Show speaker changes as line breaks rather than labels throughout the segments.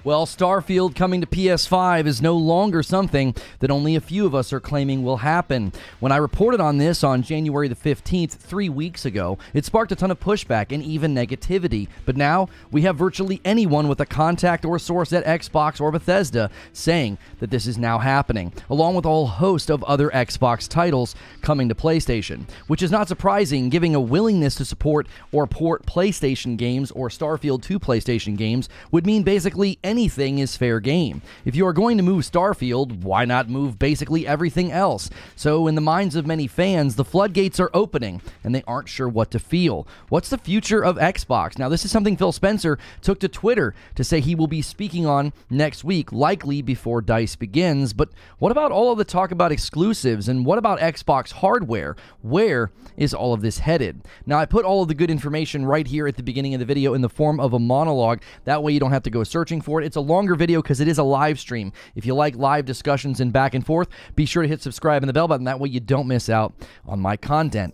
Well, Starfield coming to PS5 is no longer something that only a few of us are claiming will happen. When I reported on this on January the 15th, 3 weeks ago, it sparked a ton of pushback and even negativity. But now, we have virtually anyone with a contact or source at Xbox or Bethesda saying that this is now happening, along with a whole host of other Xbox titles coming to PlayStation, which is not surprising, given a willingness to support or port PlayStation games or Starfield to PlayStation games would mean basically anything is fair game. If you are going to move Starfield, why not move basically everything else? So in the minds of many fans, the floodgates are opening and they aren't sure what to feel. What's the future of Xbox? Now, this is something Phil Spencer took to Twitter to say he will be speaking on next week, likely before DICE begins. But what about all of the talk about exclusives, and what about Xbox hardware? Where is all of this headed? Now, I put all of the good information right here at the beginning of the video in the form of a monologue. That way you don't have to go searching for it. It's a longer video because it is a live stream. If you like live discussions and back and forth, be sure to hit subscribe and the bell button. That way you don't miss out on my content.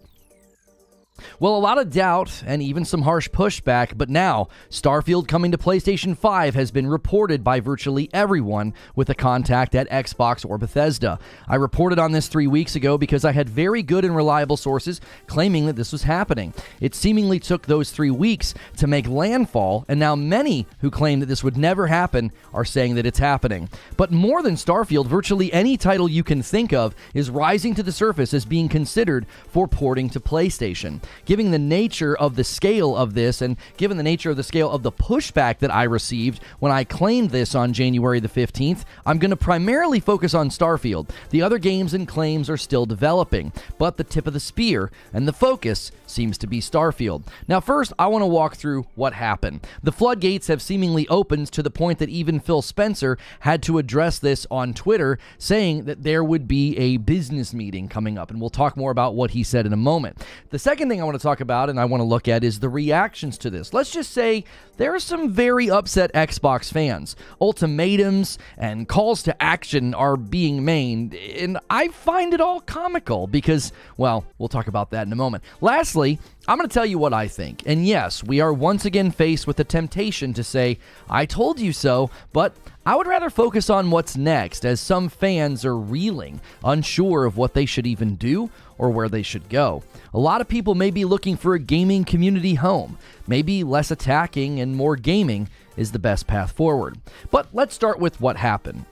Well, a lot of doubt and even some harsh pushback, but now Starfield coming to PlayStation 5 has been reported by virtually everyone with a contact at Xbox or Bethesda. I reported on this 3 weeks ago because I had very good and reliable sources claiming that this was happening. It seemingly took those 3 weeks to make landfall, and now many who claim that this would never happen are saying that it's happening. But more than Starfield, virtually any title you can think of is rising to the surface as being considered for porting to PlayStation. Given the nature of the scale of this, and given the nature of the scale of the pushback that I received when I claimed this on January the 15th, I'm going to primarily focus on Starfield. The other games and claims are still developing, but the tip of the spear and the focus seems to be Starfield. Now, first, I want to walk through what happened. The floodgates have seemingly opened to the point that even Phil Spencer had to address this on Twitter, saying that there would be a business meeting coming up, and we'll talk more about what he said in a moment. The second thing I want to talk about and I want to look at is the reactions to this. Let's just say there are some very upset Xbox fans. Ultimatums and calls to action are being made, and I find it all comical because, well, we'll talk about that in a moment. Lastly, I'm going to tell you what I think. And yes, we are once again faced with the temptation to say, I told you so, but I would rather focus on what's next, as some fans are reeling, unsure of what they should even do or where they should go. A lot of people may be looking for a gaming community home. Maybe less attacking and more gaming is the best path forward. But let's start with what happened.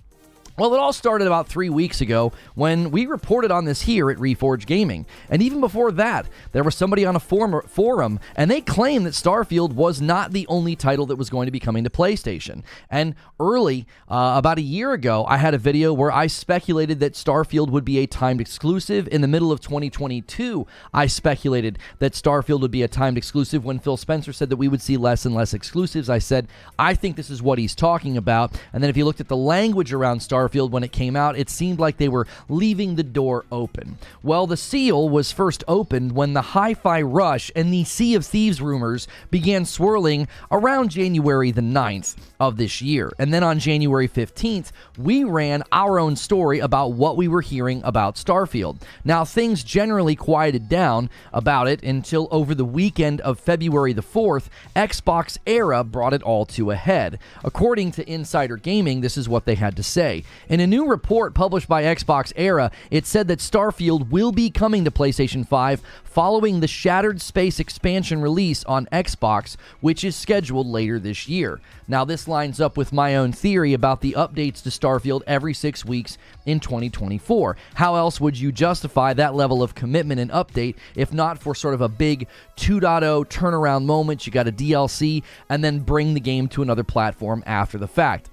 Well, it all started about 3 weeks ago when we reported on this here at Reforge Gaming. And even before that, there was somebody on a forum, and they claimed that Starfield was not the only title that was going to be coming to PlayStation. And early, about a year ago, I had a video where I speculated that Starfield would be a timed exclusive. In the middle of 2022, I speculated that Starfield would be a timed exclusive. When Phil Spencer said that we would see less and less exclusives, I said, I think this is what he's talking about. And then if you looked at the language around Starfield when it came out, it seemed like they were leaving the door open. Well, the seal was first opened when the Hi-Fi Rush and the Sea of Thieves rumors began swirling around January the 9th of this year. And then on January 15th, we ran our own story about what we were hearing about Starfield. Now, things generally quieted down about it until over the weekend of February the 4th, Xbox Era brought it all to a head. According to Insider Gaming, this is what they had to say. In a new report published by Xbox Era, it said that Starfield will be coming to PlayStation 5 following the Shattered Space expansion release on Xbox, which is scheduled later this year. Now, this lines up with my own theory about the updates to Starfield every 6 weeks in 2024. How else would you justify that level of commitment and update if not for sort of a big 2.0 turnaround moment? You got a DLC and then bring the game to another platform after the fact.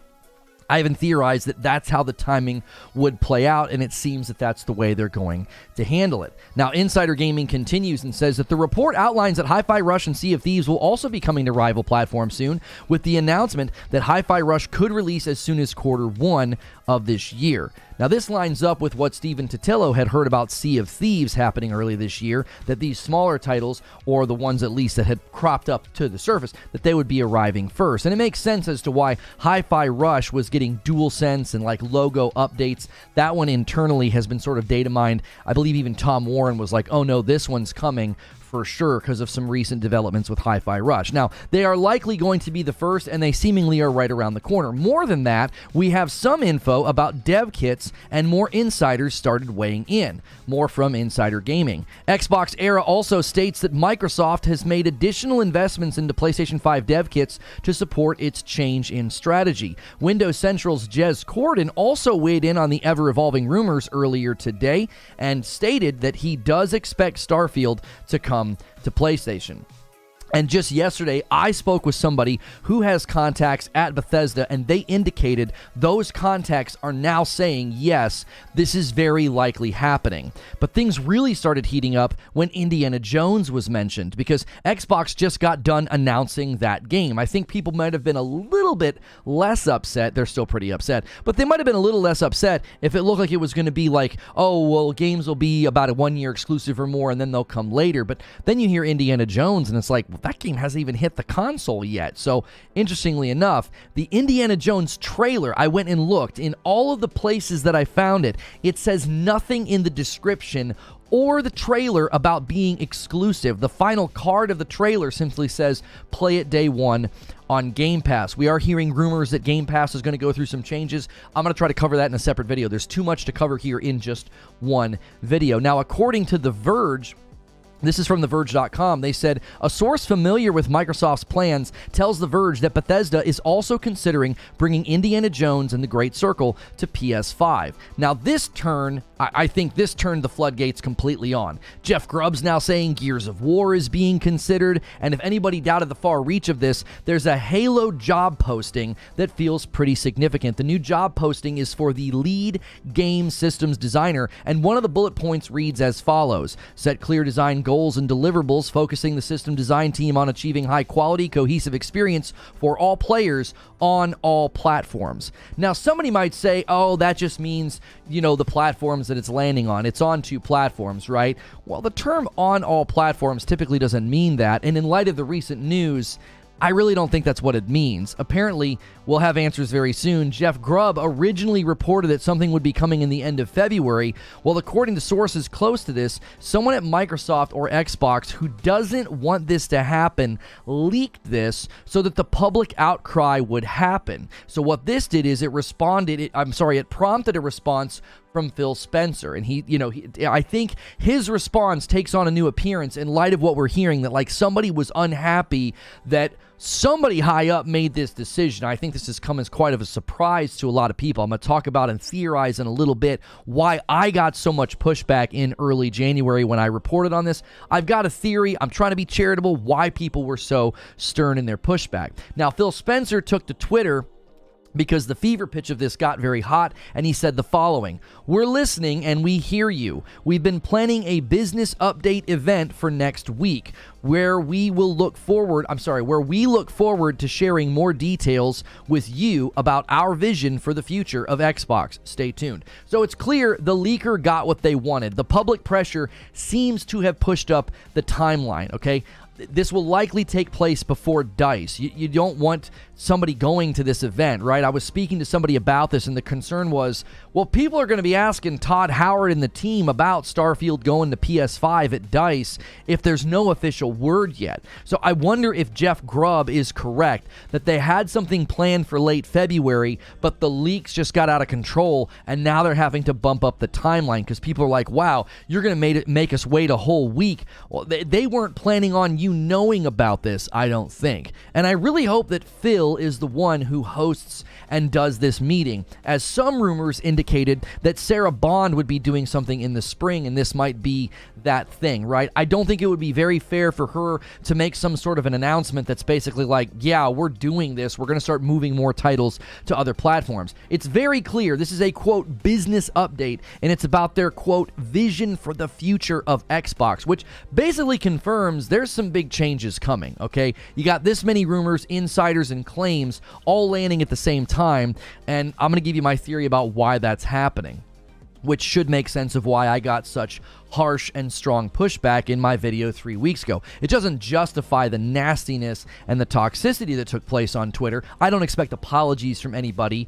I even theorized that that's how the timing would play out, and it seems that that's the way they're going to handle it. Now, Insider Gaming continues and says that the report outlines that Hi-Fi Rush and Sea of Thieves will also be coming to rival platforms soon, with the announcement that Hi-Fi Rush could release as soon as Q1 of this year. Now, this lines up with what Stephen Totillo had heard about Sea of Thieves happening early this year, that these smaller titles, or the ones at least that had cropped up to the surface, that they would be arriving first. And it makes sense as to why Hi-Fi Rush was getting DualSense and like logo updates. That one internally has been sort of data mined. I believe even Tom Warren was like, oh no, this one's coming for sure because of some recent developments with Hi-Fi Rush. Now, they are likely going to be the first, and they seemingly are right around the corner. More than that, we have some info about dev kits, and more insiders started weighing in. More from Insider Gaming. Xbox Era also states that Microsoft has made additional investments into PlayStation 5 dev kits to support its change in strategy. Windows Central's Jez Corden also weighed in on the ever-evolving rumors earlier today and stated that he does expect Starfield to come to PlayStation. And just yesterday, I spoke with somebody who has contacts at Bethesda, and they indicated those contacts are now saying, yes, this is very likely happening. But things really started heating up when Indiana Jones was mentioned, because Xbox just got done announcing that game. I think people might have been a little bit less upset. They're still pretty upset, but they might have been a little less upset if it looked like it was going to be like, oh, well, games will be about a 1-year exclusive or more, and then they'll come later. But then you hear Indiana Jones, and it's like, that game hasn't even hit the console yet. So, interestingly enough, the Indiana Jones trailer, I went and looked in all of the places that I found it. It says nothing in the description or the trailer about being exclusive. The final card of the trailer simply says, play it day one on Game Pass. We are hearing rumors that Game Pass is going to go through some changes. I'm going to try to cover that in a separate video. There's too much to cover here in just one video. Now, according to The Verge, this is from TheVerge.com. They said, a source familiar with Microsoft's plans tells The Verge that Bethesda is also considering bringing Indiana Jones and the Great Circle to PS5. Now, this turn, I think this turned the floodgates completely on. Jeff Grubb's now saying Gears of War is being considered, and if anybody doubted the far reach of this, there's a Halo job posting that feels pretty significant. The new job posting is for the lead game systems designer, and one of the bullet points reads as follows: set clear design goals and deliverables, focusing the system design team on achieving high-quality, cohesive experience for all players on all platforms. Now, somebody might say, oh, that just means, you know, the platforms that it's landing on. It's on 2 platforms, right? Well, the term on all platforms typically doesn't mean that, and in light of the recent news, I really don't think that's what it means. Apparently, we'll have answers very soon. Jeff Grubb originally reported that something would be coming in the end of February. Well, according to sources close to this, someone at Microsoft or Xbox who doesn't want this to happen leaked this so that the public outcry would happen. So what this did is it prompted a response from Phil Spencer, and I think his response takes on a new appearance in light of what we're hearing, that like somebody was unhappy that somebody high up made this decision. I think this has come as quite of a surprise to a lot of people. I'm going to talk about and theorize in a little bit why I got so much pushback in early January when I reported on this. I've got a theory. I'm trying to be charitable why people were so stern in their pushback. Now, Phil Spencer took to Twitter because the fever pitch of this got very hot, and he said the following: we're listening and we hear you. We've been planning a business update event for next week where we look forward to sharing more details with you about our vision for the future of Xbox. Stay tuned. So it's clear the leaker got what they wanted. The public pressure seems to have pushed up the timeline, okay? This will likely take place before DICE. You don't want somebody going to this event, right? I was speaking to somebody about this, and the concern was, well, people are going to be asking Todd Howard and the team about Starfield going to PS5 at DICE if there's no official word yet. So I wonder if Jeff Grubb is correct, that they had something planned for late February, but the leaks just got out of control, and now they're having to bump up the timeline because people are like, wow, you're going to make us wait a whole week. Well, they weren't planning on you knowing about this, I don't think. And I really hope that Phil is the one who hosts and does this meeting, as some rumors indicated that Sarah Bond would be doing something in the spring, and this might be that thing, right? I don't think it would be very fair for her to make some sort of an announcement that's basically like, yeah, we're doing this, we're going to start moving more titles to other platforms. It's very clear this is a, quote, business update, and it's about their, quote, vision for the future of Xbox, which basically confirms there's some big changes coming, okay? You got this many rumors, insiders, and claims all landing at the same time, and I'm going to give you my theory about why that's happening, which should make sense of why I got such harsh and strong pushback in my video 3 weeks ago. It doesn't justify the nastiness and the toxicity that took place on Twitter. I don't expect apologies from anybody,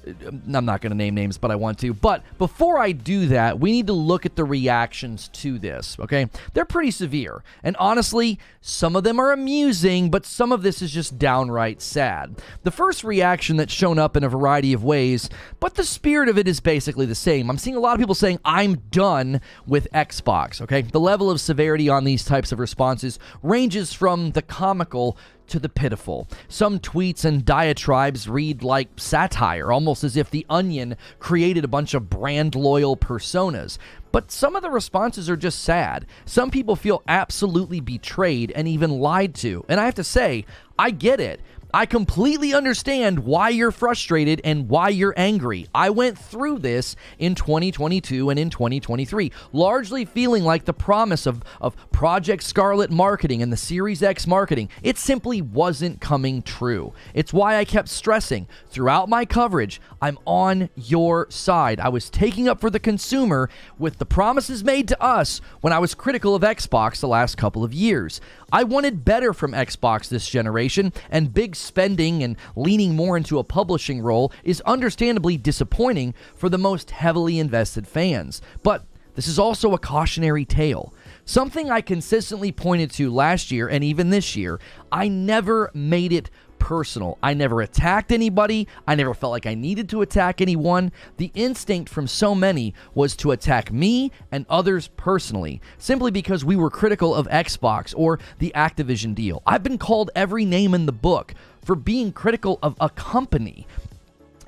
I'm not going to name names, but I want to. But before I do that, we need to look at the reactions to this, okay? They're pretty severe. And honestly, some of them are amusing, but some of this is just downright sad. The first reaction that's shown up in a variety of ways, but the spirit of it is basically the same. I'm seeing a lot of people saying, I'm done with Xbox, okay? The level of severity on these types of responses ranges from the comical to the pitiful. Some tweets and diatribes read like satire, almost as if The Onion created a bunch of brand-loyal personas. But some of the responses are just sad. Some people feel absolutely betrayed and even lied to. And I have to say, I get it. I completely understand why you're frustrated and why you're angry. I went through this in 2022 and in 2023, largely feeling like the promise of Project Scarlet marketing and the Series X marketing, it simply wasn't coming true. It's why I kept stressing throughout my coverage, I'm on your side. I was taking up for the consumer with the promises made to us when I was critical of Xbox the last couple of years. I wanted better from Xbox this generation, and big spending and leaning more into a publishing role is understandably disappointing for the most heavily invested fans. But this is also a cautionary tale. Something I consistently pointed to last year and even this year, I never made it personal. I never attacked anybody. I never felt like I needed to attack anyone. The instinct from so many was to attack me and others personally, simply because we were critical of Xbox or the Activision deal. I've been called every name in the book for being critical of a company.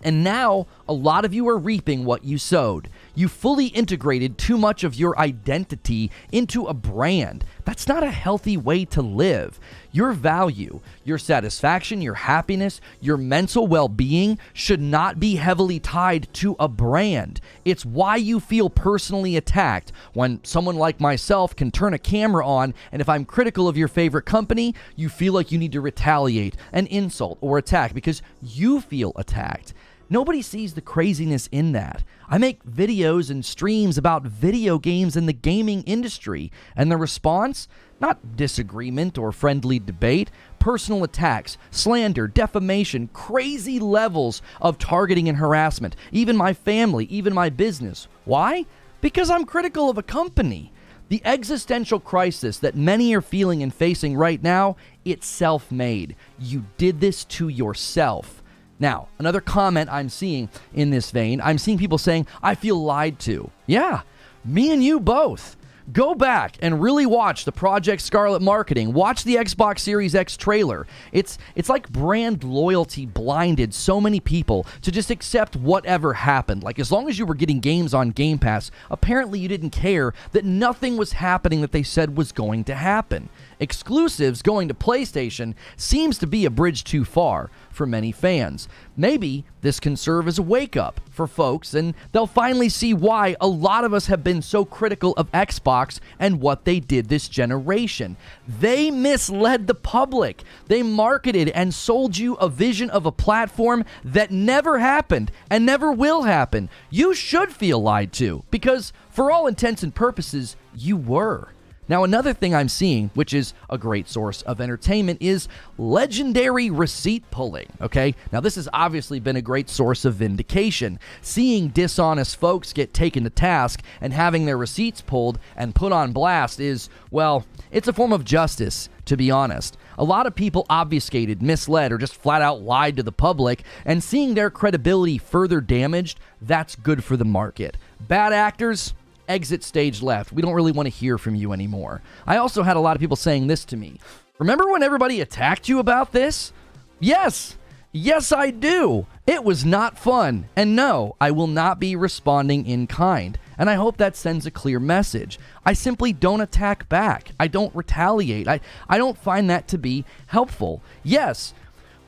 And now, a lot of you are reaping what you sowed. You fully integrated too much of your identity into a brand. That's not a healthy way to live. Your value, your satisfaction, your happiness, your mental well-being should not be heavily tied to a brand. It's why you feel personally attacked when someone like myself can turn a camera on, and if I'm critical of your favorite company, you feel like you need to retaliate, and insult, or attack because you feel attacked. Nobody sees the craziness in that. I make videos and streams about video games and the gaming industry, and the response? Not disagreement or friendly debate, personal attacks, slander, defamation, crazy levels of targeting and harassment, even my family, even my business. Why? Because I'm critical of a company. The existential crisis that many are feeling and facing right now, it's self-made. You did this to yourself. Now, another comment I'm seeing in this vein, I'm seeing people saying, I feel lied to. Yeah, me and you both. Go back and really watch the Project Scarlet marketing. Watch the Xbox Series X trailer. It's like brand loyalty blinded so many people to just accept whatever happened. Like, as long as you were getting games on Game Pass, apparently you didn't care that nothing was happening that they said was going to happen. Exclusives going to PlayStation seems to be a bridge too far for many fans. Maybe this can serve as a wake-up for folks, and they'll finally see why a lot of us have been so critical of Xbox and what they did this generation. They misled the public. They marketed and sold you a vision of a platform that never happened and never will happen. You should feel lied to, because for all intents and purposes, you were. Now, another thing I'm seeing, which is a great source of entertainment, is legendary receipt pulling, okay? Now, this has obviously been a great source of vindication. Seeing dishonest folks get taken to task and having their receipts pulled and put on blast is, well, it's a form of justice, to be honest. A lot of people obfuscated, misled, or just flat out lied to the public, and seeing their credibility further damaged, that's good for the market. Bad actors? Exit stage left. We don't really want to hear from you anymore. I also had a lot of people saying this to me. Remember when everybody attacked you about this? Yes. Yes, I do. It was not fun. And no, I will not be responding in kind. And I hope that sends a clear message. I simply don't attack back. I don't retaliate. I don't find that to be helpful. Yes,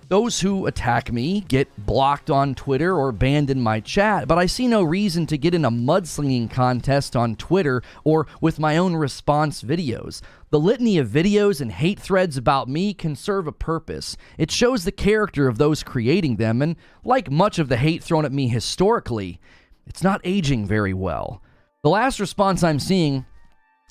those who attack me get blocked on Twitter or banned in my chat, but I see no reason to get in a mudslinging contest on Twitter or with my own response videos. The litany of videos and hate threads about me can serve a purpose. It shows the character of those creating them, and like much of the hate thrown at me historically, it's not aging very well. The last response I'm seeing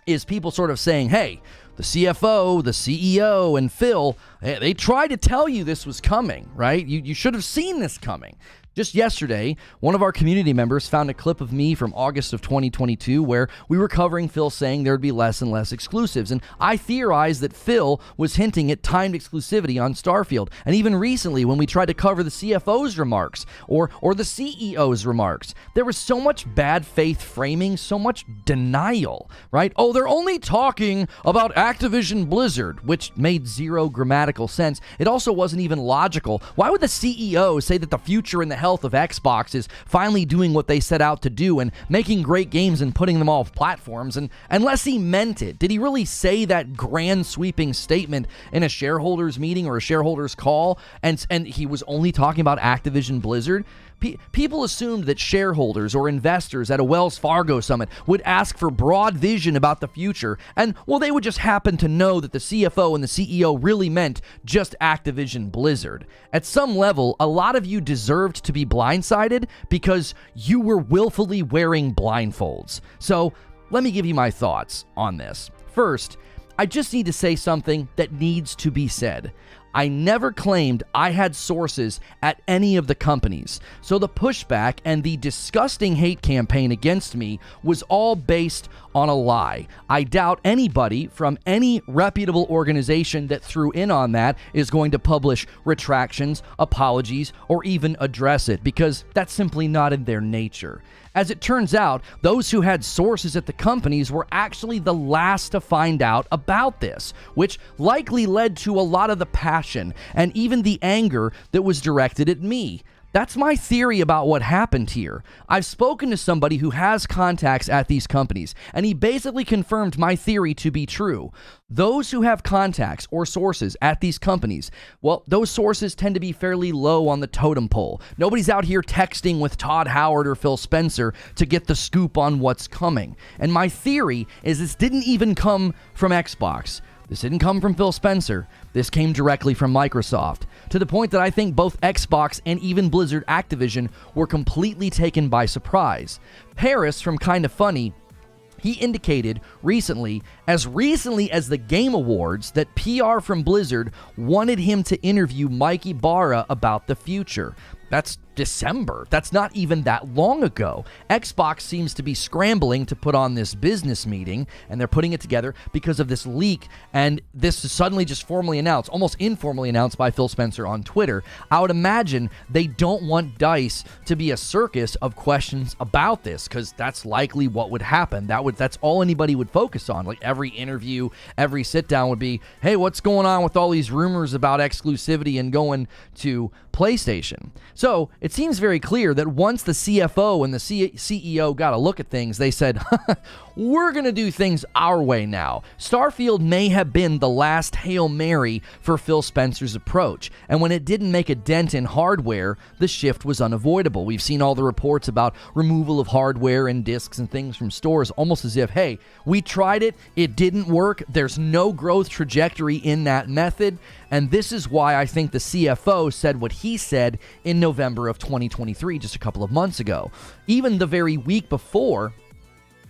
is people sort of saying, hey, the CFO, the CEO, and Phil, they tried to tell you this was coming, right? You should have seen this coming. Just yesterday, one of our community members found a clip of me from August of 2022 where we were covering Phil saying there would be less and less exclusives, and I theorized that Phil was hinting at timed exclusivity on Starfield. And even recently, when we tried to cover the CFO's remarks or the CEO's remarks, there was so much bad faith framing, so much denial, right? Oh, they're only talking about Activision Blizzard, which made zero grammatical sense. It also wasn't even logical. Why would the CEO say that the future and the health of Xbox is finally doing what they set out to do and making great games and putting them off platforms? And unless he meant it, did he really say that grand sweeping statement in a shareholders meeting or a shareholders call, and he was only talking about Activision Blizzard? People assumed that shareholders or investors at a Wells Fargo summit would ask for broad vision about the future, and, well, they would just happen to know that the CFO and the CEO really meant just Activision Blizzard. At some level, a lot of you deserved to be blindsided because you were willfully wearing blindfolds. So, let me give you my thoughts on this. First, I just need to say something that needs to be said. I never claimed I had sources at any of the companies, so the pushback and the disgusting hate campaign against me was all based on a lie. I doubt anybody from any reputable organization that threw in on that is going to publish retractions, apologies, or even address it, because that's simply not in their nature. As it turns out, those who had sources at the companies were actually the last to find out about this, which likely led to a lot of the passion and even the anger that was directed at me. That's my theory about what happened here. I've spoken to somebody who has contacts at these companies, and he basically confirmed my theory to be true. Those who have contacts or sources at these companies, well, those sources tend to be fairly low on the totem pole. Nobody's out here texting with Todd Howard or Phil Spencer to get the scoop on what's coming. And my theory is this didn't even come from Xbox. This didn't come from Phil Spencer. This came directly from Microsoft, to the point that I think both Xbox and even Blizzard Activision were completely taken by surprise. Paris from Kinda Funny, he indicated recently as the Game Awards, that PR from Blizzard wanted him to interview Mike Ibarra about the future. That's December. That's not even that long ago. Xbox seems to be scrambling to put on this business meeting, and they're putting it together because of this leak, and this is suddenly just formally announced, almost informally announced by Phil Spencer on Twitter. I would imagine they don't want DICE to be a circus of questions about this, because that's likely what would happen. That's all anybody would focus on. Like every interview, every sit down would be, hey, what's going on with all these rumors about exclusivity and going to PlayStation? So it seems very clear that once the CFO and the CEO got a look at things, they said, we're going to do things our way now. Starfield may have been the last Hail Mary for Phil Spencer's approach, and when it didn't make a dent in hardware, the shift was unavoidable. We've seen all the reports about removal of hardware and discs and things from stores, almost as if, hey, we tried it, it didn't work, there's no growth trajectory in that method, and this is why I think the CFO said what he said in November of 2023, just a couple of months ago. Even the very week before,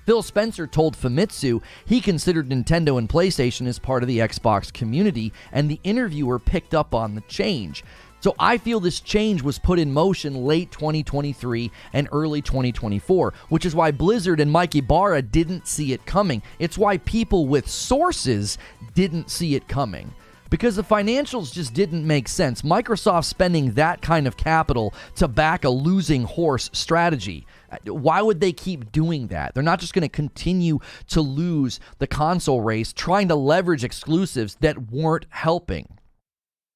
Phil Spencer told Famitsu he considered Nintendo and PlayStation as part of the Xbox community, and the interviewer picked up on the change. So I feel this change was put in motion late 2023 and early 2024, which is why Blizzard and Mike Ibarra didn't see it coming. It's why people with sources didn't see it coming, because the financials just didn't make sense. Microsoft spending that kind of capital to back a losing horse strategy. Why would they keep doing that? They're not just going to continue to lose the console race trying to leverage exclusives that weren't helping.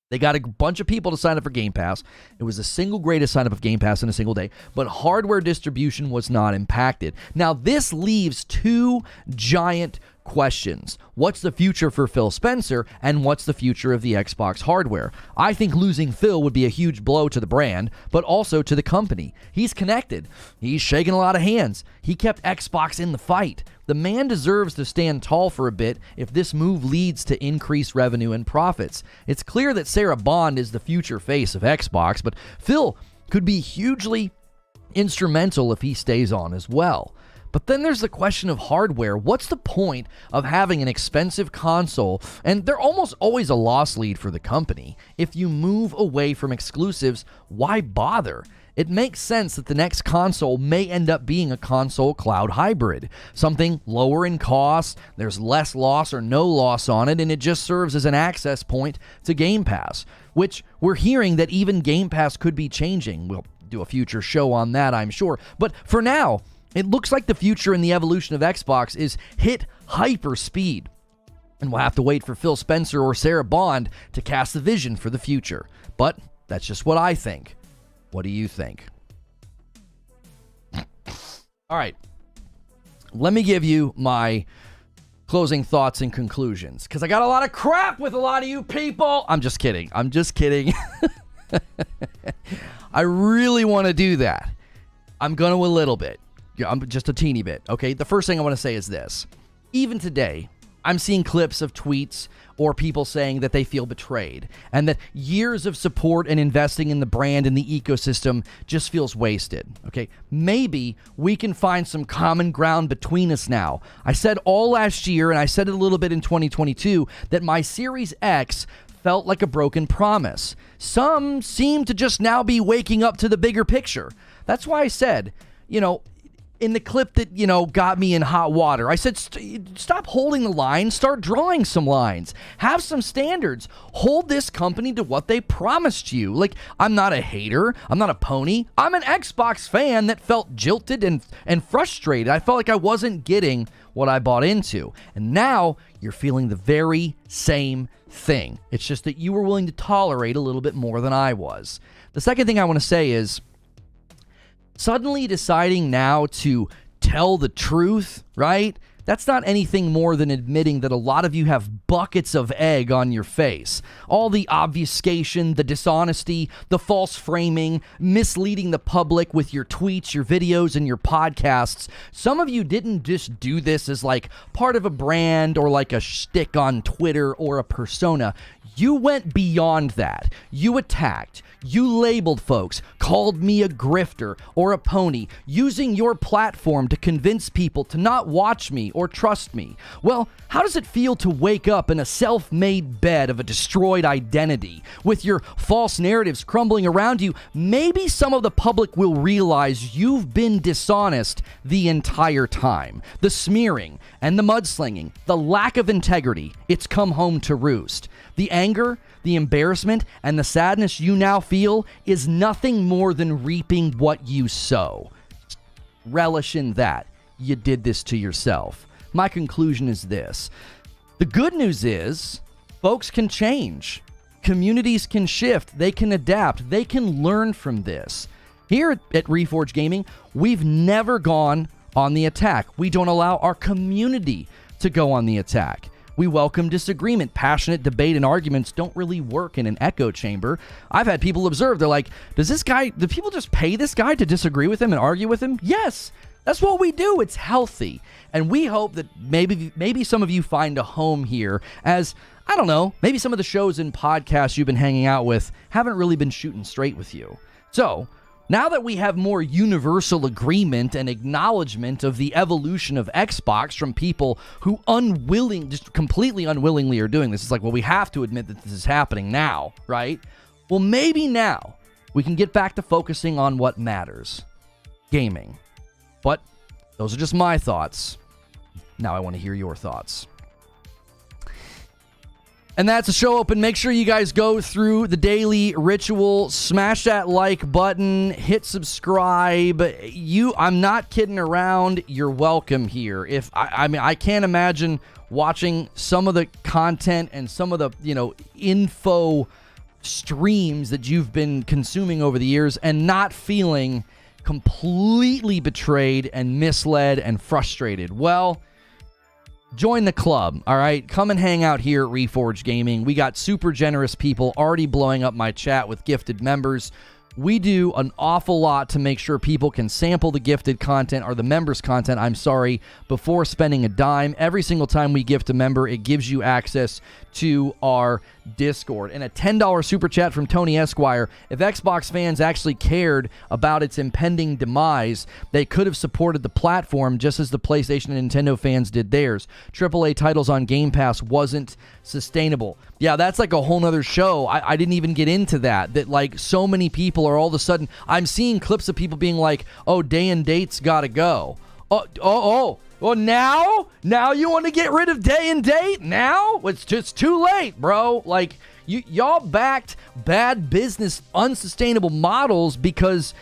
They got a bunch of people to sign up for Game Pass. It was the single greatest sign up of Game Pass in a single day, but hardware distribution was not impacted. Now, this leaves two giant questions. What's the future for Phil Spencer, and what's the future of the Xbox hardware? I think losing Phil would be a huge blow to the brand, but also to the company. He's connected. He's shaking a lot of hands. He kept Xbox in the fight. The man deserves to stand tall for a bit if this move leads to increased revenue and profits. It's clear that Sarah Bond is the future face of Xbox, but Phil could be hugely instrumental if he stays on as well. But then there's the question of hardware. What's the point of having an expensive console? And they're almost always a loss lead for the company. If you move away from exclusives, why bother? It makes sense that the next console may end up being a console cloud hybrid, something lower in cost, there's less loss or no loss on it, and it just serves as an access point to Game Pass, which we're hearing that even Game Pass could be changing. We'll do a future show on that, I'm sure. But for now, it looks like the future and the evolution of Xbox is hit hyper speed. And we'll have to wait for Phil Spencer or Sarah Bond to cast the vision for the future. But that's just what I think. What do you think? All right. Let me give you my closing thoughts and conclusions, because I got a lot of crap with a lot of you people. I'm just kidding. I really want to do that. I'm going to a little bit. I'm just a teeny bit, okay? The first thing I want to say is this. Even today, I'm seeing clips of tweets or people saying that they feel betrayed and that years of support and investing in the brand and the ecosystem just feels wasted, okay? Maybe we can find some common ground between us now. I said all last year, and I said it a little bit in 2022, that my Series X felt like a broken promise. Some seem to just now be waking up to the bigger picture. That's why I said, in the clip that, got me in hot water, I said, stop holding the line, start drawing some lines, have some standards, hold this company to what they promised you. Like, I'm not a hater, I'm not a pony, I'm an Xbox fan that felt jilted and frustrated. I felt like I wasn't getting what I bought into. And now you're feeling the very same thing. It's just that you were willing to tolerate a little bit more than I was. The second thing I want to say is, suddenly deciding now to tell the truth, right? That's not anything more than admitting that a lot of you have buckets of egg on your face. All the obfuscation, the dishonesty, the false framing, misleading the public with your tweets, your videos, and your podcasts. Some of you didn't just do this as like part of a brand or like a shtick on Twitter or a persona. You went beyond that. You attacked. You labeled folks, called me a grifter or a pony, using your platform to convince people to not watch me or trust me. Well, how does it feel to wake up in a self-made bed of a destroyed identity? With your false narratives crumbling around you, maybe some of the public will realize you've been dishonest the entire time. The smearing and the mudslinging, the lack of integrity, it's come home to roost. The anger, the embarrassment, and the sadness you now feel is nothing more than reaping what you sow. Relish in that. You did this to yourself. My conclusion is this. The good news is, folks can change. Communities can shift. They can adapt. They can learn from this. Here at Reforge Gaming, we've never gone on the attack. We don't allow our community to go on the attack. We welcome disagreement. Passionate debate and arguments don't really work in an echo chamber. I've had people observe, they're like, do people just pay this guy to disagree with him and argue with him? Yes, that's what we do. It's healthy. And we hope that maybe some of you find a home here, as, I don't know, maybe some of the shows and podcasts you've been hanging out with haven't really been shooting straight with you. So, now that we have more universal agreement and acknowledgement of the evolution of Xbox from people who just completely unwillingly are doing this, it's like, well, we have to admit that this is happening now, right? Well, maybe now we can get back to focusing on what matters, gaming. But those are just my thoughts. Now I want to hear your thoughts. And that's the show open. Make sure you guys go through the daily ritual, smash that like button, hit subscribe. I'm not kidding around. You're welcome here. I can't imagine watching some of the content and some of the, info streams that you've been consuming over the years and not feeling completely betrayed and misled and frustrated. Well, join the club, all right? Come and hang out here at Reforge Gaming. We got super generous people already blowing up my chat with gifted members. We do an awful lot to make sure people can sample the gifted content, or the members' content, before spending a dime. Every single time we gift a member, it gives you access to our Discord. And a $10 super chat from Tony Esquire. If Xbox fans actually cared about its impending demise, they could have supported the platform just as the PlayStation and Nintendo fans did theirs. AAA titles on Game Pass wasn't sustainable. Yeah, that's like a whole nother show. I didn't even get into that. That like so many people are all of a sudden, I'm seeing clips of people being like, oh, day and date's gotta go. Well, now you want to get rid of day and date? Now? It's just too late, bro. Like, y'all backed bad business, unsustainable models because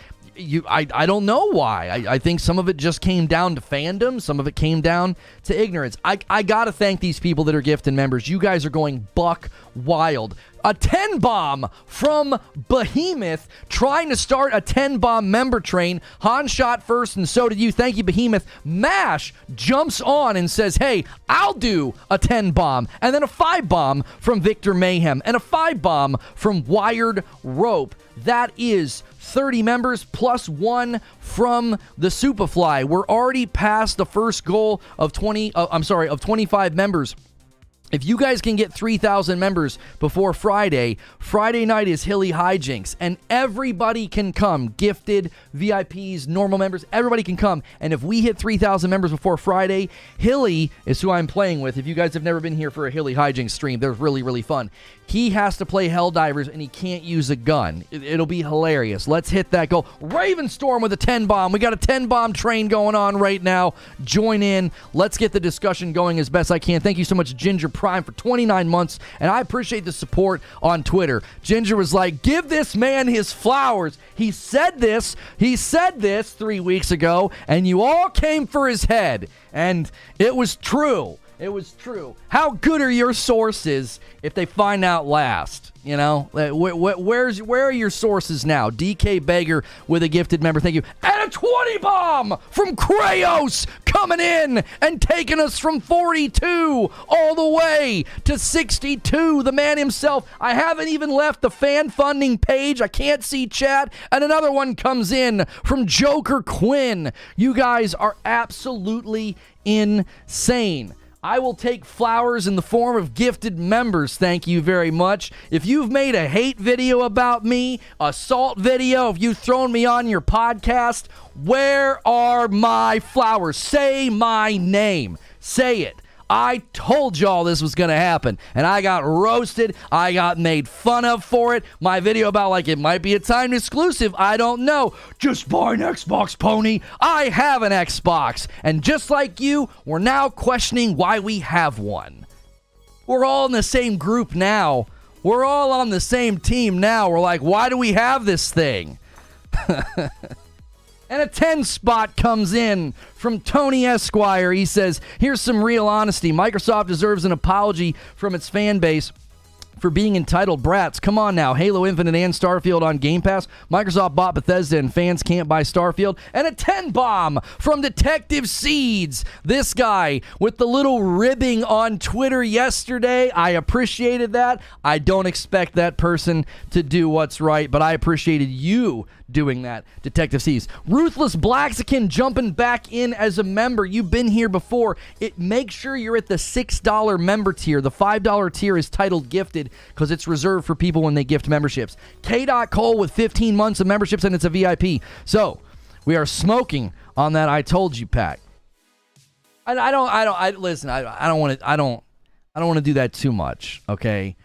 I don't know why. I think some of it just came down to fandom. Some of it came down to ignorance. I got to thank these people that are gifted members. You guys are going buck wild. A 10 bomb from Behemoth trying to start a 10 bomb member train. Han shot first and so did you. Thank you, Behemoth. Mash jumps on and says, hey, I'll do a 10 bomb. And then a 5 bomb from Victor Mayhem and a 5 bomb from Wired Rope. That is 30 members plus 1 from the Superfly. We're already past the first goal of 25 members. If you guys can get 3,000 members before Friday night is Hilly Hijinks, and everybody can come. Gifted, VIPs, normal members, everybody can come. And if we hit 3,000 members before Friday, Hilly is who I'm playing with. If you guys have never been here for a Hilly Hijinks stream, they're really, really fun. He has to play Helldivers, and he can't use a gun. It'll be hilarious. Let's hit that goal. Ravenstorm with a 10 bomb. We got a 10 bomb train going on right now. Join in. Let's get the discussion going as best I can. Thank you so much, Ginger Prime, for 29 months, and I appreciate the support on Twitter. Ginger was like, give this man his flowers. He said this 3 weeks ago, and you all came for his head. And it was true. It was true. How good are your sources if they find out last? You know, where are your sources now? DK Beggar with a gifted member. Thank you. And a 20 bomb from Krayos coming in and taking us from 42 all the way to 62. The man himself. I haven't even left the fan funding page. I can't see chat. And another one comes in from Joker Quinn. You guys are absolutely insane. I will take flowers in the form of gifted members. Thank you very much. If you've made a hate video about me, assault video, if you've thrown me on your podcast, where are my flowers? Say my name. Say it. I told y'all this was going to happen, and I got roasted. I got made fun of for it. My video about, like, it might be a timed exclusive. I don't know. Just buy an Xbox, pony. I have an Xbox. And just like you, we're now questioning why we have one. We're all in the same group now. We're all on the same team now. We're like, why do we have this thing? And a 10 spot comes in from Tony Esquire. He says, here's some real honesty. Microsoft deserves an apology from its fan base for being entitled brats. Come on now. Halo Infinite and Starfield on Game Pass. Microsoft bought Bethesda and fans can't buy Starfield. And a 10 bomb from Detective Seeds. This guy with the little ribbing on Twitter yesterday. I appreciated that. I don't expect that person to do what's right, but I appreciated you doing that, Detective Seeds. Ruthless Blaxican jumping back in as a member. You've been here before. Make sure you're at the $6 member tier. The $5 tier is titled Gifted because it's reserved for people when they gift memberships. K. Cole with 15 months of memberships, and it's a VIP. So we are smoking on that I told you pack. I don't want to do that too much, okay?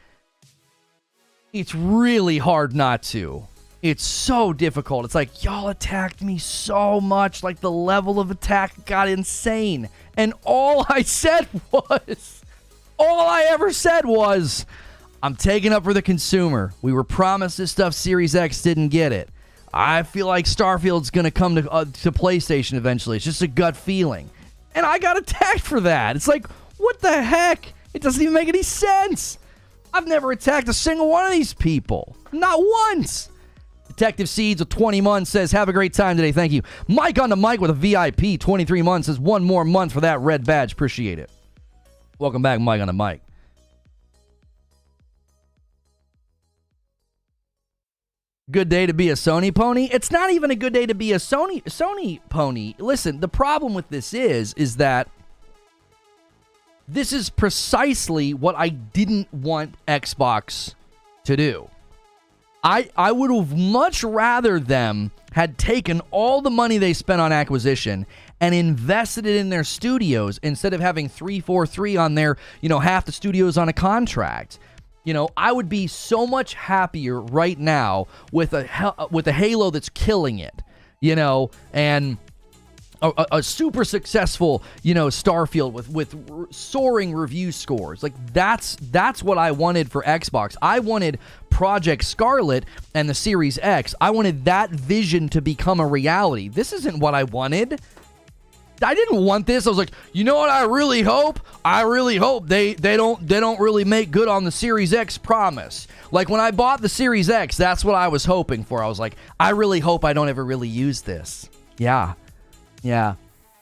It's really hard not to. It's so difficult. It's like, y'all attacked me so much. Like, the level of attack got insane. And all I ever said was, I'm taking up for the consumer. We were promised this stuff. Series X didn't get it. I feel like Starfield's going to come to PlayStation eventually. It's just a gut feeling. And I got attacked for that. It's like, what the heck? It doesn't even make any sense. I've never attacked a single one of these people. Not once. Detective Seeds with 20 months says, have a great time today. Thank you. Mike on the mic with a VIP, 23 months, says, one more month for that red badge. Appreciate it. Welcome back, Mike on the mic. Good day to be a Sony pony? It's not even a good day to be a Sony pony. Listen, the problem with this is that This is precisely what I didn't want Xbox to do. I would have much rather them had taken all the money they spent on acquisition and invested it in their studios instead of having 343 on their, half the studios on a contract. I would be so much happier right now with a Halo that's killing it, and a super successful, Starfield with soaring review scores. Like that's what I wanted for Xbox. I wanted Project Scarlet and the Series X. I wanted that vision to become a reality. This isn't what I wanted. I didn't want this. I was like, you know what I really hope? I really hope they don't really make good on the Series X promise. Like when I bought the Series X, that's what I was hoping for. I was like, I really hope I don't ever really use this. Yeah.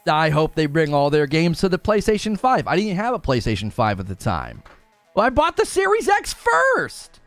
I hope they bring all their games to the PlayStation 5. I didn't have a PlayStation 5 at the time. Well, I bought the Series X first.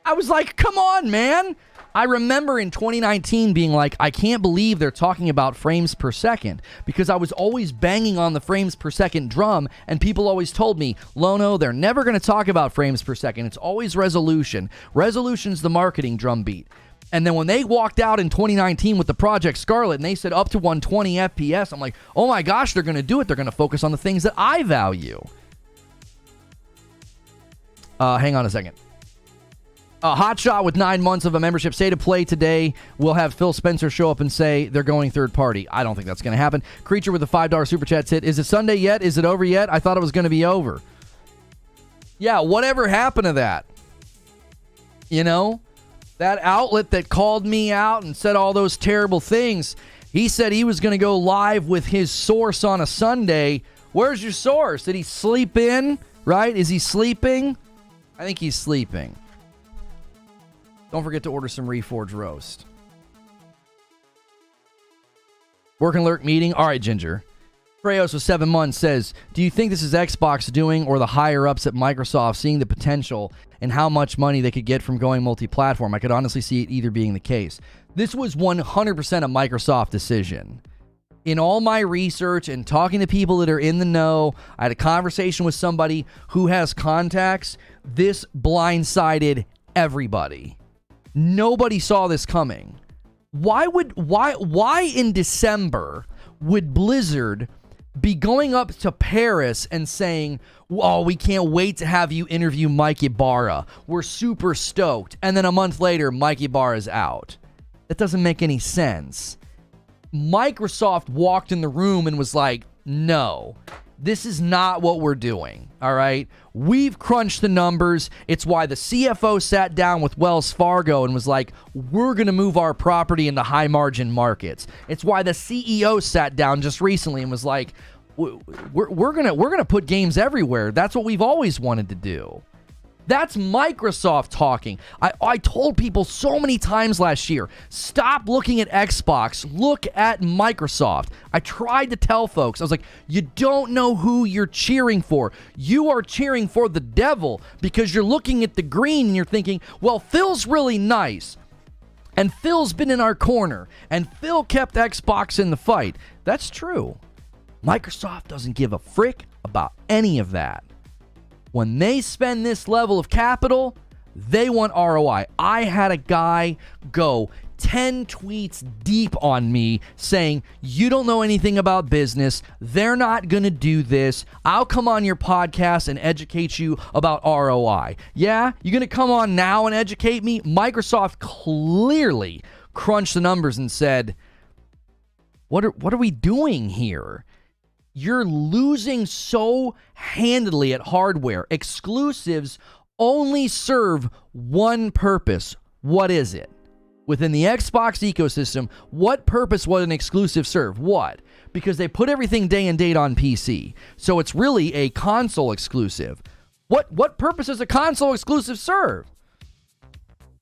I was like, come on, man. I remember in 2019 being like, I can't believe they're talking about frames per second, because I was always banging on the frames per second drum, and people always told me, Lono, they're never going to talk about frames per second. It's always resolution. Resolution's the marketing drumbeat. And then when they walked out in 2019 with the Project Scarlet and they said up to 120 FPS, I'm like, oh my gosh, they're going to do it. They're going to focus on the things that I value. Hang on a second. Hotshot with 9 months of a membership. State of play today. We'll have Phil Spencer show up and say they're going third party. I don't think that's going to happen. Creature with a $5 super chat hit. Is it Sunday yet? Is it over yet? I thought it was going to be over. Yeah, whatever happened to that? That outlet that called me out and said all those terrible things, he said he was going to go live with his source on a Sunday. Where's your source? Did he sleep in? Right? Is he sleeping? I think he's sleeping. Don't forget to order some Reforge roast. Work and Lurk meeting. All right, Ginger. Krayos with 7 months says, do you think this is Xbox doing or the higher-ups at Microsoft seeing the potential and how much money they could get from going multi-platform? I could honestly see it either being the case. This was 100% a Microsoft decision. In all my research and talking to people that are in the know, I had a conversation with somebody who has contacts. This blindsided everybody. Nobody saw this coming. Why in December would Blizzard be going up to Paris and saying, oh, we can't wait to have you interview Mike Ibarra. We're super stoked. And then a month later, Mike Ibarra's out. That doesn't make any sense. Microsoft walked in the room and was like, no, this is not what we're doing. All right. We've crunched the numbers. It's why the CFO sat down with Wells Fargo and was like, we're going to move our property into high margin markets. It's why the CEO sat down just recently and was like, we're going to put games everywhere. That's what we've always wanted to do. That's Microsoft talking. I told people so many times last year, stop looking at Xbox, look at Microsoft. I tried to tell folks, I was like, you don't know who you're cheering for. You are cheering for the devil because you're looking at the green and you're thinking, well, Phil's really nice. And Phil's been in our corner. And Phil kept Xbox in the fight. That's true. Microsoft doesn't give a frick about any of that. When they spend this level of capital, they want ROI. I had a guy go 10 tweets deep on me saying, you don't know anything about business. They're not going to do this. I'll come on your podcast and educate you about ROI. Yeah, you're going to come on now and educate me? Microsoft clearly crunched the numbers and said, what are we doing here? You're losing so handedly at hardware. Exclusives only serve one purpose. What is it? Within the Xbox ecosystem, what purpose would an exclusive serve? What? Because they put everything day and date on PC. So it's really a console exclusive. What purpose does a console exclusive serve?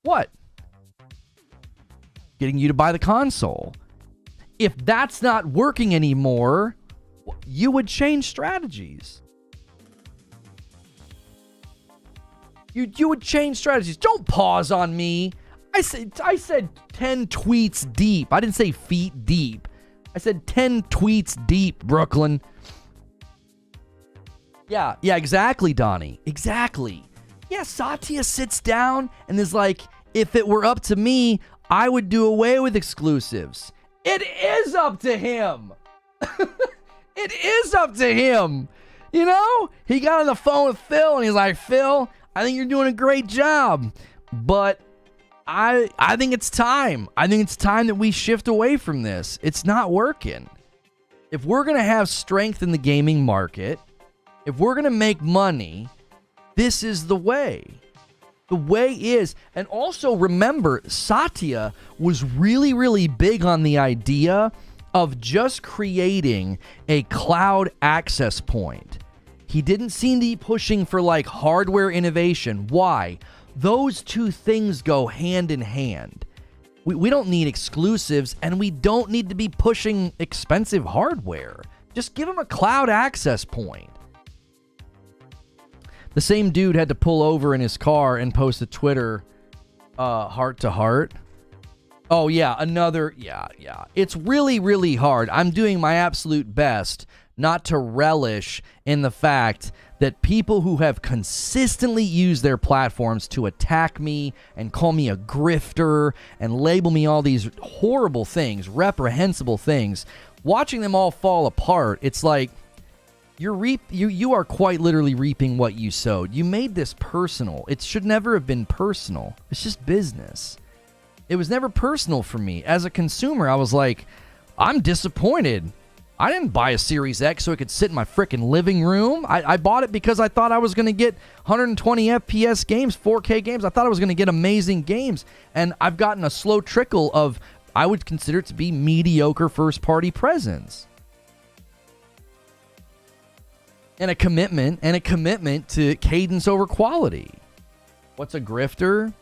What? Getting you to buy the console. If that's not working anymore, you would change strategies. You would change strategies. Don't pause on me. I said 10 tweets deep. I didn't say feet deep. I said 10 tweets deep, Brooklyn. Yeah, exactly, Donnie. Exactly. Yeah, Satya sits down and is like, if it were up to me, I would do away with exclusives. It is up to him. It is up to him. You know, he got on the phone with Phil and he's like, Phil, I think you're doing a great job, but I think it's time. I think it's time that we shift away from this. It's not working. If we're going to have strength in the gaming market, if we're going to make money, this is the way. The way is, and also remember, Satya was really, really big on the idea of just creating a cloud access point. He didn't seem to be pushing for like hardware innovation. Why? Those two things go hand in hand. We don't need exclusives, and we don't need to be pushing expensive hardware. Just give him a cloud access point. The same dude had to pull over in his car and post a Twitter heart to heart. Oh, yeah, another, yeah. It's really, really hard. I'm doing my absolute best not to relish in the fact that people who have consistently used their platforms to attack me and call me a grifter and label me all these horrible things, reprehensible things, watching them all fall apart, it's like you are quite literally reaping what you sowed. You made this personal. It should never have been personal. It's just business. It was never personal for me. As a consumer, I was like, I'm disappointed. I didn't buy a Series X so it could sit in my frickin' living room. I bought it because I thought I was going to get 120 FPS games, 4K games. I thought I was going to get amazing games. And I've gotten a slow trickle of, I would consider it to be mediocre first-party presence. And a commitment to cadence over quality. What's a grifter?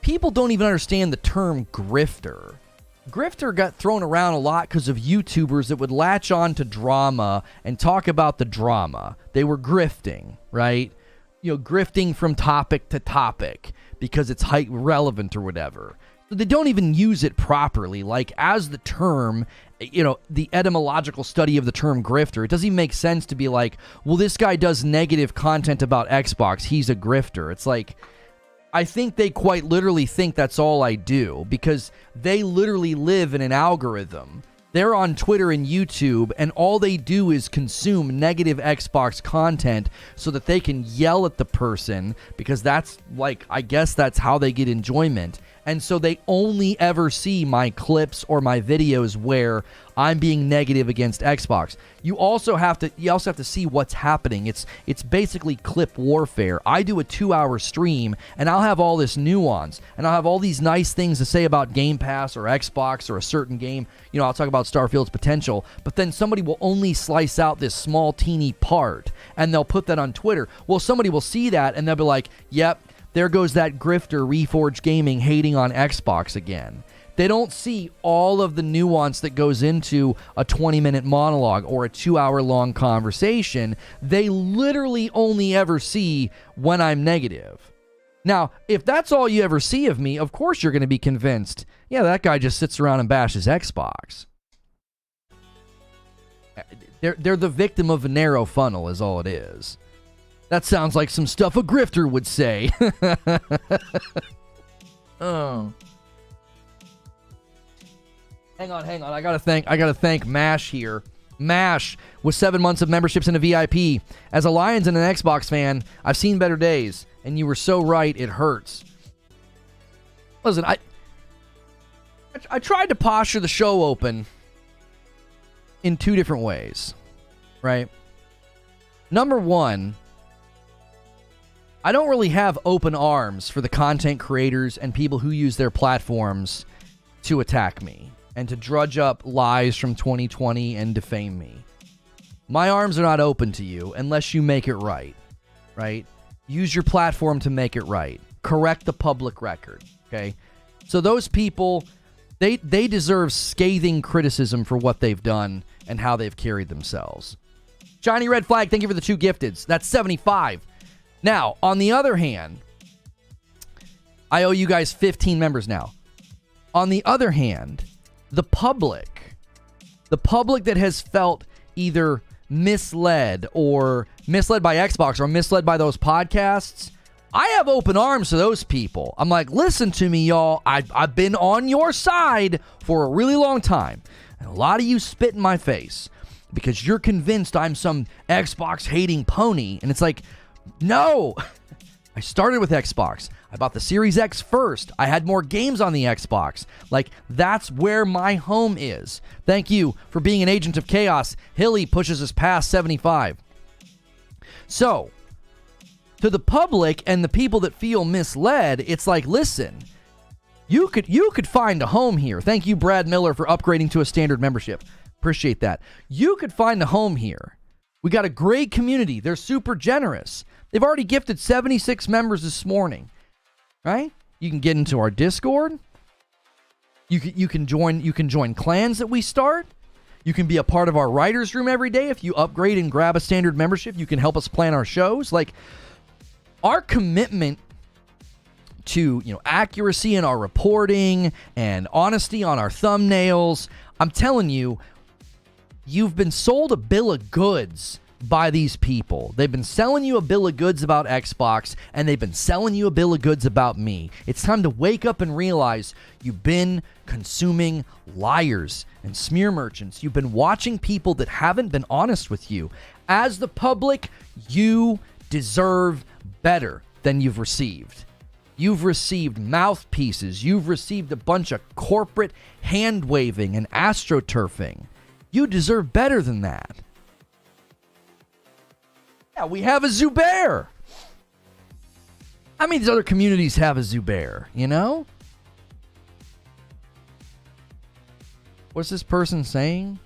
People don't even understand the term grifter. Grifter got thrown around a lot because of YouTubers that would latch on to drama and talk about the drama. They were grifting, right? You know, grifting from topic to topic because it's height relevant or whatever. So they don't even use it properly. Like, as the term, you know, the etymological study of the term grifter, it doesn't even make sense to be like, well, this guy does negative content about Xbox, he's a grifter. It's like, I think they quite literally think that's all I do, because they literally live in an algorithm. They're on Twitter and YouTube, and all they do is consume negative Xbox content so that they can yell at the person, because that's, like, I guess that's how they get enjoyment. And so they only ever see my clips or my videos where I'm being negative against Xbox. You also have to see what's happening. It's basically clip warfare. I do a 2-hour stream and I'll have all this nuance and I'll have all these nice things to say about Game Pass or Xbox or a certain game. You know, I'll talk about Starfield's potential, but then somebody will only slice out this small teeny part and they'll put that on Twitter. Well, somebody will see that and they'll be like, yep, there goes that grifter Reforge Gaming hating on Xbox again. They don't see all of the nuance that goes into a 20-minute monologue or a 2-hour-long conversation. They literally only ever see when I'm negative. Now, if that's all you ever see of me, of course you're going to be convinced, yeah, that guy just sits around and bashes Xbox. They're the victim of a narrow funnel is all it is. That sounds like some stuff a grifter would say. Oh. Hang on. I gotta thank MASH here. MASH with 7 months of memberships and a VIP. As a Lions and an Xbox fan, I've seen better days, and you were so right, it hurts. Listen, I tried to posture the show open in 2 different ways, right? Number one, I don't really have open arms for the content creators and people who use their platforms to attack me and to drudge up lies from 2020 and defame me. My arms are not open to you unless you make it right? Use your platform to make it right. Correct the public record, okay? So those people, they deserve scathing criticism for what they've done and how they've carried themselves. Shiny Red Flag, thank you for the 2 gifteds. That's 75. Now, on the other hand, I owe you guys 15 members now. On the other hand, the public that has felt either misled or misled by Xbox or misled by those podcasts, I have open arms to those people. I'm like, listen to me, y'all. I've been on your side for a really long time. And a lot of you spit in my face because you're convinced I'm some Xbox-hating pony. And it's like, no. I started with Xbox. I bought the Series X first. I had more games on the Xbox. Like, that's where my home is. Thank you for being an agent of chaos. Hilly pushes us past 75. So, to the public and the people that feel misled, it's like, listen, you could find a home here. Thank you, Brad Miller, for upgrading to a standard membership. Appreciate that. You could find a home here. We got a great community. They're super generous. They've already gifted 76 members this morning. Right? You can get into our Discord. You can join clans that we start. You can be a part of our writers room every day. If you upgrade and grab a standard membership, you can help us plan our shows. Like, our commitment to, accuracy in our reporting and honesty on our thumbnails, I'm telling you, you've been sold a bill of goods by these people. They've been selling you a bill of goods about Xbox, and they've been selling you a bill of goods about me. It's time to wake up and realize you've been consuming liars and smear merchants. You've been watching people that haven't been honest with you. As the public, you deserve better than you've received. You've received mouthpieces. You've received a bunch of corporate hand-waving and astroturfing. You deserve better than that. Yeah, we have a Zubair. How many of these other communities have a Zubair, What's this person saying?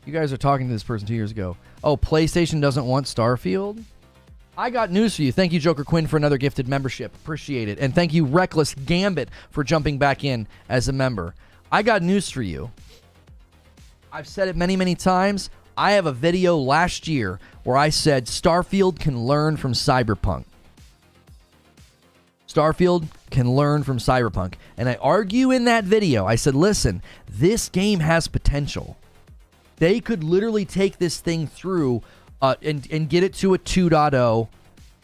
You guys are talking to this person 2 years ago. Oh, PlayStation doesn't want Starfield? I got news for you. Thank you, Joker Quinn, for another gifted membership. Appreciate it. And thank you, Reckless Gambit, for jumping back in as a member. I got news for you. I've said it many, many times. I have a video last year where I said Starfield can learn from Cyberpunk. Starfield can learn from Cyberpunk. And I argue in that video, I said, listen, this game has potential. They could literally take this thing through and get it to a 2.0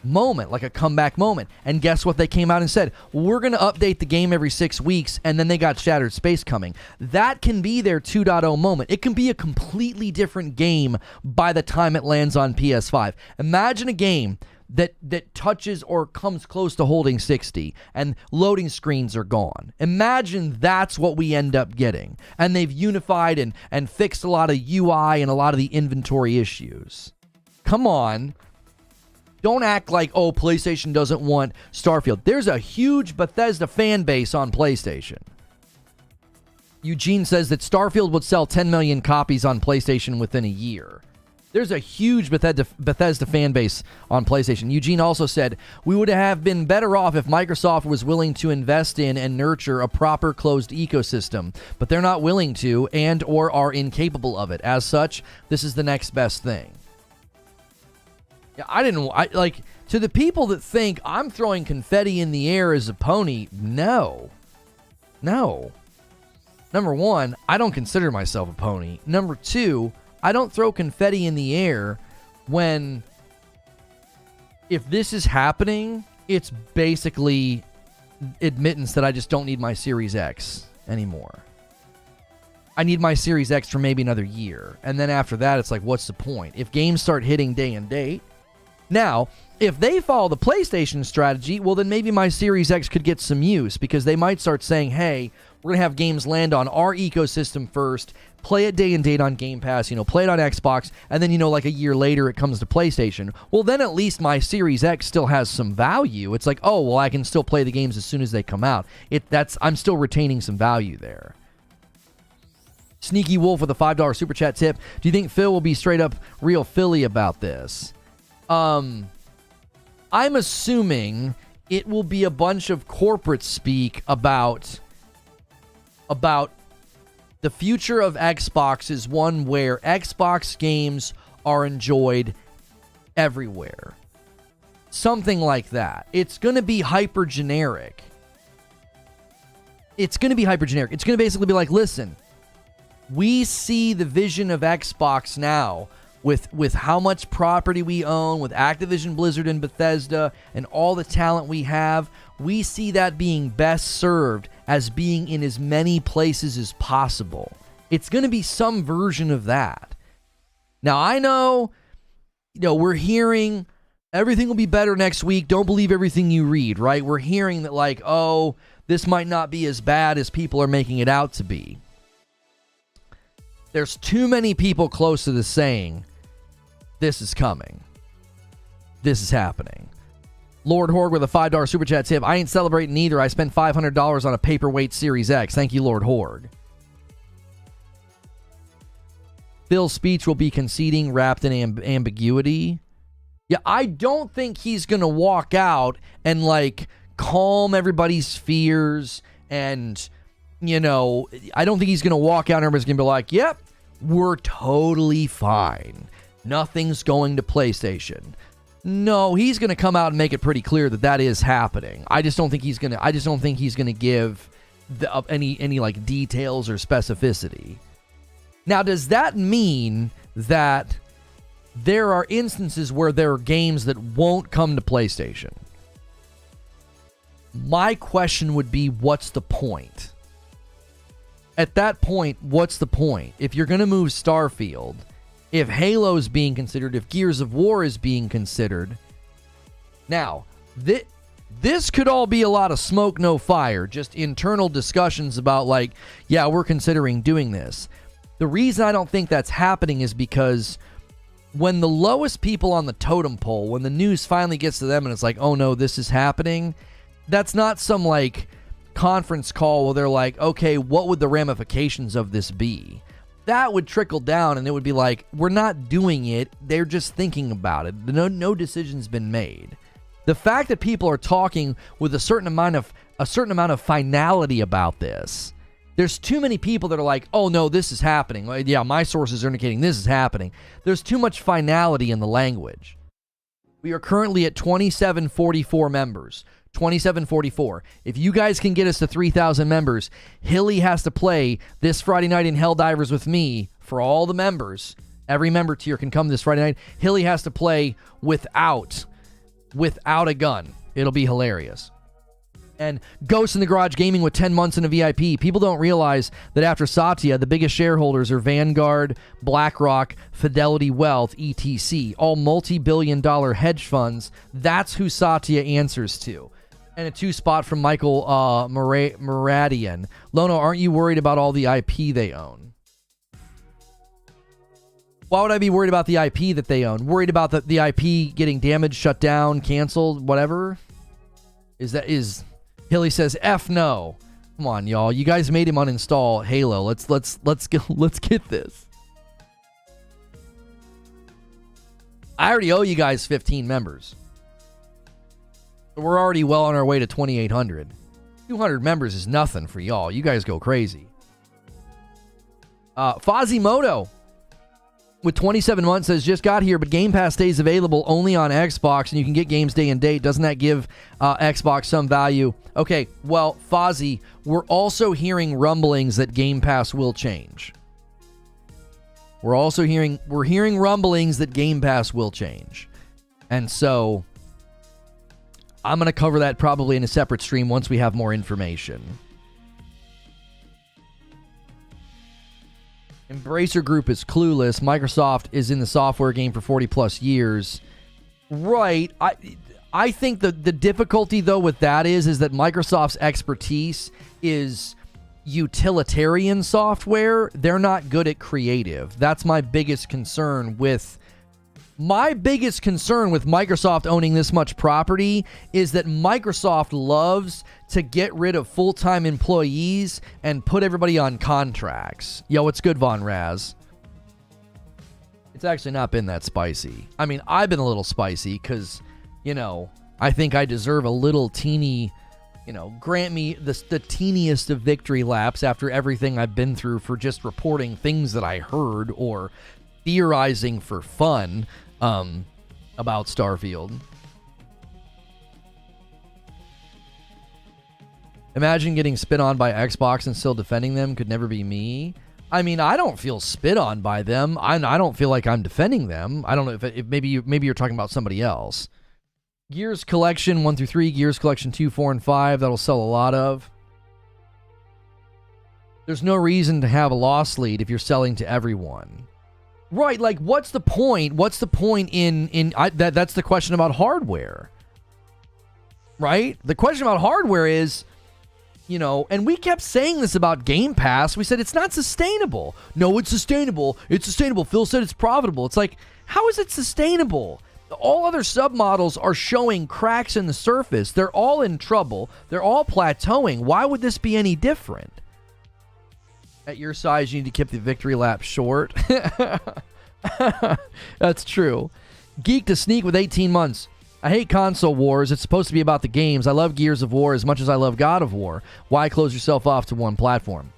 moment, like a comeback moment. And guess what? They came out and said, we're going to update the game every 6 weeks, and then they got Shattered Space coming. That can be their 2.0 moment. It can be a completely different game by the time it lands on PS5. Imagine a game that touches or comes close to holding 60 and loading screens are gone. Imagine that's what we end up getting. And they've unified and fixed a lot of UI and a lot of the inventory issues. Come on. Don't act like, oh, PlayStation doesn't want Starfield. There's a huge Bethesda fan base on PlayStation. Eugene says that Starfield would sell 10 million copies on PlayStation within a year. There's a huge Bethesda fan base on PlayStation. Eugene also said, we would have been better off if Microsoft was willing to invest in and nurture a proper closed ecosystem, but they're not willing to and or are incapable of it. As such, this is the next best thing. Yeah, to the people that think I'm throwing confetti in the air as a pony, no. Number one, I don't consider myself a pony. Number two, I don't throw confetti in the air when, if this is happening, it's basically admittance that I just don't need my Series X anymore. I need my Series X for maybe another year. And then after that, it's like, what's the point? If games start hitting day and date. Now, if they follow the PlayStation strategy, well, then maybe my Series X could get some use because they might start saying, hey, we're going to have games land on our ecosystem first, play it day and date on Game Pass, play it on Xbox, and then, like a year later it comes to PlayStation. Well, then at least my Series X still has some value. It's like, oh, well, I can still play the games as soon as they come out. I'm still retaining some value there. Sneaky Wolf with a $5 Super Chat tip. Do you think Phil will be straight up real Philly about this? I'm assuming it will be a bunch of corporate speak about the future of Xbox is one where Xbox games are enjoyed everywhere. Something like that. It's going to be hyper generic. It's going to basically be like, listen, we see the vision of Xbox now with how much property we own, with Activision, Blizzard, and Bethesda, and all the talent we have, we see that being best served as being in as many places as possible. It's going to be some version of that. Now, I know, we're hearing everything will be better next week. Don't believe everything you read, right? We're hearing that, like, oh, this might not be as bad as people are making it out to be. There's too many people close to this saying, this is coming. This is happening. Lord Horg with a $5 Super Chat tip. I ain't celebrating either. I spent $500 on a paperweight Series X. Thank you, Lord Horg. Phil's speech will be conceding, wrapped in ambiguity. Yeah, I don't think he's going to walk out and, like, calm everybody's fears and, I don't think he's going to walk out and everybody's going to be like, yep, we're totally fine. Nothing's going to PlayStation. No, he's going to come out and make it pretty clear that is happening. I just don't think he's going to give any like details or specificity. Now, does that mean that there are instances where there are games that won't come to PlayStation? My question would be, what's the point? At that point, what's the point? If you're going to move Starfield, if Halo's being considered, if Gears of War is being considered. Now, this could all be a lot of smoke, no fire, just internal discussions about, like, yeah, we're considering doing this. The reason I don't think that's happening is because when the lowest people on the totem pole, when the news finally gets to them and it's like, oh no, this is happening, that's not some, like, conference call where they're like, okay, what would the ramifications of this be? That would trickle down and it would be like, we're not doing it. They're just thinking about it. No decision's been made. The fact that people are talking with a certain amount of finality about this, there's too many people that are like, oh no, this is happening. Yeah, my sources are indicating this is happening. There's too much finality in the language. We are currently at 2744 members. 2744. If you guys can get us to 3,000 members, Hilly has to play this Friday night in Helldivers with me for all the members. Every member tier can come this Friday night. Hilly has to play without a gun. It'll be hilarious. And Ghost in the Garage Gaming with 10 months in a VIP. People don't realize that after Satya, the biggest shareholders are Vanguard, BlackRock, Fidelity Wealth, etc. All multi-billion-dollar hedge funds. That's who Satya answers to. And a 2 spot from Michael Maradian. Lono, aren't you worried about all the IP they own? Why would I be worried about the IP that they own? Worried about the IP getting damaged, shut down, canceled, whatever? Hilly says, F no. Come on, y'all. You guys made him uninstall Halo. Let's get this. I already owe you guys 15 members. We're already well on our way to 2,800. 200 members is nothing for y'all. You guys go crazy. Fazimoto with 27 months says, just got here, but Game Pass stays available only on Xbox, and you can get games day and date. Doesn't that give Xbox some value? Okay, well, Fozzie, we're also hearing rumblings that Game Pass will change. We're hearing rumblings that Game Pass will change. And so I'm going to cover that probably in a separate stream once we have more information. Embracer Group is clueless. Microsoft is in the software game for 40 plus years. Right. I think the difficulty, though, with that is that Microsoft's expertise is utilitarian software. They're not good at creative. That's my biggest concern with Microsoft owning this much property is that Microsoft loves to get rid of full-time employees and put everybody on contracts. Yo, what's good, Von Raz? It's actually not been that spicy. I mean, I've been a little spicy because, I think I deserve a little teeny, grant me the teeniest of victory laps after everything I've been through for just reporting things that I heard or theorizing for fun about Starfield. Imagine getting spit on by Xbox and still defending them. Could never be me. I mean, I don't feel spit on by them. I don't feel like I'm defending them. I don't know if maybe you're talking about somebody else. Gears Collection 1 through 3, Gears Collection 2, 4, and 5, that'll sell a lot of. There's no reason to have a loss lead if you're selling to everyone. Right, like what's the point? What's the point that's the question about hardware. Right? The question about hardware is, you know, and we kept saying this about Game Pass. We said it's not sustainable. No, it's sustainable. It's sustainable. Phil said it's profitable. It's like, how is it sustainable? All other submodels are showing cracks in the surface. They're all in trouble. They're all plateauing. Why would this be any different? At your size, you need to keep the victory lap short. That's true. Geek to Sneak with 18 months. I hate console wars. It's supposed to be about the games. I love Gears of War as much as I love God of War. Why close yourself off to one platform?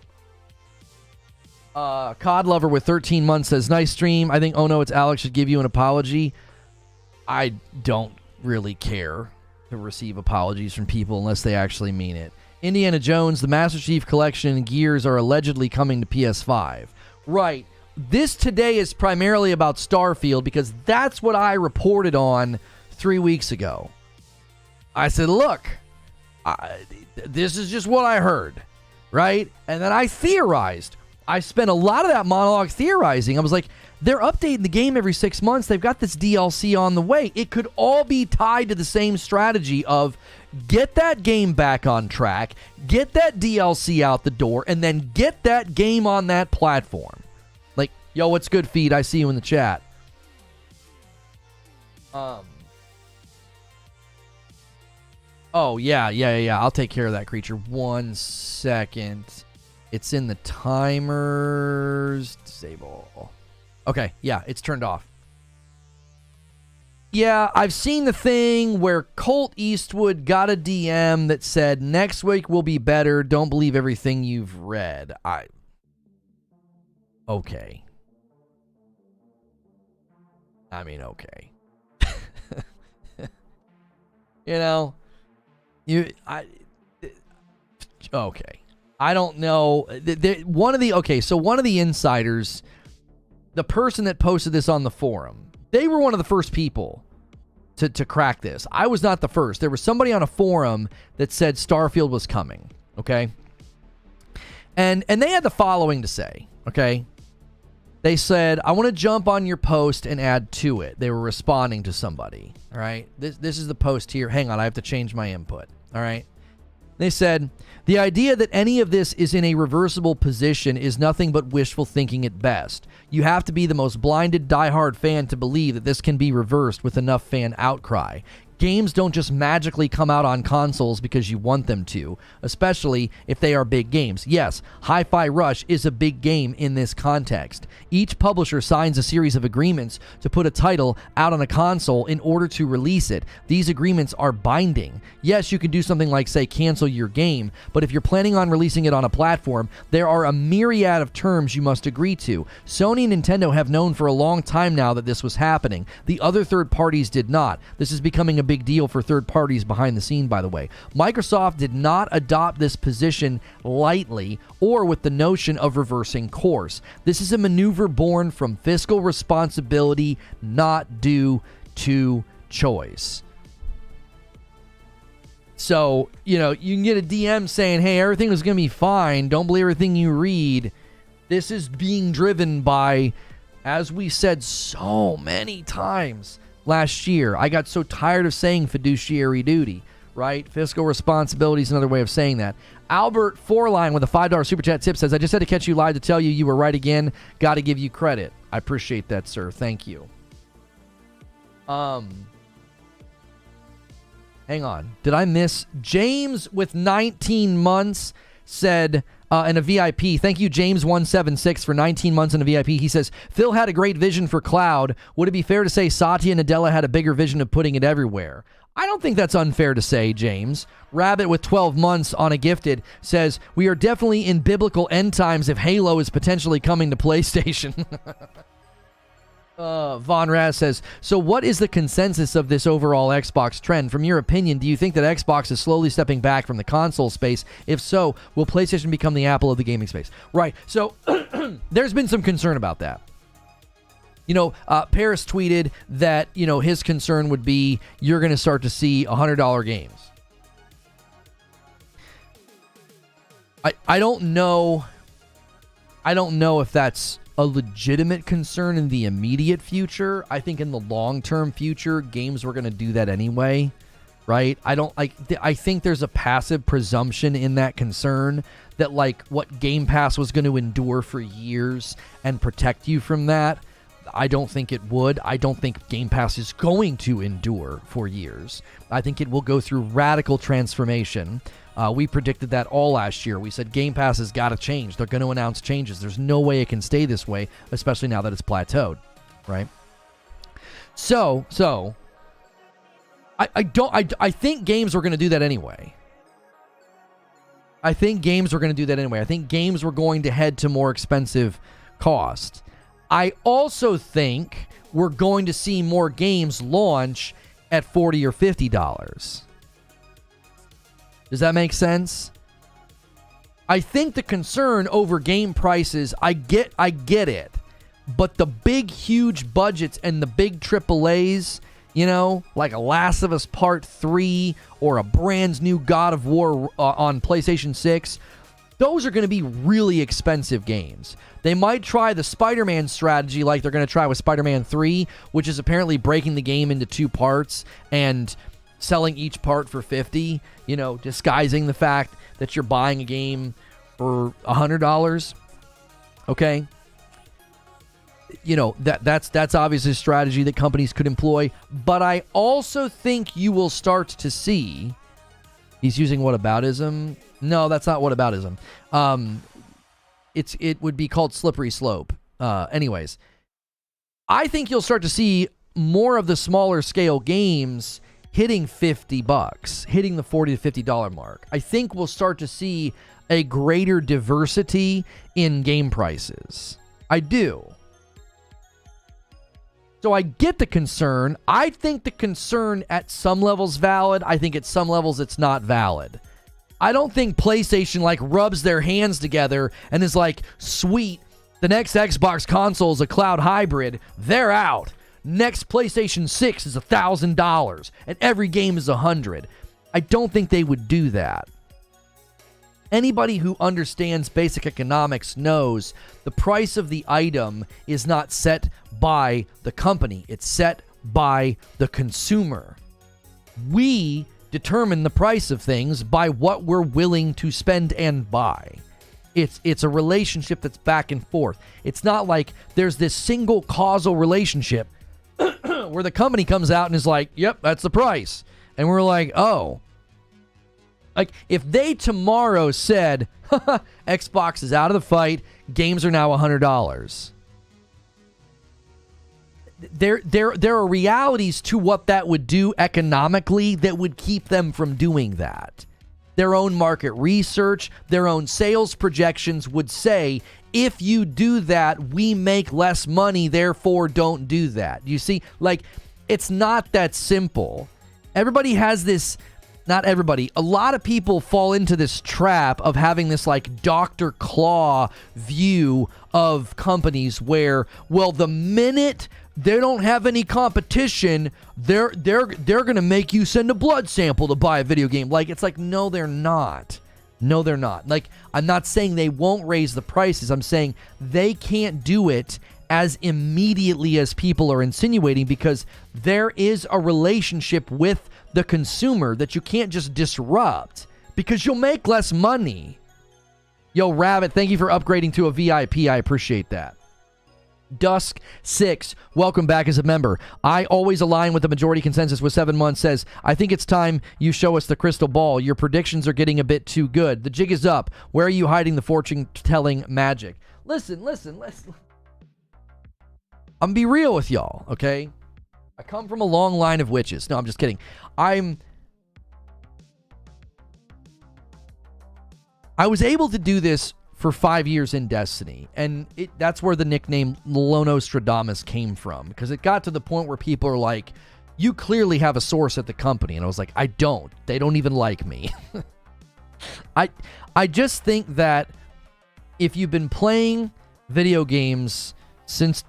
COD Lover with 13 months says, nice stream. I think Oh No It's Alex should give you an apology. I don't really care to receive apologies from people unless they actually mean it. Indiana Jones, the Master Chief Collection, and Gears are allegedly coming to PS5. Right. This today is primarily about Starfield because that's what I reported on 3 weeks ago. I said, look, this is just what I heard, right? And then I theorized. I spent a lot of that monologue theorizing. I was like, they're updating the game every 6 months. They've got this DLC on the way. It could all be tied to the same strategy of get that game back on track, get that DLC out the door, and then get that game on that platform. Like, yo, what's good, Feed? I see you in the chat. Oh, yeah. I'll take care of that, creature. 1 second. It's in the timers. Disable. Okay, yeah, it's turned off. Yeah, I've seen the thing where Colt Eastwood got a DM that said, next week will be better. Don't believe everything you've read. Okay. I mean, okay. You know, okay. I don't know. One of the insiders, the person that posted this on the forum, they were one of the first people to crack this. I was not the first. There was somebody on a forum that said Starfield was coming, okay? And they had the following to say, okay? They said, I want to jump on your post and add to it. They were responding to somebody, all right? This is the post here. Hang on, I have to change my input, all right? They said, the idea that any of this is in a reversible position is nothing but wishful thinking at best. You have to be the most blinded diehard fan to believe that this can be reversed with enough fan outcry. Games don't just magically come out on consoles because you want them to, especially if they are big games. Yes, Hi-Fi Rush is a big game in this context. Each publisher signs a series of agreements to put a title out on a console in order to release it. These agreements are binding. Yes, you can do something like, say, cancel your game, but if you're planning on releasing it on a platform, there are a myriad of terms you must agree to. Sony and Nintendo have known for a long time now that this was happening. The other third parties did not. This is becoming a big deal for third parties behind the scene, by the way. Microsoft did not adopt this position lightly or with the notion of reversing course. This is a maneuver born from fiscal responsibility, not due to choice. So, you know, you can get a DM saying, hey, everything is going to be fine. Don't believe everything you read. This is being driven by, as we said so many times last year, I got so tired of saying fiduciary duty, right? Fiscal responsibility is another way of saying that. Albert Fourline with a $5 super chat tip says, I just had to catch you live to tell you you were right again. Got to give you credit. I appreciate that, sir. Thank you. Hang on. Did I miss? James with 19 months said, and a VIP. Thank you, James176, for 19 months in a VIP. He says, Phil had a great vision for cloud. Would it be fair to say Satya Nadella had a bigger vision of putting it everywhere? I don't think that's unfair to say, James. Rabbit with 12 months on a gifted says, we are definitely in biblical end times if Halo is potentially coming to PlayStation. Von Raz says, so what is the consensus of this overall Xbox trend? From your opinion, do you think that Xbox is slowly stepping back from the console space? If so, will PlayStation become the Apple of the gaming space? Right. So there's been some concern about that. Paris tweeted that, his concern would be you're going to start to see $100 games. I don't know if that's a legitimate concern in the immediate future. I think in the long-term future, games were going to do that anyway, right? I think there's a passive presumption in that concern that what Game Pass was going to endure for years and protect you from that. I don't think it would. I don't think Game Pass is going to endure for years. I think it will go through radical transformation. We predicted that all last year. We said Game Pass has got to change. They're going to announce changes. There's no way it can stay this way, especially now that it's plateaued, right? So I think games were going to do that anyway. I think games were going to head to more expensive cost. I also think we're going to see more games launch at $40 or $50. Does that make sense? I think the concern over game prices, I get it. But the big, huge budgets and the big AAAs, like a Last of Us Part 3 or a brand new God of War on PlayStation 6, those are going to be really expensive games. They might try the Spider-Man strategy like they're going to try with Spider-Man 3, which is apparently breaking the game into 2 parts and selling each part for $50, disguising the fact that you're buying a game for $100. Okay? That's obviously a strategy that companies could employ, but I also think you will start to see. He's using whataboutism. No, that's not whataboutism. It would be called slippery slope. Anyways, I think you'll start to see more of the smaller scale games hitting $50, hitting the $40 to $50 mark. I think we'll start to see a greater diversity in game prices. I do. So I get the concern. I think the concern at some levels valid. I think at some levels it's not valid. I don't think PlayStation rubs their hands together and is like, sweet, the next Xbox console is a cloud hybrid. They're out. Next PlayStation 6 is $1,000 and every game is $100. I don't think they would do that. Anybody who understands basic economics knows the price of the item is not set by the company. It's set by the consumer. We determine the price of things by what we're willing to spend and buy. It's a relationship that's back and forth. It's not like there's this single causal relationship where the company comes out and is like, yep, that's the price. And we're like, oh. If they tomorrow said, Xbox is out of the fight, games are now $100. There are realities to what that would do economically that would keep them from doing that. Their own market research, their own sales projections would say, if you do that, we make less money, therefore don't do that. You see, it's not that simple. Everybody has this, not everybody, a lot of people fall into this trap of having this Dr. Claw view of companies where, well, the minute they don't have any competition, they're going to make you send a blood sample to buy a video game. No, they're not. No, they're not. I'm not saying they won't raise the prices. I'm saying they can't do it as immediately as people are insinuating because there is a relationship with the consumer that you can't just disrupt because you'll make less money. Yo, Rabbit, thank you for upgrading to a VIP. I appreciate that. Dusk6, welcome back as a member. I always align with the majority consensus with 7 months says, I think it's time you show us the crystal ball. Your predictions are getting a bit too good. The jig is up. Where are you hiding the fortune-telling magic? Listen. I'm gonna be real with y'all, okay? I come from a long line of witches. No, I'm just kidding. I was able to do this for 5 years in Destiny. And that's where the nickname Lonostradamus came from, because it got to the point where people are like, you clearly have a source at the company. And I was like, I don't. They don't even like me. I just think that if you've been playing video games since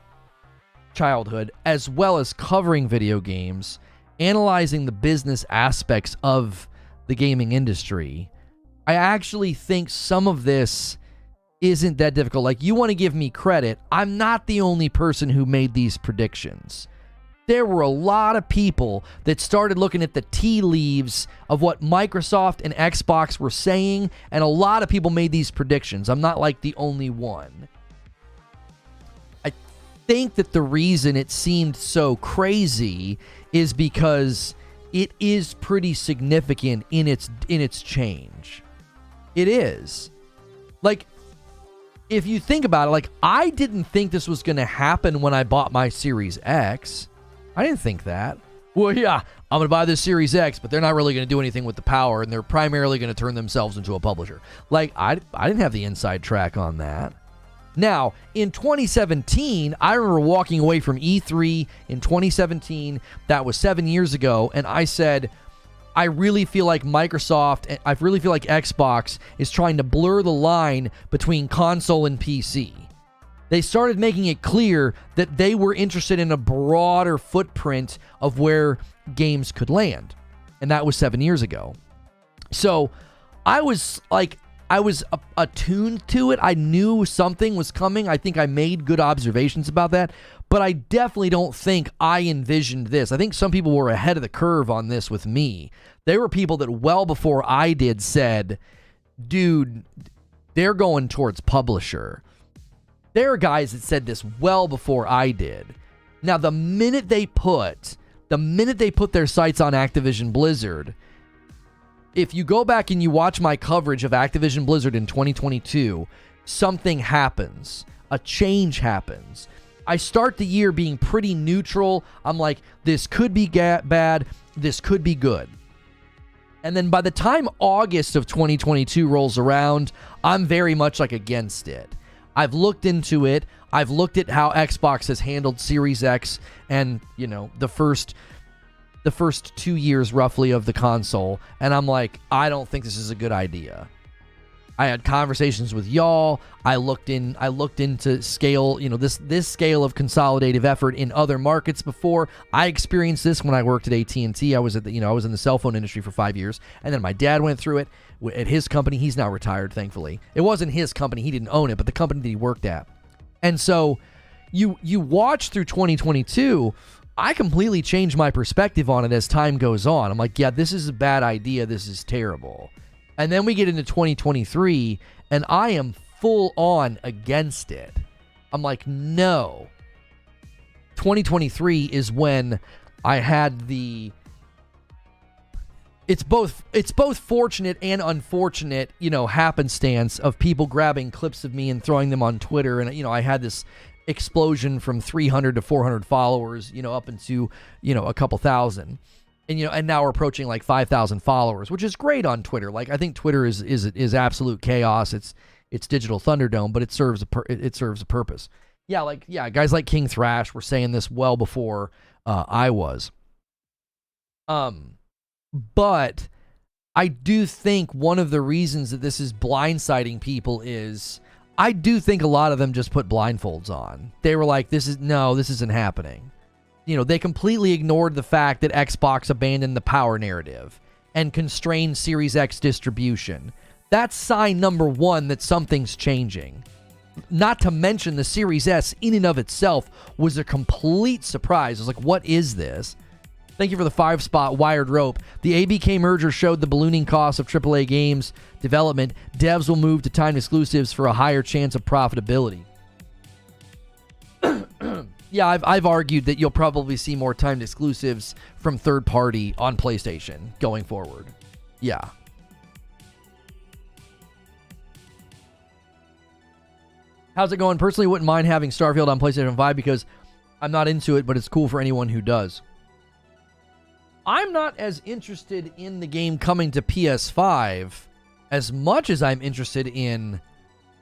childhood, as well as covering video games, analyzing the business aspects of the gaming industry, I actually think some of this isn't that difficult. Like, you want to give me credit. I'm not the only person who made these predictions. There were a lot of people that started looking at the tea leaves of what Microsoft and Xbox were saying, and a lot of people made these predictions. I'm not like the only one. I think that the reason it seemed so crazy is because it is pretty significant in its change. It is. Like, if you think about it, like, I didn't think this was going to happen when I bought my Series X. I didn't think that. Well, yeah, I'm going to buy this Series X, but they're not really going to do anything with the power, and they're primarily going to turn themselves into a publisher. Like, I didn't have the inside track on that. Now, in 2017, I remember walking away from E3 in 2017. That was 7 years ago, and I said, I really feel like Microsoft, I really feel like Xbox is trying to blur the line between console and PC. They started making it clear that they were interested in a broader footprint of where games could land. And that was 7 years ago. So I was attuned to it. I knew something was coming. I think I made good observations about that. But I definitely don't think I envisioned this. I think some people were ahead of the curve on this with me. There were people that well before I did said, dude, they're going towards publisher. There are guys that said this well before I did. Now, the minute they put their sights on Activision Blizzard, if you go back and you watch my coverage of Activision Blizzard in 2022, something happens. A change happens. I start the year being pretty neutral. I'm like, this could be bad, this could be good. And then by the time August of 2022 rolls around, I'm very much like against it. I've looked into it. I've looked at how Xbox has handled Series X and, you know, the first 2 years roughly of the console, and I'm like, I don't think this is a good idea. I had conversations with y'all. I looked into scale, you know, this scale of consolidative effort in other markets before. I experienced this when I worked at AT&T. I was in the cell phone industry for 5 years, and then my dad went through it at his company. He's now retired, thankfully. It wasn't his company. He didn't own it, but the company that he worked at. And so you watch through 2022, I completely changed my perspective on it as time goes on. I'm like, yeah, this is a bad idea. This is terrible. And then we get into 2023, and I am full on against it. I'm like, no. 2023 is when I had the... It's both fortunate and unfortunate, you know, happenstance of people grabbing clips of me and throwing them on Twitter. And, you know, I had this explosion from 300 to 400 followers, you know, up into, you know, a couple thousand. And, you know, and now we're approaching like 5,000 followers, which is great on Twitter. Like, I think Twitter is absolute chaos. It's digital Thunderdome, but it serves a purpose. Yeah, guys like King Thrash were saying this well before I was. But I do think one of the reasons that this is blindsiding people is I do think a lot of them just put blindfolds on. They were like, this isn't happening. You know, they completely ignored the fact that Xbox abandoned the power narrative and constrained Series X distribution. That's sign number one that something's changing. Not to mention the Series S in and of itself was a complete surprise. I was like, what is this? Thank you for the 5-spot wired rope. The ABK merger showed the ballooning costs of AAA games development. Devs will move to timed exclusives for a higher chance of profitability. Yeah, I've argued that you'll probably see more timed exclusives from third party on PlayStation going forward. Yeah. How's it going? Personally, wouldn't mind having Starfield on PlayStation 5 because I'm not into it, but it's cool for anyone who does. I'm not as interested in the game coming to PS5 as much as I'm interested in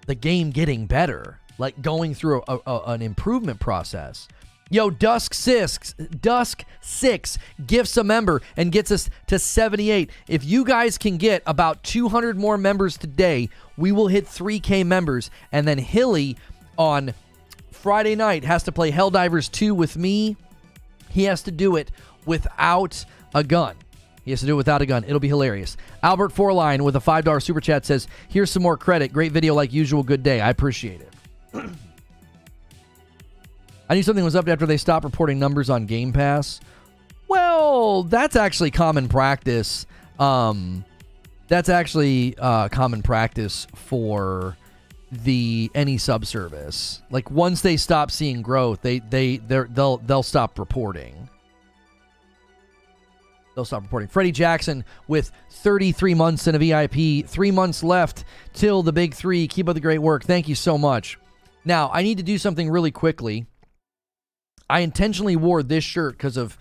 the game getting better, like going through an improvement process. Yo, Dusk6 gifts a member and gets us to 78. If you guys can get about 200 more members today, we will hit 3K members. And then Hilly on Friday night has to play Helldivers 2 with me. He has to do it without a gun. It'll be hilarious. Albert Forline with a $5 super chat says, here's some more credit. Great video like usual. Good day. I appreciate it. I knew something was up after they stopped reporting numbers on Game Pass. Well, that's actually common practice. Common practice for any subservice. Like once they stop seeing growth, they'll stop reporting. They'll stop reporting. Freddie Jackson with 33 months in a VIP. 3 months left till the big 3. Keep up the great work. Thank you so much. Now, I need to do something really quickly. I intentionally wore this shirt because of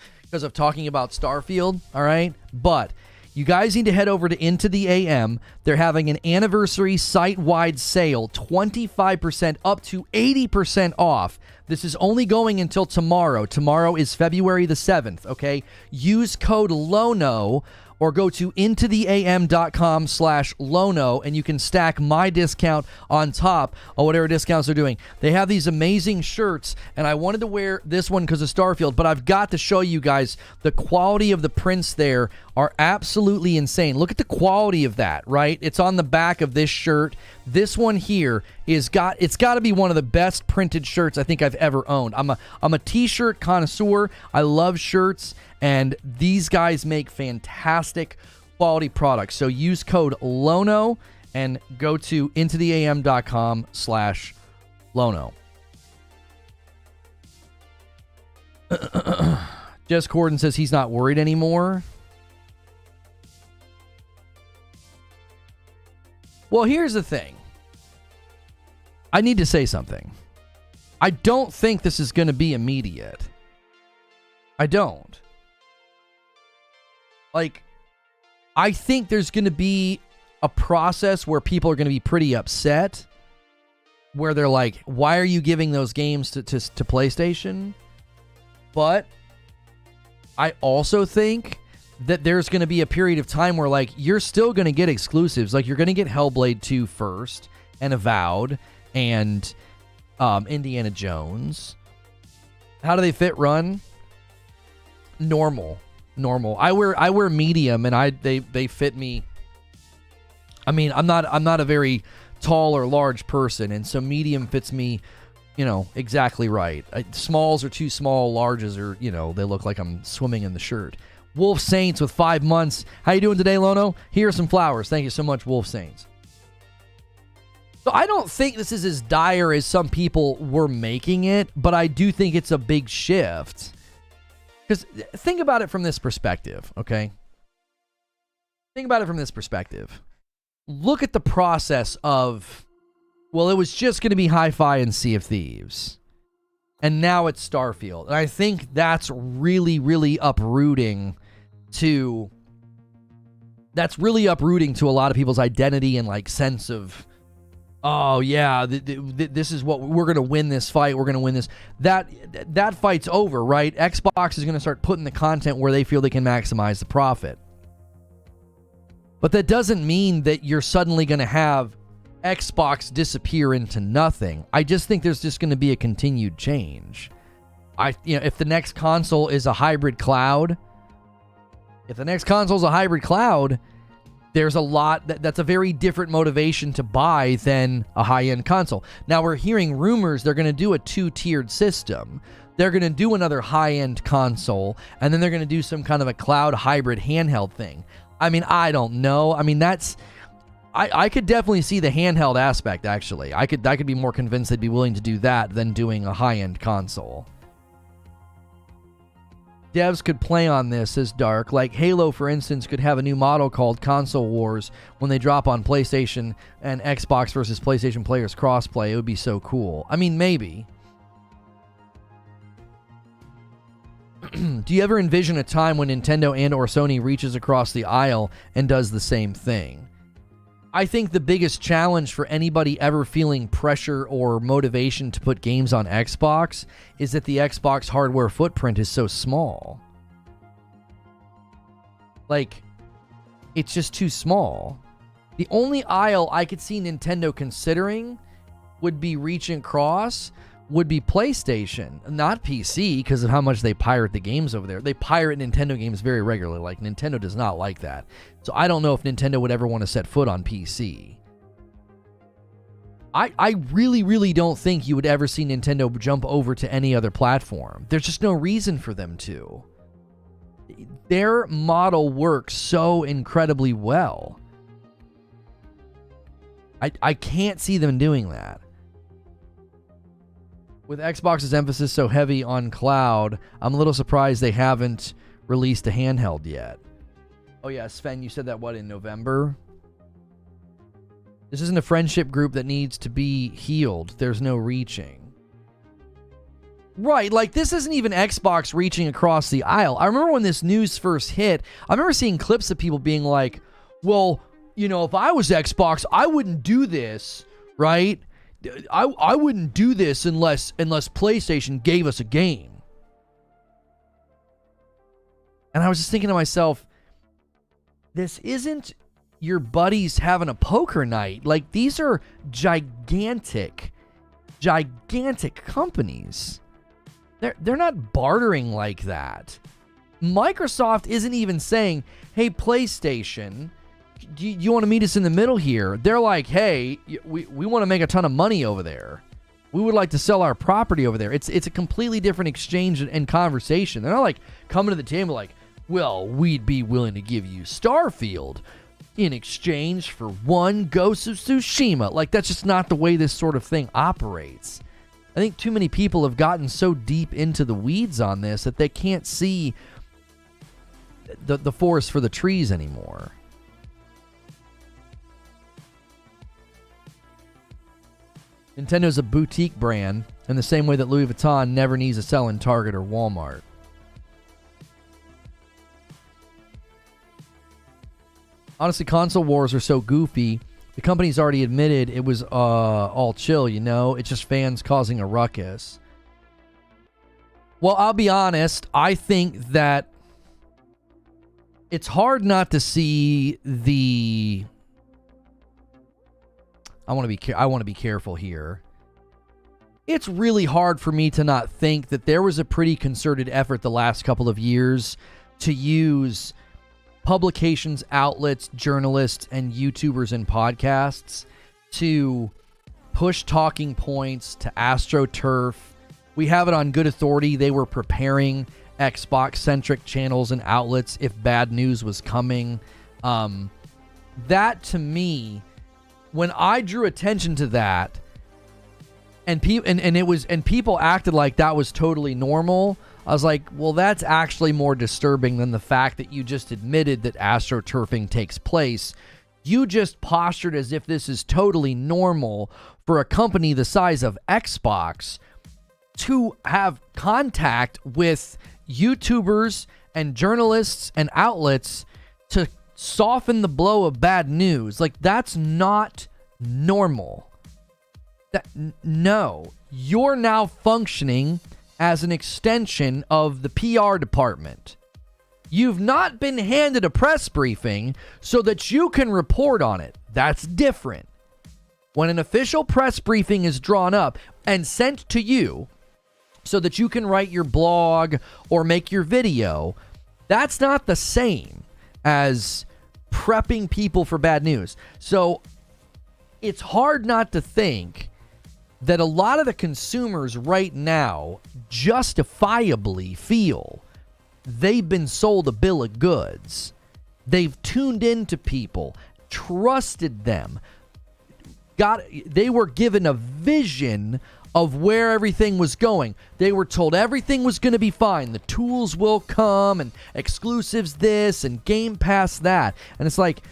talking about Starfield, all right? But you guys need to head over to Into the AM. They're having an anniversary site-wide sale, 25% up to 80% off. This is only going until tomorrow. Tomorrow is February the 7th, okay? Use code LONO or go to intotheam.com/Lono and you can stack my discount on top of whatever discounts they're doing. They have these amazing shirts, and I wanted to wear this one because of Starfield, but I've got to show you guys the quality of the prints there are absolutely insane. Look at the quality of that, right? It's on the back of this shirt. This one here it's got to be one of the best printed shirts I think I've ever owned. I'm a t-shirt connoisseur. I love shirts, and these guys make fantastic quality products. So use code LONO and go to intotheam.com/Lono. Jess Corden says he's not worried anymore. Well, here's the thing. I need to say something. I don't think this is going to be immediate. I don't. Like, I think there's going to be a process where people are going to be pretty upset, where they're like, why are you giving those games to PlayStation? But I also think that there's going to be a period of time where, like, you're still going to get exclusives. Like, you're going to get Hellblade 2 first, and Avowed, and Indiana Jones. How do they fit run? Normal. I wear medium, and they fit me. I mean, I'm not a very tall or large person, and so medium fits me, exactly right. Smalls are too small, larges are, they look like I'm swimming in the shirt. Wolf Saints with 5 months. How you doing today, Lono? Here are some flowers. Thank you so much, Wolf Saints. So I don't think this is as dire as some people were making it, but I do think it's a big shift. Because think about it from this perspective, okay? Think about it from this perspective. Look at the process of, well, it was just going to be Hi-Fi and Sea of Thieves. And now it's Starfield. And I think that's really, really uprooting to a lot of people's identity and like sense of, oh yeah, this is what we're going to win this fight. We're going to win this. That fight's over, right? Xbox is going to start putting the content where they feel they can maximize the profit. But that doesn't mean that you're suddenly going to have Xbox disappear into nothing. I just think there's just going to be a continued change. If the next console is a hybrid cloud, there's a lot that's a very different motivation to buy than a high-end console. Now we're hearing rumors they're going to do a 2-tiered system. They're going to do another high-end console, and then they're going to do some kind of a cloud hybrid handheld thing. I mean, I don't know. I mean, I could definitely see the handheld aspect, actually. I could be more convinced they'd be willing to do that than doing a high-end console. Devs could play on this, says Dark. Like Halo, for instance, could have a new model called Console Wars when they drop on PlayStation and Xbox versus PlayStation players crossplay. It would be so cool. I mean, maybe. Do you ever envision a time when Nintendo and or Sony reaches across the aisle and does the same thing? I think the biggest challenge for anybody ever feeling pressure or motivation to put games on Xbox is that the Xbox hardware footprint is so small. Like, it's just too small. The only aisle I could see Nintendo considering would be reaching across would be PlayStation, not PC, because of how much they pirate the games over there. They pirate Nintendo games very regularly. Like, Nintendo does not like that. So I don't know if Nintendo would ever want to set foot on PC. I really, really don't think you would ever see Nintendo jump over to any other platform. There's just no reason for them to. Their model works so incredibly well. I can't see them doing that. With Xbox's emphasis so heavy on cloud, I'm a little surprised they haven't released a handheld yet. Oh yeah, Sven, you said that, what, in November? This isn't a friendship group that needs to be healed. There's no reaching. Right, like, this isn't even Xbox reaching across the aisle. I remember when this news first hit, I remember seeing clips of people being like, well, you know, if I was Xbox, I wouldn't do this, right? I wouldn't do this unless PlayStation gave us a game. And I was just thinking to myself, this isn't your buddies having a poker night. Like, these are gigantic companies. They're not bartering like that. Microsoft isn't even saying, hey, PlayStation, do you want to meet us in the middle here? They're like, hey, we want to make a ton of money over there. We would like to sell our property over there. It's a completely different exchange and conversation. They're not like coming to the table like, well, we'd be willing to give you Starfield in exchange for one Ghost of Tsushima. Like, that's just not the way this sort of thing operates. I think too many people have gotten so deep into the weeds on this that they can't see the forest for the trees anymore. Nintendo's a boutique brand in the same way that Louis Vuitton never needs to sell in Target or Walmart. Honestly, console wars are so goofy. The company's already admitted it was all chill, you know? It's just fans causing a ruckus. Well, I'll be honest. I think that it's hard not to see the... I want to be careful here. It's really hard for me to not think that there was a pretty concerted effort the last couple of years to use publications, outlets, journalists, and YouTubers and podcasts to push talking points to AstroTurf. We have it on good authority. They were preparing Xbox-centric channels and outlets if bad news was coming. That, to me, when I drew attention to that, and people acted like that was totally normal, I was like, well, that's actually more disturbing than the fact that you just admitted that AstroTurfing takes place. You just postured as if this is totally normal for a company the size of Xbox to have contact with YouTubers and journalists and outlets to soften the blow of bad news. Like, that's not normal. No, you're now functioning as an extension of the PR department. You've not been handed a press briefing so that you can report on it. That's different. When an official press briefing is drawn up and sent to you so that you can write your blog or make your video, that's not the same as prepping people for bad news. So it's hard not to think that a lot of the consumers right now justifiably feel they've been sold a bill of goods. They've tuned into people, trusted them, they were given a vision of where everything was going. They were told everything was going to be fine. The tools will come and exclusives this and Game Pass that. And it's like,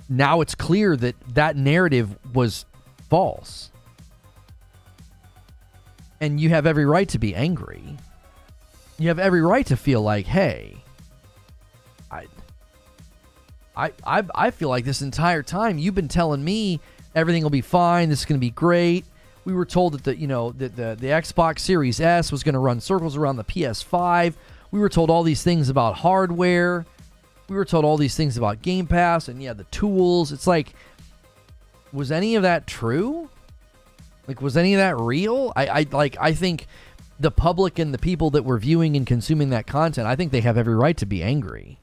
now it's clear that that narrative was false. And you have every right to be angry. You have every right to feel like, hey, I feel like this entire time you've been telling me everything will be fine. This is going to be great. We were told that the Xbox Series S was going to run circles around the PS5. We were told all these things about hardware. We were told all these things about Game Pass and the tools. It's like, was any of that true? Like, was any of that real? I think the public and the people that were viewing and consuming that content, I think they have every right to be angry.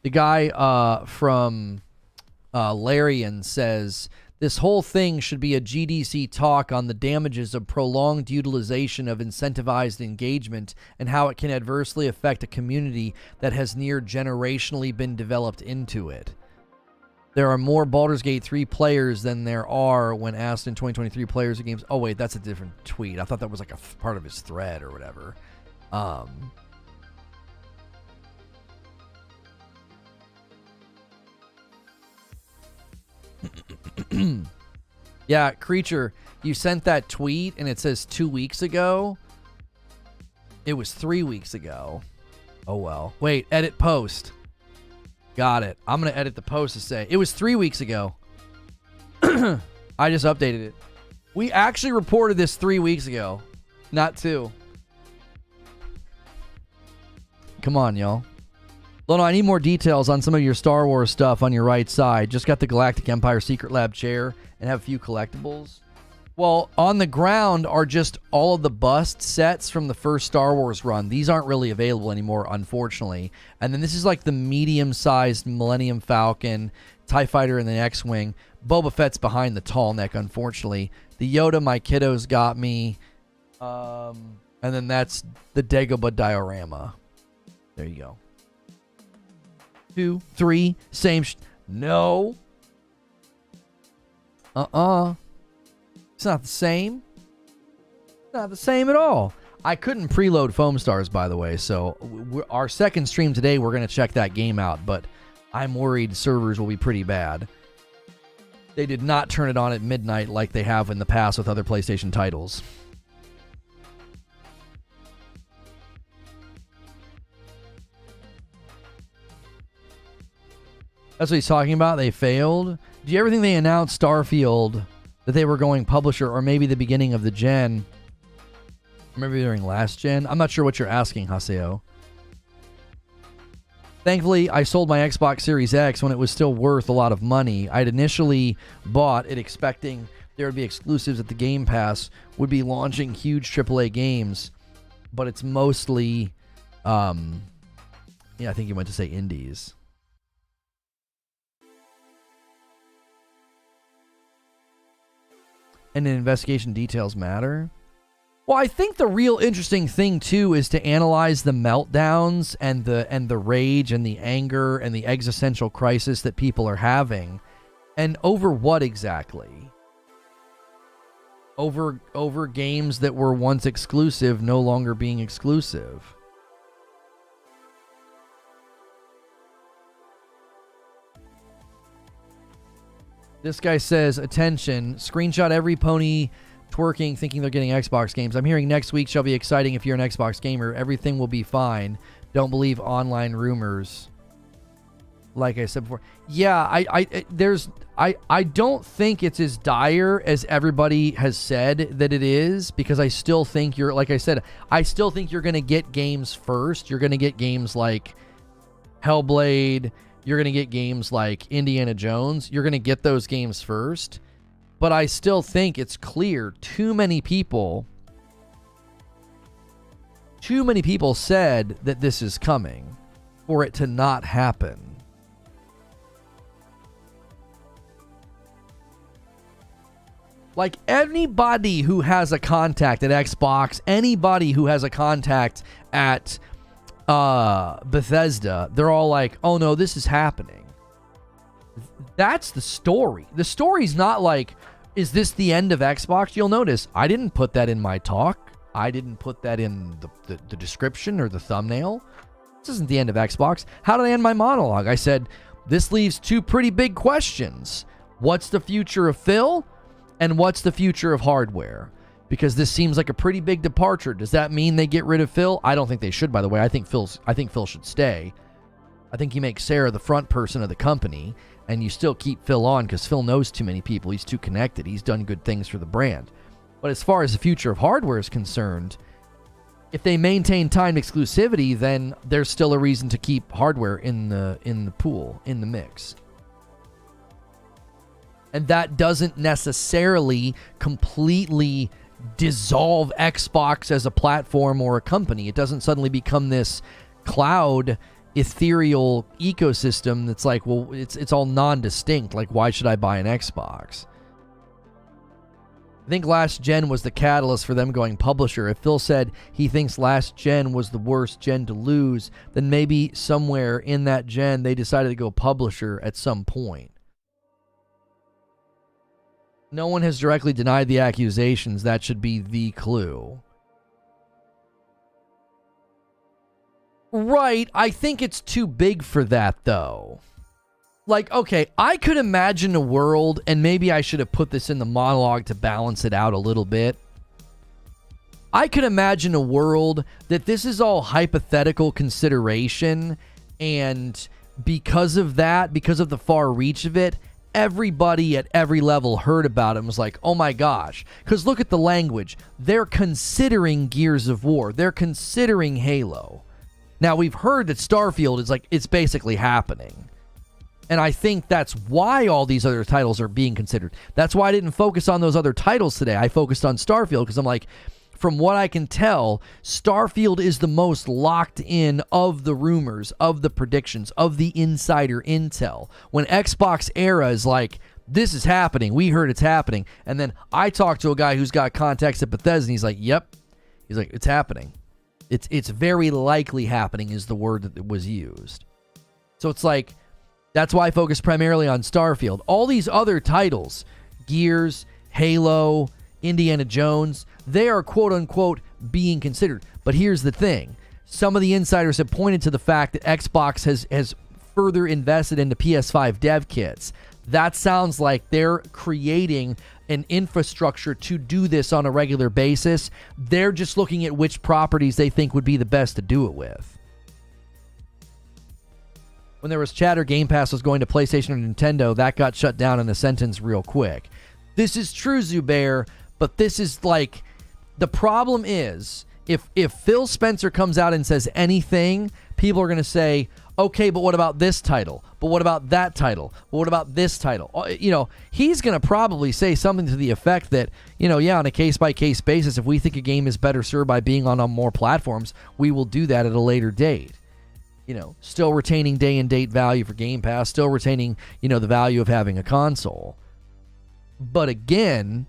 The guy from Larian says, this whole thing should be a GDC talk on the damages of prolonged utilization of incentivized engagement and how it can adversely affect a community that has near generationally been developed into it. There are more Baldur's Gate 3 players than there are when asked in 2023 players of games. Oh, wait, that's a different tweet. I thought that was like a part of his thread or whatever. Yeah, Creature, you sent that tweet and it says 2 weeks ago. It was 3 weeks ago. Oh well. Wait, edit post. Got it. I'm going to edit the post to say it was 3 weeks ago. I just updated it. We actually reported this 3 weeks ago, not 2. Come on, y'all. Lono, I need more details on some of your Star Wars stuff on your right side. Just got the Galactic Empire Secret Lab chair and have a few collectibles. Well, on the ground are just all of the bust sets from the first Star Wars run. These aren't really available anymore, unfortunately. And then this is like the medium-sized Millennium Falcon, TIE Fighter, and the X-Wing. Boba Fett's behind the tall neck, unfortunately. The Yoda my kiddos got me. And then that's the Dagobah diorama. There you go. 2, 3, same no. It's not the same. It's not the same at all. I couldn't preload Foam Stars, by the way, so our second stream today, we're going to check that game out, but I'm worried servers will be pretty bad. They did not turn it on at midnight like they have in the past with other PlayStation titles. That's what he's talking about. They failed. Do you ever think they announced Starfield that they were going publisher, or maybe the beginning of the gen? Or maybe during last gen? I'm not sure what you're asking, Haseo. Thankfully, I sold my Xbox Series X when it was still worth a lot of money. I'd initially bought it expecting there would be exclusives at the Game Pass, would be launching huge AAA games, but it's mostly, I think you meant to say indies. And then investigation details matter. Well, I think the real interesting thing too is to analyze the meltdowns and the rage and the anger and the existential crisis that people are having, and over what exactly? Over games that were once exclusive no longer being exclusive. This guy says, attention, screenshot every pony twerking thinking they're getting Xbox games. I'm hearing next week shall be exciting if you're an Xbox gamer. Everything will be fine. Don't believe online rumors. Like I said before. Yeah, I don't think it's as dire as everybody has said that it is, because I still think like I said, I still think you're going to get games first. You're going to get games like Hellblade. You're going to get games like Indiana Jones. You're going to get those games first. But I still think it's clear too many people said that this is coming for it to not happen. Like anybody who has a contact at Xbox, anybody who has a contact at Bethesda, they're all like, oh no, this is happening. That's the story. The story's not like, is this the end of Xbox? You'll notice I didn't put that in my talk. I didn't put that in the description or the thumbnail. This isn't the end of Xbox. How did I end my monologue? I said, this leaves two pretty big questions. What's the future of Phil? And what's the future of hardware? Because this seems like a pretty big departure. Does that mean they get rid of Phil? I don't think they should, by the way. I think Phil should stay. I think you make Sarah the front person of the company, and you still keep Phil on because Phil knows too many people. He's too connected. He's done good things for the brand. But as far as the future of hardware is concerned, if they maintain timed exclusivity, then there's still a reason to keep hardware in the pool, in the mix. And that doesn't necessarily completely dissolve Xbox as a platform or a company. It doesn't suddenly become this cloud ethereal ecosystem that's like, well, it's all non-distinct. Like, why should I buy an Xbox? I think last gen was the catalyst for them going publisher. If Phil said he thinks last gen was the worst gen to lose, then maybe somewhere in that gen they decided to go publisher at some point. No one has directly denied the accusations. That should be the clue. Right. I think it's too big for that, though. Like, okay, I could imagine a world, and maybe I should have put this in the monologue to balance it out a little bit. I could imagine a world that this is all hypothetical consideration, and because of that, because of the far reach of it, everybody at every level heard about it and was like, oh my gosh. Because look at the language. They're considering Gears of War. They're considering Halo. Now, we've heard that Starfield is like, it's basically happening. And I think that's why all these other titles are being considered. That's why I didn't focus on those other titles today. I focused on Starfield because I'm like, from what I can tell, Starfield is the most locked in of the rumors, of the predictions, of the insider intel. When Xbox era is like, this is happening, we heard it's happening. And then I talked to a guy who's got contacts at Bethesda, and he's like, yep. He's like, it's happening. It's very likely happening is the word that was used. So it's like, that's why I focus primarily on Starfield. All these other titles, Gears, Halo, Indiana Jones, they are quote-unquote being considered. But here's the thing. Some of the insiders have pointed to the fact that Xbox has further invested into PS5 dev kits. That sounds like they're creating an infrastructure to do this on a regular basis. They're just looking at which properties they think would be the best to do it with. When there was chatter Game Pass was going to PlayStation or Nintendo, that got shut down in a sentence real quick. This is true, Zubair, but this is like, the problem is, if Phil Spencer comes out and says anything, people are going to say, okay, but what about this title? But what about that title? But what about this title? You know, he's going to probably say something to the effect that, you know, yeah, on a case-by-case basis, if we think a game is better served by being on more platforms, we will do that at a later date. You know, still retaining day and date value for Game Pass, still retaining, you know, the value of having a console. But again,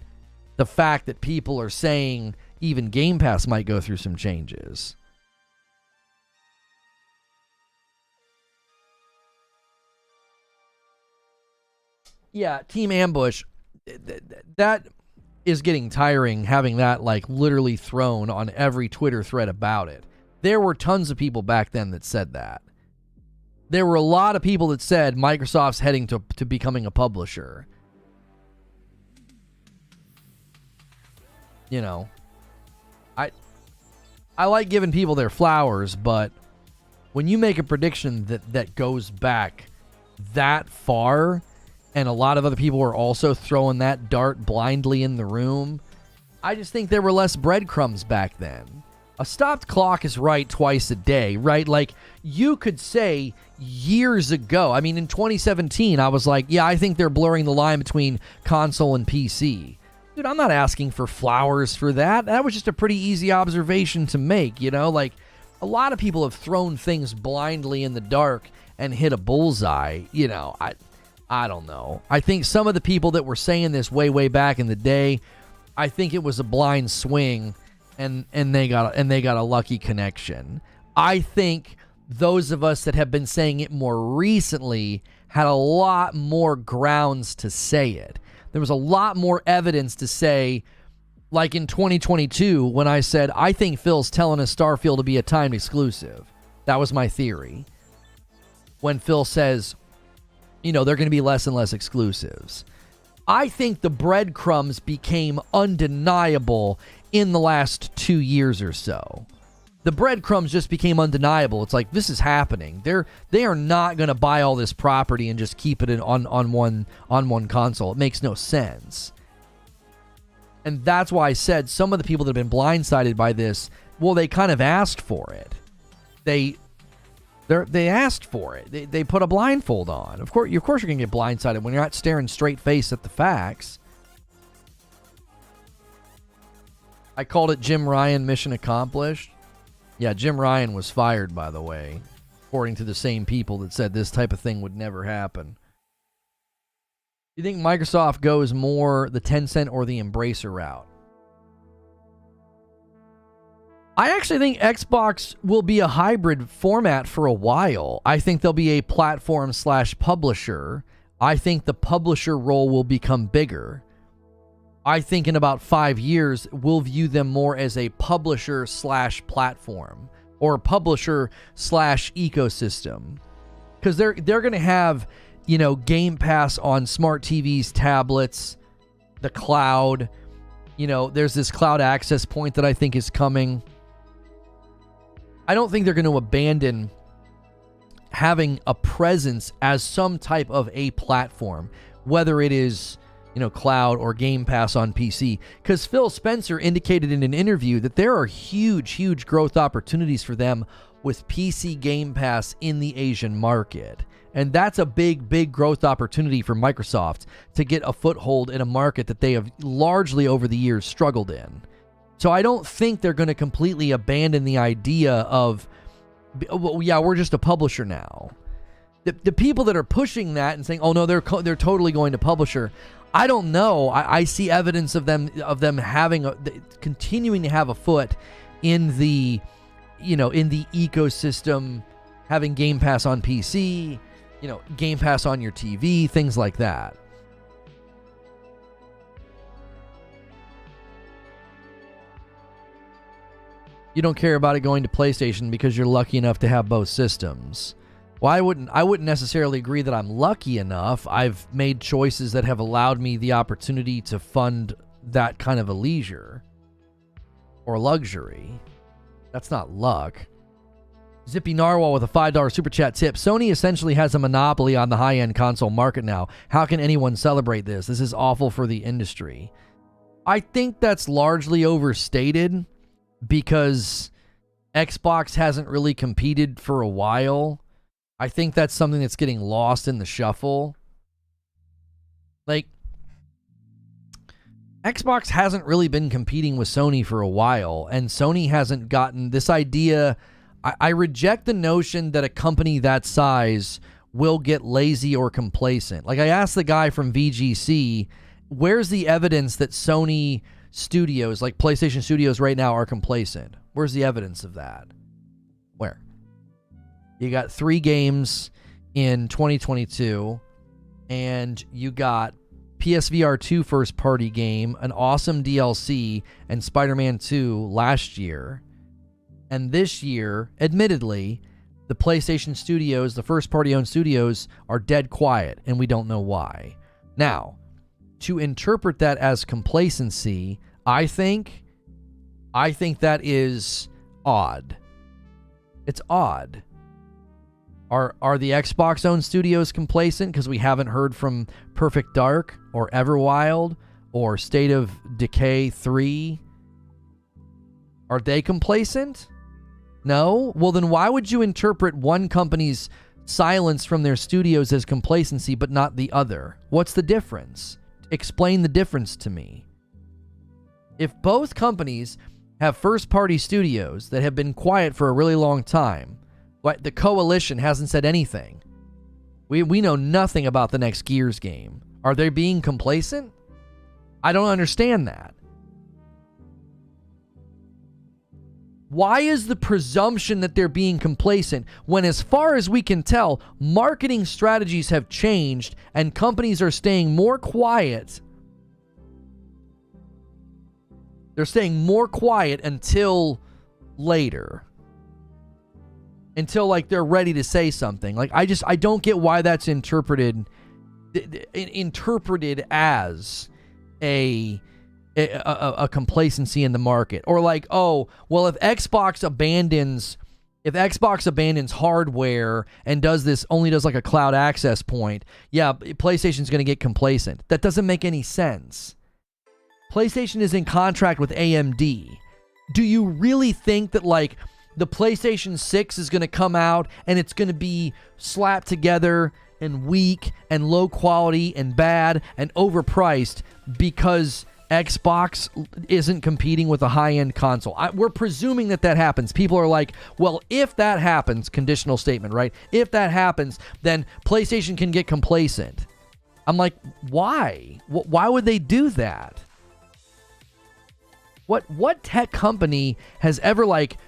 the fact that people are saying even Game Pass might go through some changes. Yeah, Team Ambush, that is getting tiring, having that like literally thrown on every Twitter thread about it. There were tons of people back then that said that. There were a lot of people that said Microsoft's heading to becoming a publisher. You know, I like giving people their flowers, but when you make a prediction that goes back that far, and a lot of other people were also throwing that dart blindly in the room, I just think there were less breadcrumbs back then. A stopped clock is right twice a day, right? Like, you could say years ago, I mean, in 2017, I was like, yeah, I think they're blurring the line between console and PC. Dude, I'm not asking for flowers for that. That was just a pretty easy observation to make, you know? Like, a lot of people have thrown things blindly in the dark and hit a bullseye. You know, I don't know. I think some of the people that were saying this way back in the day, I think it was a blind swing, and they got a lucky connection. I think those of us that have been saying it more recently had a lot more grounds to say it. There was a lot more evidence to say, like in 2022, when I said, I think Phil's telling us Starfield to be a timed exclusive. That was my theory. When Phil says, you know, they're going to be less and less exclusives. I think the breadcrumbs became undeniable in the last 2 years or so. The breadcrumbs just became undeniable. It's like, this is happening. They are not going to buy all this property and just keep it on one console. It makes no sense. And that's why I said some of the people that have been blindsided by this, well, they kind of asked for it. They asked for it. They put a blindfold on. Of course you're going to get blindsided when you're not staring straight face at the facts. I called it Jim Ryan mission accomplished. Yeah, Jim Ryan was fired, by the way, according to the same people that said this type of thing would never happen. Do you think Microsoft goes more the Tencent or the Embracer route? I actually think Xbox will be a hybrid format for a while. I think they'll be a platform/publisher. I think the publisher role will become bigger. I think in about 5 years, we'll view them more as a publisher/platform or publisher/ecosystem. Because they're going to have, Game Pass on smart TVs, tablets, the cloud. There's this cloud access point that I think is coming. I don't think they're going to abandon having a presence as some type of a platform, whether it is, cloud or Game Pass on PC. Because Phil Spencer indicated in an interview that there are huge growth opportunities for them with PC Game Pass in the Asian market. And that's a big growth opportunity for Microsoft to get a foothold in a market that they have largely over the years struggled in. So I don't think they're going to completely abandon the idea of, well, yeah, we're just a publisher now. The people that are pushing that and saying, oh no, they're totally going to publisher, I don't know. I see evidence of them having continuing to have a foot in the ecosystem, having Game Pass on PC, Game Pass on your TV, things like that. You don't care about it going to PlayStation because you're lucky enough to have both systems. Well, I wouldn't necessarily agree that I'm lucky enough. I've made choices that have allowed me the opportunity to fund that kind of a leisure or luxury. That's not luck. Zippy Narwhal with a $5 super chat tip. Sony essentially has a monopoly on the high-end console market now. How can anyone celebrate this? This is awful for the industry. I think that's largely overstated because Xbox hasn't really competed for a while. I think that's something that's getting lost in the shuffle. Like, Xbox hasn't really been competing with Sony for a while, and Sony hasn't gotten this idea. I reject the notion that a company that size will get lazy or complacent. Like, I asked the guy from VGC, where's the evidence that Sony studios, like PlayStation Studios right now, are complacent? Where's the evidence of that? Where? You got 3 games in 2022, and you got PSVR 2 first-party game, an awesome DLC, and Spider-Man 2 last year. And this year, admittedly, the PlayStation Studios, the first-party owned studios, are dead quiet, and we don't know why. Now, to interpret that as complacency, I think that is odd. It's odd. Are the Xbox-owned studios complacent because we haven't heard from Perfect Dark or Everwild or State of Decay 3? Are they complacent? No? Well, then why would you interpret one company's silence from their studios as complacency but not the other? What's the difference? Explain the difference to me. If both companies have first-party studios that have been quiet for a really long time, the Coalition hasn't said anything. We know nothing about the next Gears game. Are they being complacent? I don't understand that. Why is the presumption that they're being complacent when, as far as we can tell, marketing strategies have changed and companies are staying more quiet? They're staying more quiet until later. Until, like, they're ready to say something. Like, I don't get why that's interpreted interpreted as a complacency in the market, or like, oh, well, if Xbox abandons hardware and only does like a cloud access point, yeah, PlayStation's going to get complacent. That doesn't make any sense. PlayStation is in contract with AMD. Do you really think that like the PlayStation 6 is going to come out and it's going to be slapped together and weak and low quality and bad and overpriced because Xbox isn't competing with a high-end console? We're presuming that happens. People are like, well, if that happens, conditional statement, right? If that happens, then PlayStation can get complacent. I'm like, why? Why would they do that? What tech company has ever like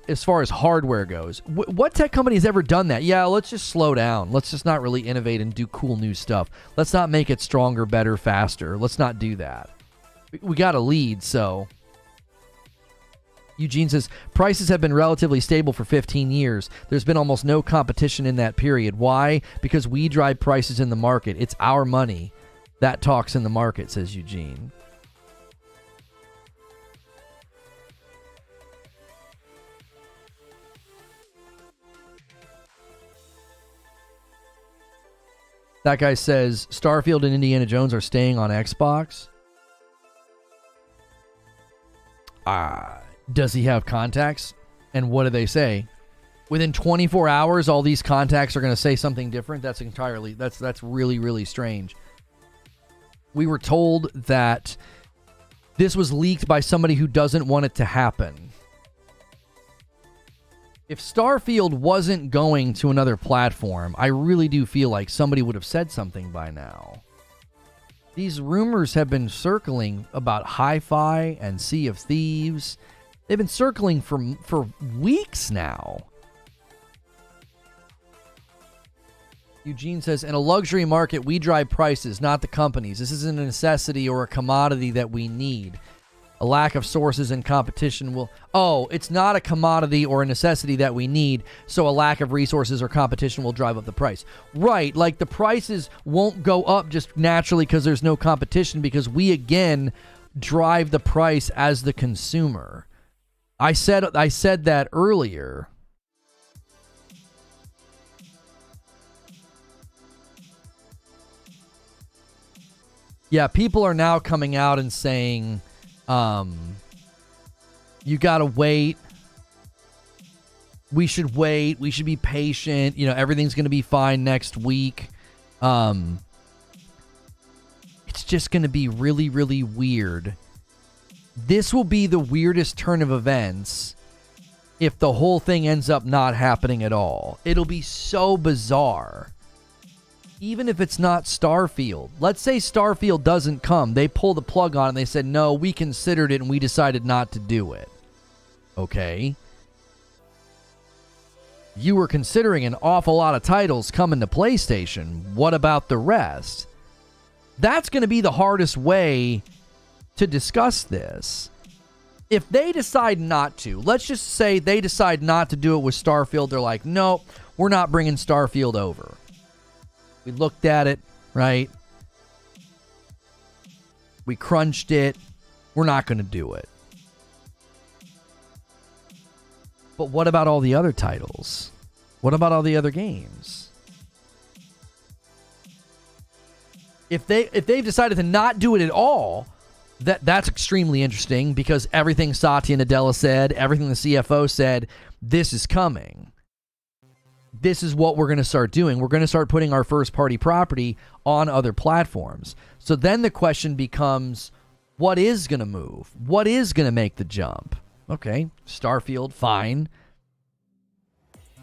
as far as hardware goes, what tech company has ever done that? Yeah, let's just slow down. Let's just not really innovate and do cool new stuff. Let's not make it stronger, better, faster. Let's not do that. We got a lead, so. Eugene says, prices have been relatively stable for 15 years. There's been almost no competition in that period. Why? Because we drive prices in the market. It's our money that talks in the market, says Eugene. That guy says Starfield and Indiana Jones are staying on Xbox. Does he have contacts? And what do they say? Within 24 hours, all these contacts are going to say something different? That's really, really strange. We were told that this was leaked by somebody who doesn't want it to happen. If Starfield wasn't going to another platform, I really do feel like somebody would have said something by now. These rumors have been circling about Hi-Fi and Sea of Thieves. They've been circling for weeks now. Eugene says, in a luxury market, we drive prices, not the companies. This isn't a necessity or a commodity that we need. A lack of sources and competition will... Oh, it's not a commodity or a necessity that we need, so a lack of resources or competition will drive up the price. Right, like the prices won't go up just naturally because there's no competition, because we, again, drive the price as the consumer. I said that earlier. Yeah, people are now coming out and saying... you gotta wait. We should wait. We should be patient. You know, everything's gonna be fine next week. It's just gonna be really, really weird. This will be the weirdest turn of events if the whole thing ends up not happening at all. It'll be so bizarre. Even if it's not Starfield. Let's say Starfield doesn't come. They pull the plug on it and they said, no, we considered it and we decided not to do it. Okay. You were considering an awful lot of titles coming to PlayStation. What about the rest? That's going to be the hardest way to discuss this. If they decide not to, let's just say they decide not to do it with Starfield. They're like, no, we're not bringing Starfield over. We looked at it, right? We crunched it. We're not going to do it. But what about all the other titles? What about all the other games? If they've decided to not do it at all, that's extremely interesting, because everything Satya Nadella said, everything the CFO said, this is coming. This is what we're going to start doing. We're going to start putting our first-party property on other platforms. So then the question becomes, what is going to move? What is going to make the jump? Okay, Starfield, fine.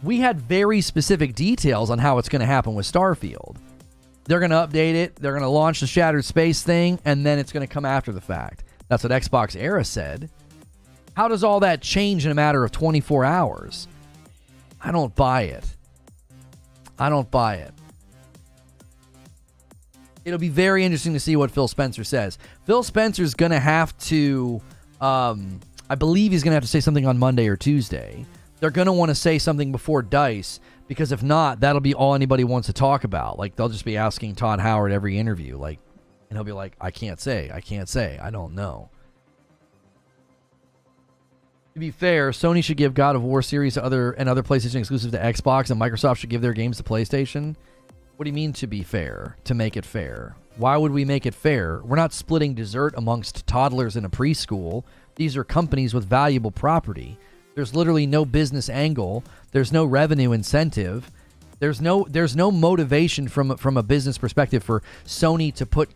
We had very specific details on how it's going to happen with Starfield. They're going to update it. They're going to launch the Shattered Space thing, and then it's going to come after the fact. That's what Xbox Era said. How does all that change in a matter of 24 hours? I don't buy it. I don't buy it. It'll be very interesting to see what Phil Spencer says. Phil Spencer's going to have to... I believe he's going to have to say something on Monday or Tuesday. they're going to want to say something before DICE, because if not, that'll be all anybody wants to talk about. Like, they'll just be asking Todd Howard every interview, like, and he'll be like, I can't say, I don't know. To be fair, Sony should give God of War series to other PlayStation exclusives to Xbox, and Microsoft should give their games to PlayStation. What do you mean, to be fair? To make it fair? Why would we make it fair? We're not splitting dessert amongst toddlers in a preschool. These are companies with valuable property. There's literally no business angle. There's no revenue incentive. There's no motivation from a business perspective for Sony to put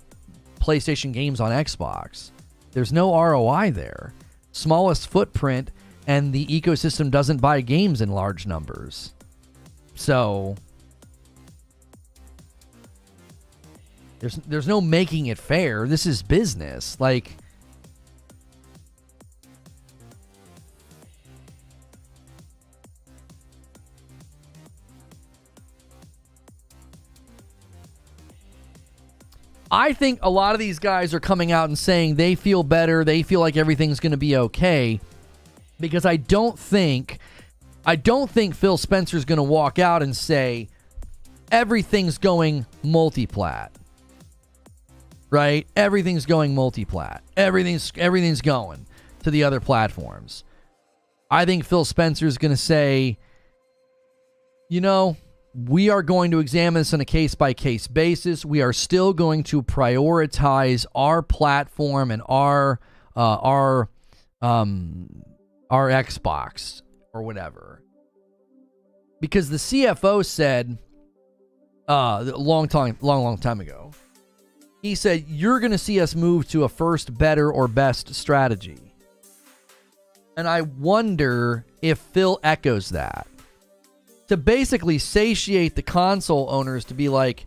PlayStation games on Xbox. There's no ROI there. Smallest footprint, and the ecosystem doesn't buy games in large numbers. So there's no making it fair. This is business. Like, I think a lot of these guys are coming out and saying they feel better, they feel like everything's going to be okay, because I don't think Phil Spencer's going to walk out and say everything's going multiplat. Right? Everything's going multiplat. Everything's going to the other platforms. I think Phil Spencer's going to say, you know, we are going to examine this on a case-by-case basis. We are still going to prioritize our platform and our Xbox or whatever. Because the CFO said a long time ago, he said, you're going to see us move to a first, better, or best strategy. And I wonder if Phil echoes that. To basically satiate the console owners to be like,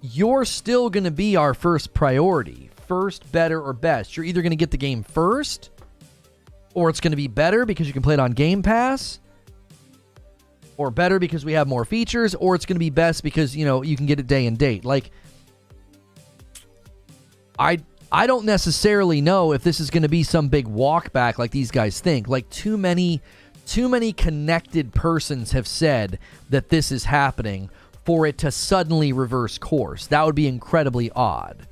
you're still going to be our first priority. First, better, or best. You're either going to get the game first, or it's going to be better because you can play it on Game Pass, or better because we have more features, or it's going to be best because, you know, you can get it day and date. Like, I don't necessarily know if this is going to be some big walk back like these guys think. Like, too many connected persons have said that this is happening for it to suddenly reverse course. That would be incredibly odd.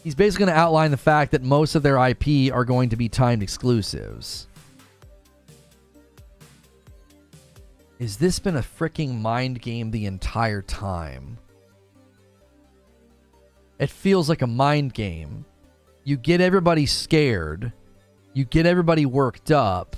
He's basically going to outline the fact that most of their IP are going to be timed exclusives. Has this been a freaking mind game the entire time? It feels like a mind game. You get everybody scared. You get everybody worked up.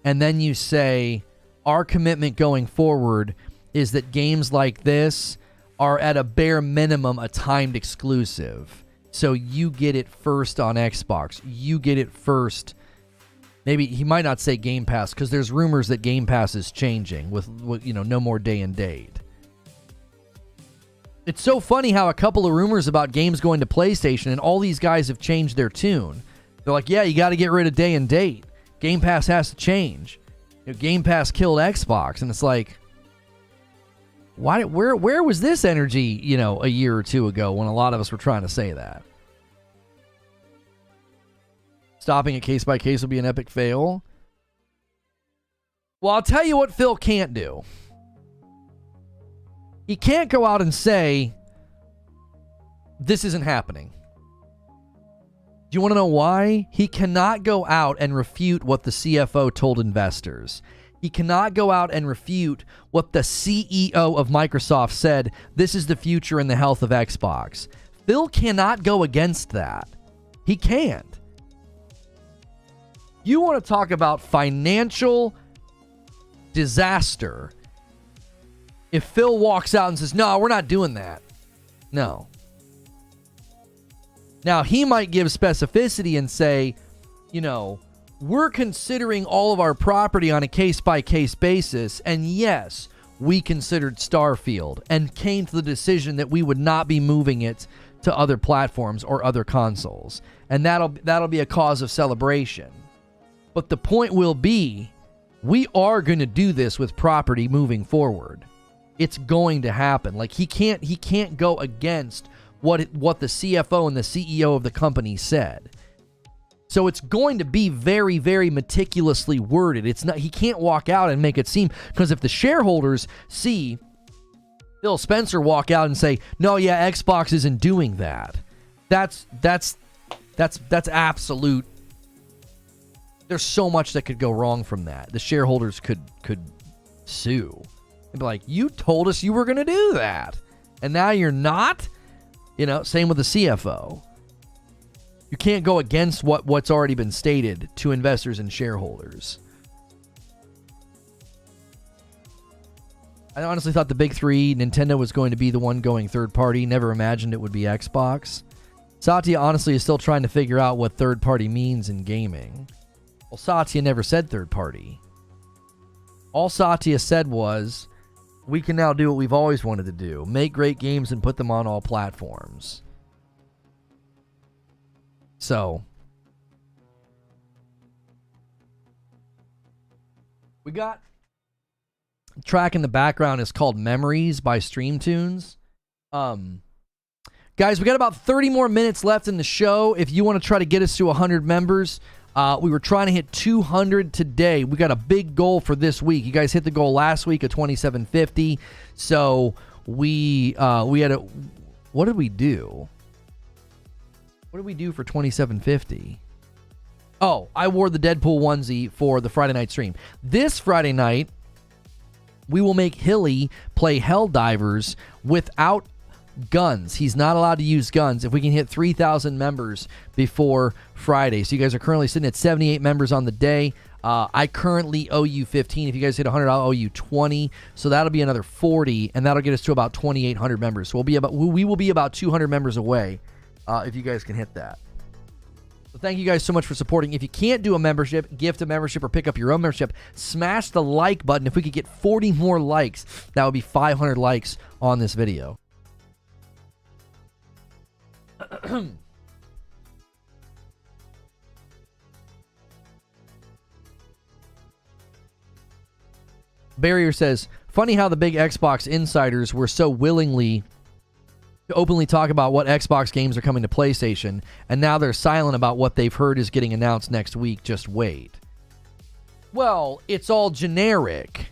And then you say, our commitment going forward is that games like this are at a bare minimum a timed exclusive. So you get it first on Xbox. You get it first. Maybe he might not say Game Pass, because there's rumors that Game Pass is changing with you know, no more day and date. It's so funny how a couple of rumors about games going to PlayStation and all these guys have changed their tune. They're like, yeah, you got to get rid of day and date. Game Pass has to change. You know, Game Pass killed Xbox. And it's like, why? Where was this energy, you know, a year or two ago when a lot of us were trying to say that? Stopping it case by case will be an epic fail. Well, I'll tell you what Phil can't do. He can't go out and say, this isn't happening. Do you want to know why? He cannot go out and refute what the CFO told investors. He cannot go out and refute what the CEO of Microsoft said, this is the future and the health of Xbox. Phil cannot go against that. He can't. You want to talk about financial disaster. If Phil walks out and says, no, we're not doing that. No. Now, he might give specificity and say, you know, we're considering all of our property on a case-by-case basis, and yes, we considered Starfield and came to the decision that we would not be moving it to other platforms or other consoles. And that'll be a cause of celebration. But the point will be, we are going to do this with property moving forward. It's going to happen. Like, he can't go against what the CFO and the CEO of the company said. So it's going to be very, very meticulously worded. It's not, he can't walk out and make it seem, because if the shareholders see Phil Spencer walk out and say, no, yeah, Xbox isn't doing that, that's absolute. There's so much that could go wrong from that. The shareholders could sue and be like, you told us you were going to do that, and now you're not. Same with the CFO. You can't go against what's already been stated to investors and shareholders. I honestly thought the big three, Nintendo was going to be the one going third party. Never imagined it would be Xbox. Satya honestly is still trying to figure out what third party means in gaming. Well, Satya never said third party. All Satya said was, we can now do what we've always wanted to do. Make great games and put them on all platforms. So, we got track in the background is called Memories by Streamtunes. Guys, we got about 30 more minutes left in the show. If you want to try to get us to 100 members, we were trying to hit 200 today. We got a big goal for this week. You guys hit the goal last week of 2750. So we had a, what did we do? What did we do for 2750? Oh, I wore the Deadpool onesie for the Friday night stream. This Friday night, we will make Hilly play Helldivers without guns. He's not allowed to use guns if we can hit 3,000 members before Friday. So you guys are currently sitting at 78 members on the day. I currently owe you 15. If you guys hit 100, I'll owe you 20. So that'll be another 40, and that'll get us to about 2,800 members. So we will be about 200 members away if you guys can hit that. So thank you guys so much for supporting. If you can't do a membership, gift a membership, or pick up your own membership, smash the like button. If we could get 40 more likes, that would be 500 likes on this video. Barrier says, funny how the big Xbox insiders were so willingly to openly talk about what Xbox games are coming to PlayStation, and now they're silent about what they've heard is getting announced next week. Just wait. Well, it's all generic.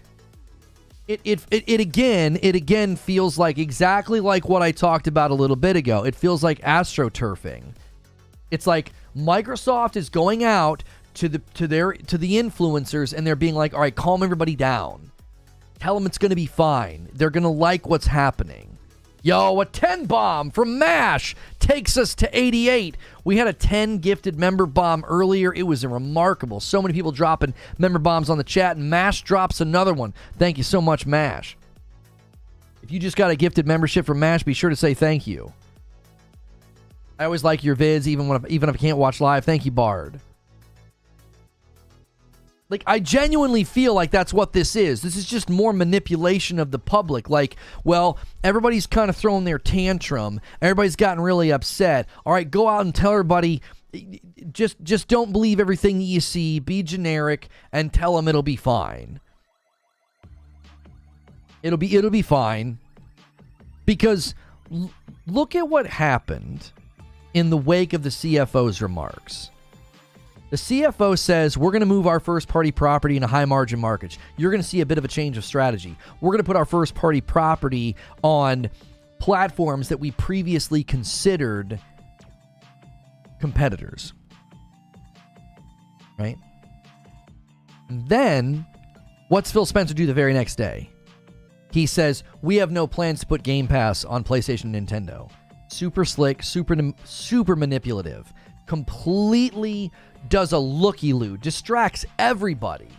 It again feels like exactly like what I talked about a little bit ago. It feels like astroturfing. It's like Microsoft is going out to the influencers, and they're being like, all right, calm everybody down. Tell them it's going to be fine. They're going to like what's happening. Yo, a 10 bomb from MASH takes us to 88. We had a 10 gifted member bomb earlier. It was remarkable. So many people dropping member bombs on the chat, and MASH drops another one. Thank you so much, MASH. If you just got a gifted membership from MASH, be sure to say thank you. I always like your vids, even if I can't watch live. Thank you, Bard. Like, I genuinely feel like that's what this is. This is just more manipulation of the public. Like, well, everybody's kind of throwing their tantrum. Everybody's gotten really upset. All right, go out and tell everybody, just don't believe everything that you see. Be generic and tell them it'll be fine. It'll be fine. Because look at what happened in the wake of the CFO's remarks. The CFO says, we're going to move our first-party property into high-margin markets. You're going to see a bit of a change of strategy. We're going to put our first-party property on platforms that we previously considered competitors. Right? And then, what's Phil Spencer do the very next day? He says, we have no plans to put Game Pass on PlayStation and Nintendo. Super slick, super manipulative. Completely does a looky-loo, distracts everybody.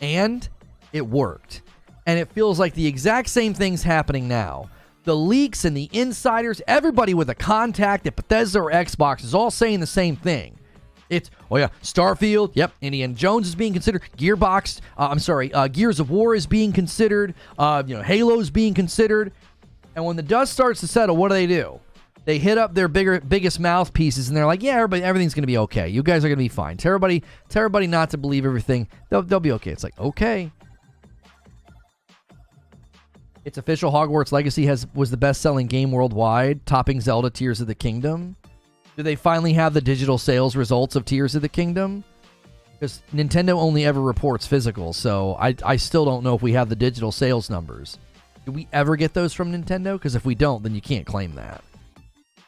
And it worked. And it feels like the exact same thing's happening now. The leaks and the insiders, everybody with a contact at Bethesda or Xbox is all saying the same thing. It's, oh yeah, Starfield, yep, Indiana Jones is being considered, Gears of War is being considered, Halo's being considered. And when the dust starts to settle, what do? They hit up their biggest mouthpieces, and they're like, yeah, everything's going to be okay. You guys are going to be fine. Tell everybody not to believe everything. They'll be okay. It's like, okay. It's official. Hogwarts Legacy was the best-selling game worldwide, topping Zelda Tears of the Kingdom. Do they finally have the digital sales results of Tears of the Kingdom? Because Nintendo only ever reports physical, so I still don't know if we have the digital sales numbers. Do we ever get those from Nintendo? Because if we don't, then you can't claim that.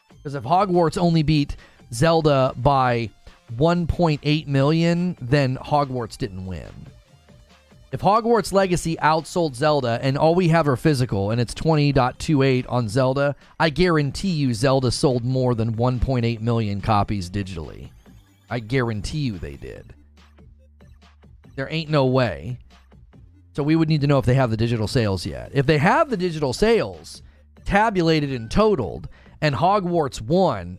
Because if Hogwarts only beat Zelda by 1.8 million, then Hogwarts didn't win. If Hogwarts Legacy outsold Zelda and all we have are physical and it's 20.28 on Zelda, I guarantee you Zelda sold more than 1.8 million copies digitally. I guarantee you they did. There ain't no way. So we would need to know if they have the digital sales yet. If they have the digital sales tabulated and totaled and Hogwarts won,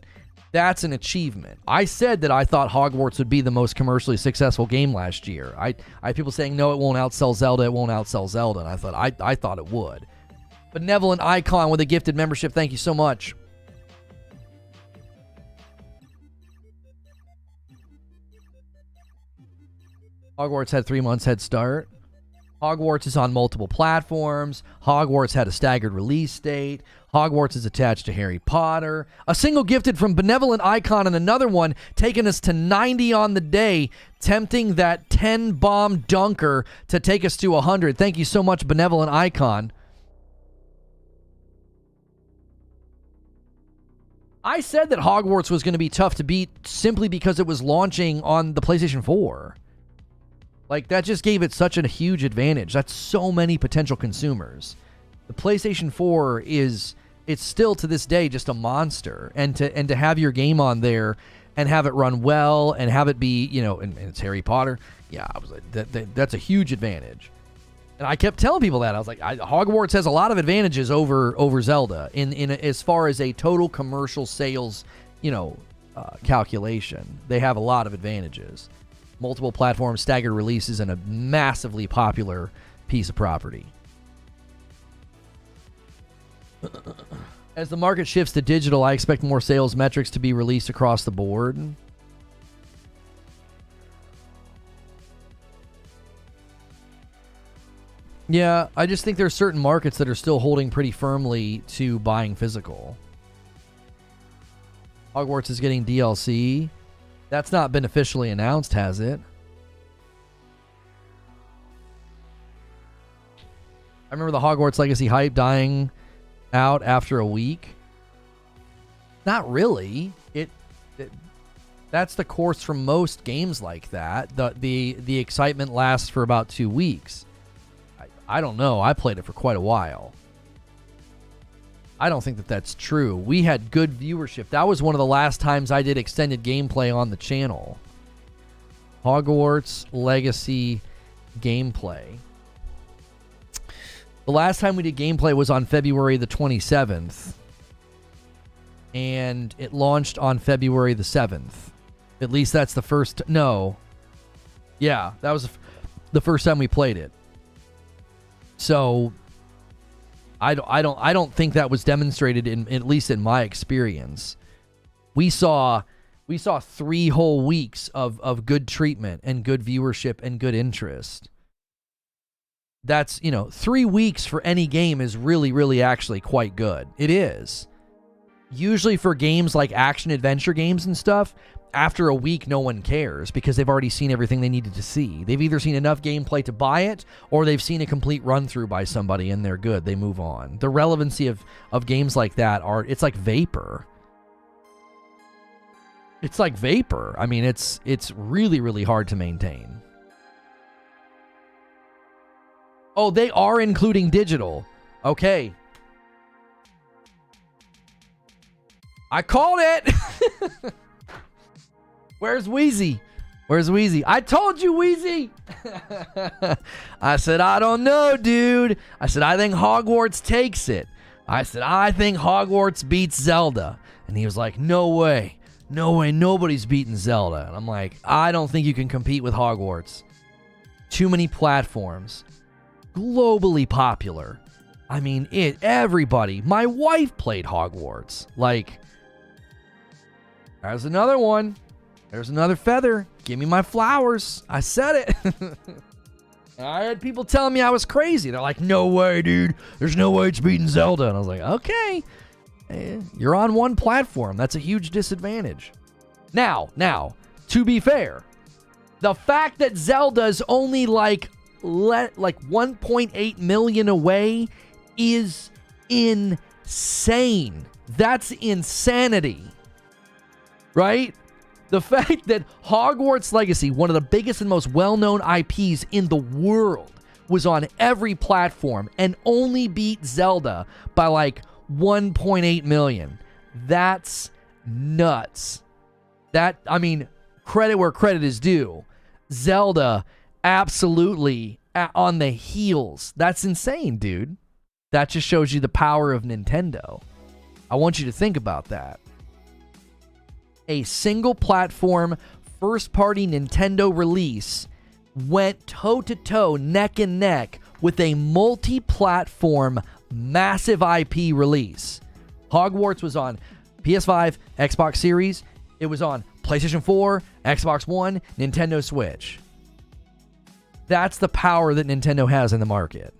that's an achievement. I said that I thought Hogwarts would be the most commercially successful game last year. I had people saying, no, it won't outsell Zelda, it won't outsell Zelda. And I thought it would. Benevolent Icon with a gifted membership, thank you so much. Hogwarts had 3 months head start. Hogwarts is on multiple platforms. Hogwarts had a staggered release date. Hogwarts is attached to Harry Potter. A single gifted from Benevolent Icon and another one taking us to 90 on the day, tempting that 10-bomb dunker to take us to 100. Thank you so much, Benevolent Icon. I said that Hogwarts was going to be tough to beat simply because it was launching on the PlayStation 4. Like, that just gave it such a huge advantage. That's so many potential consumers. The PlayStation 4 it's still to this day just a monster. And to have your game on there and have it run well and have it be, and it's Harry Potter. Yeah, I was like, that's a huge advantage. And I kept telling people that. I was like, Hogwarts has a lot of advantages over Zelda in as far as a total commercial sales, calculation. They have a lot of advantages. Multiple platforms, staggered releases, and a massively popular piece of property. As the market shifts to digital, I expect more sales metrics to be released across the board. Yeah, I just think there's certain markets that are still holding pretty firmly to buying physical. Hogwarts is getting DLC. That's not been officially announced, has it? I remember the Hogwarts Legacy hype dying out after a week. Not really. That's the course for most games like that. The excitement lasts for about 2 weeks. I don't know. I played it for quite a while. I don't think that that's true. We had good viewership. That was one of the last times I did extended gameplay on the channel. Hogwarts Legacy gameplay. The last time we did gameplay was on February the 27th. And it launched on February the 7th. At least that's the first... No. Yeah, that was the first time we played it. So... I don't think that was demonstrated at least in my experience. We saw 3 whole weeks of good treatment and good viewership and good interest. That's, 3 weeks for any game is really, really actually quite good. It is. Usually for games like action adventure games and stuff, after a week, no one cares because they've already seen everything they needed to see. They've either seen enough gameplay to buy it or they've seen a complete run through by somebody and they're good. They move on. The relevancy of games like that it's like vapor. It's like vapor. I mean, it's really, really hard to maintain. Oh, they are including digital. Okay. I called it. Where's Wheezy? I told you, Wheezy. I said, I don't know, dude. I said, I think Hogwarts takes it. I said, I think Hogwarts beats Zelda. And he was like, no way. No way, nobody's beating Zelda. And I'm like, I don't think you can compete with Hogwarts. Too many platforms. Globally popular. I mean, everybody. My wife played Hogwarts. Like, there's another one. There's another feather. Give me my flowers. I said it. I had people telling me I was crazy. They're like, no way, dude. There's no way it's beating Zelda. And I was like, okay. You're on one platform. That's a huge disadvantage. Now, to be fair, the fact that Zelda's only like 1.8 million away is insane. That's insanity. Right? The fact that Hogwarts Legacy, one of the biggest and most well-known IPs in the world, was on every platform and only beat Zelda by like 1.8 million. That's nuts. Credit where credit is due. Zelda absolutely on the heels. That's insane, dude. That just shows you the power of Nintendo. I want you to think about that. A single platform, first party Nintendo release went toe to toe, neck and neck with a multi platform, massive IP release. Hogwarts was on PS5, Xbox Series. It was on PlayStation 4, Xbox One, Nintendo Switch. That's the power that Nintendo has in the market.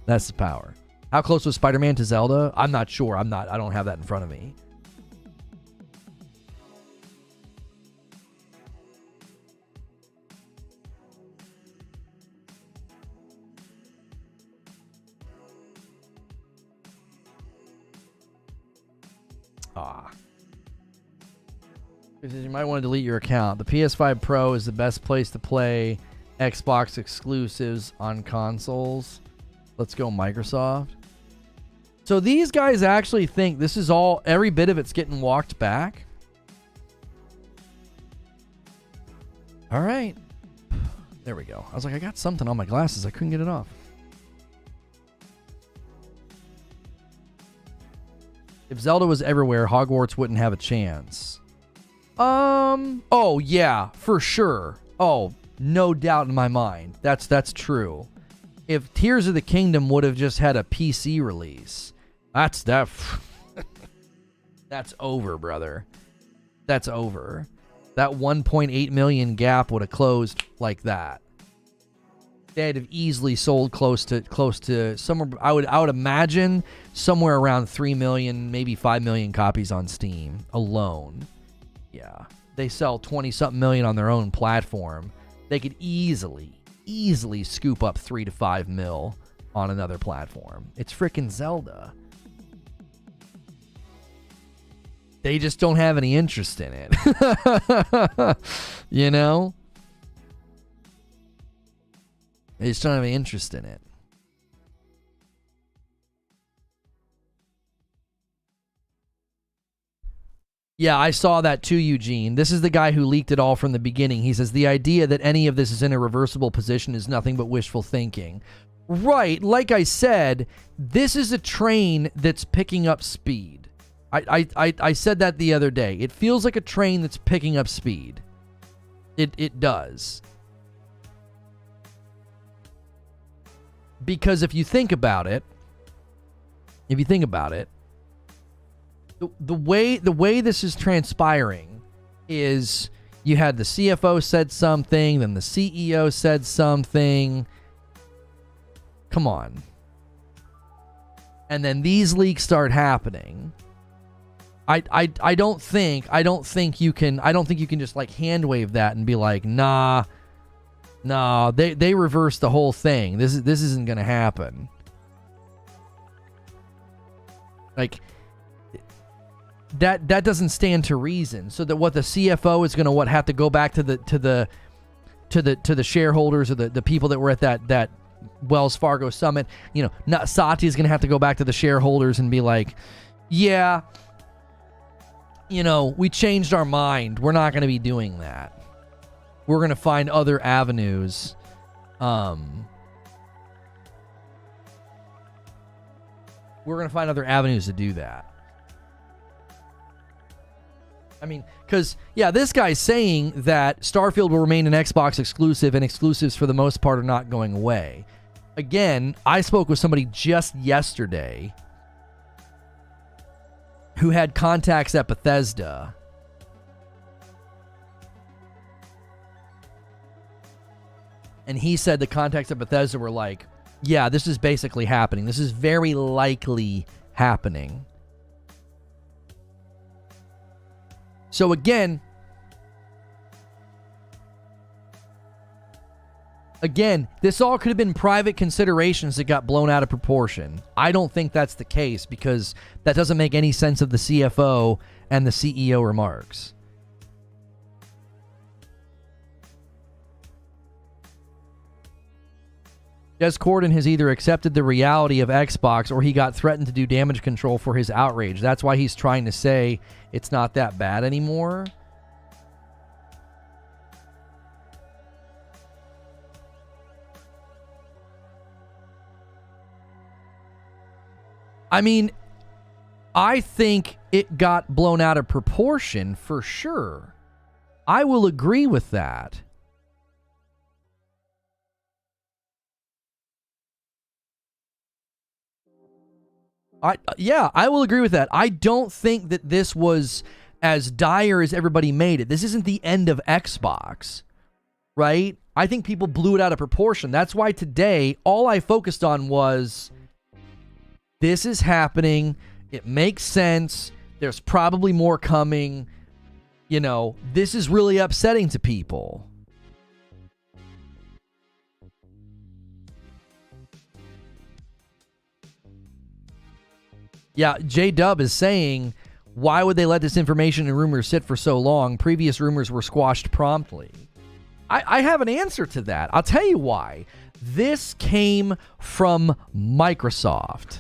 That's the power. How close was Spider-Man to Zelda? I'm not sure. I don't have that in front of me. You might want to delete your account. The PS5 Pro is the best place to play Xbox exclusives on consoles. Let's go, Microsoft. So these guys actually think this is all, every bit of it's getting walked back. All right. There we go. I was like, I got something on my glasses. I couldn't get it off. If Zelda was everywhere, Hogwarts wouldn't have a chance. Oh yeah, for sure. Oh, no doubt in my mind. That's true. If Tears of the Kingdom would have just had a PC release, that's over, brother. That's over. That 1.8 million gap would have closed like that. They'd have easily sold close to somewhere. I would imagine somewhere around 3 million, maybe 5 million copies on Steam alone. Yeah, they sell 20-something million on their own platform. They could easily scoop up 3 to 5 mil on another platform. It's freaking Zelda. They just don't have any interest in it. You know? They just don't have any interest in it. Yeah, I saw that too, Eugene. This is the guy who leaked it all from the beginning. He says, the idea that any of this is in a reversible position is nothing but wishful thinking. Right, like I said, this is a train that's picking up speed. I said that the other day. It feels like a train that's picking up speed. It does. Because if you think about it, the way this is transpiring is you had the CFO said something, then the CEO said something. Come on. And then these leaks start happening. I don't think you can just like hand wave that and be like, nah, they reversed the whole thing. This isn't gonna happen. Like that doesn't stand to reason. So that what the CFO is gonna have to go back to the shareholders or the people that were at that Wells Fargo summit. You know, Satya is gonna have to go back to the shareholders and be like, yeah, you know, we changed our mind. We're not gonna be doing that. We're gonna find other avenues. We're gonna find other avenues to do that. I mean, because, yeah, this guy's saying that Starfield will remain an Xbox exclusive and exclusives for the most part are not going away. Again, I spoke with somebody just yesterday who had contacts at Bethesda. And he said the contacts at Bethesda were like, yeah, this is basically happening. This is very likely happening. So again, this all could have been private considerations that got blown out of proportion. I don't think that's the case because that doesn't make any sense of the CFO and the CEO remarks. Des Corden has either accepted the reality of Xbox or he got threatened to do damage control for his outrage. That's why he's trying to say it's not that bad anymore. I mean, I think it got blown out of proportion for sure. I will agree with that. I will agree with that. I don't think that this was as dire as everybody made it. This isn't the end of Xbox, right? I think people blew it out of proportion. That's why today, all I focused on was, this is happening. It makes sense. There's probably more coming. You know, this is really upsetting to people. Yeah, J-Dub is saying, why would they let this information and rumors sit for so long? Previous rumors were squashed promptly. I have an answer to that. I'll tell you why. This came from Microsoft.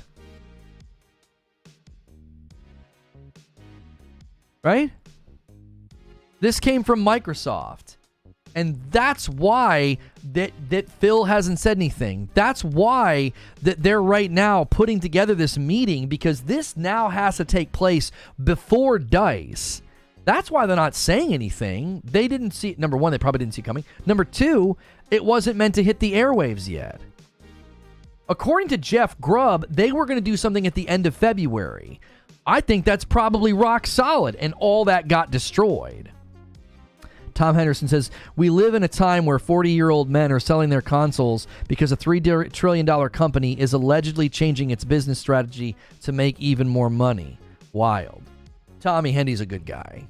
Right? This came from Microsoft. And that's why that Phil hasn't said anything. That's why that they're right now putting together this meeting, because this now has to take place before DICE. That's why they're not saying anything. They didn't see it. Number one, they probably didn't see it coming. Number two, it wasn't meant to hit the airwaves yet. According to Jeff Grubb, they were going to do something at the end of February. I think that's probably rock solid, and all that got destroyed. Tom Henderson says, we live in a time where 40-year-old men are selling their consoles because a $3 trillion company is allegedly changing its business strategy to make even more money. Wild. Tommy Hendy's a good guy.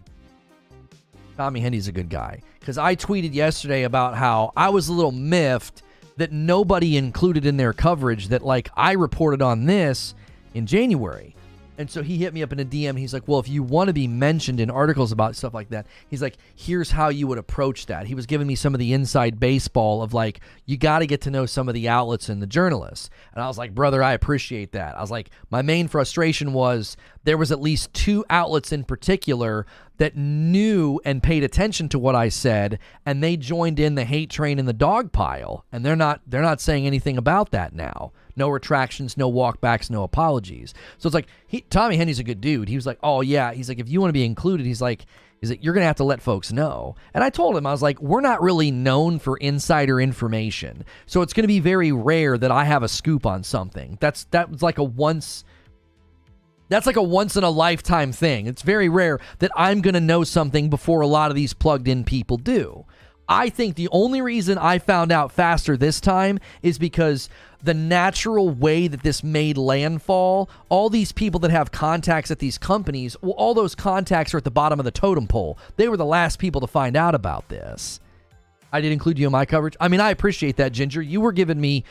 Because I tweeted yesterday about how I was a little miffed that nobody included in their coverage that, like, I reported on this in January. And so he hit me up in a DM. He's like, well, if you want to be mentioned in articles about stuff like that, he's like, here's how you would approach that. He was giving me some of the inside baseball of, like, you got to get to know some of the outlets and the journalists. And I was like, brother, I appreciate that. I was like, my main frustration was there was at least two outlets in particular that knew and paid attention to what I said, and they joined in the hate train in the dog pile. And they're not saying anything about that now. No retractions, no walkbacks, no apologies. So it's like, Tommy Henry's a good dude. He was like, oh yeah. He's like, if you want to be included, he's like, you're going to have to let folks know. And I told him, I was like, we're not really known for insider information. So it's going to be very rare that I have a scoop on something. That's like a once in a lifetime thing. It's very rare that I'm going to know something before a lot of these plugged in people do. I think the only reason I found out faster this time is because the natural way that this made landfall, all these people that have contacts at these companies, well, all those contacts are at the bottom of the totem pole. They were the last people to find out about this. I did include you in my coverage. I mean, I appreciate that, Ginger. You were giving me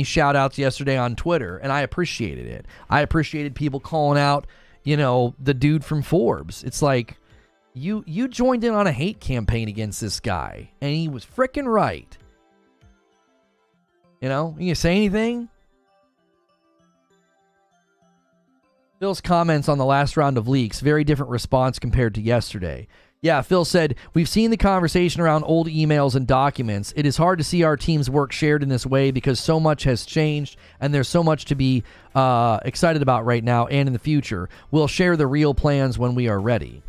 shout outs yesterday on Twitter, and I appreciated it. I appreciated people calling out, the dude from Forbes. It's like, you joined in on a hate campaign against this guy, and he was freaking right. You gonna say anything? Phil's comments on the last round of leaks, very different response compared to yesterday. Yeah, Phil said, we've seen the conversation around old emails and documents. It is hard to see our team's work shared in this way because so much has changed and there's so much to be excited about right now and in the future. We'll share the real plans when we are ready.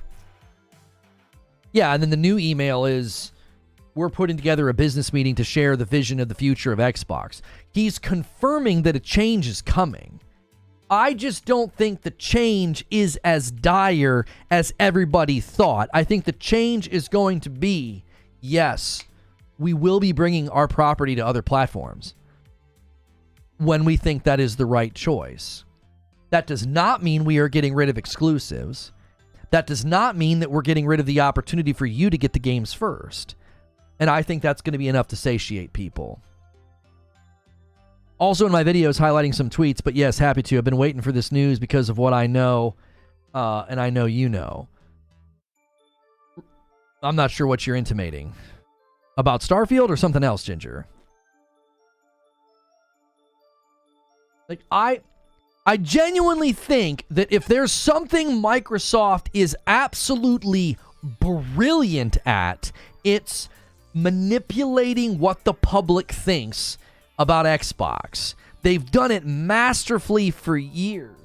Yeah, and then the new email is, we're putting together a business meeting to share the vision of the future of Xbox. He's confirming that a change is coming. I just don't think the change is as dire as everybody thought. I think the change is going to be, yes, we will be bringing our property to other platforms when we think that is the right choice. That does not mean we are getting rid of exclusives. That does not mean that we're getting rid of the opportunity for you to get the games first. And I think that's going to be enough to satiate people. Also in my videos highlighting some tweets, but yes, happy to. I've been waiting for this news because of what I know, and I know you know. I'm not sure what you're intimating. About Starfield or something else, Ginger? Like, I genuinely think that if there's something Microsoft is absolutely brilliant at, it's manipulating what the public thinks about Xbox. They've done it masterfully for years.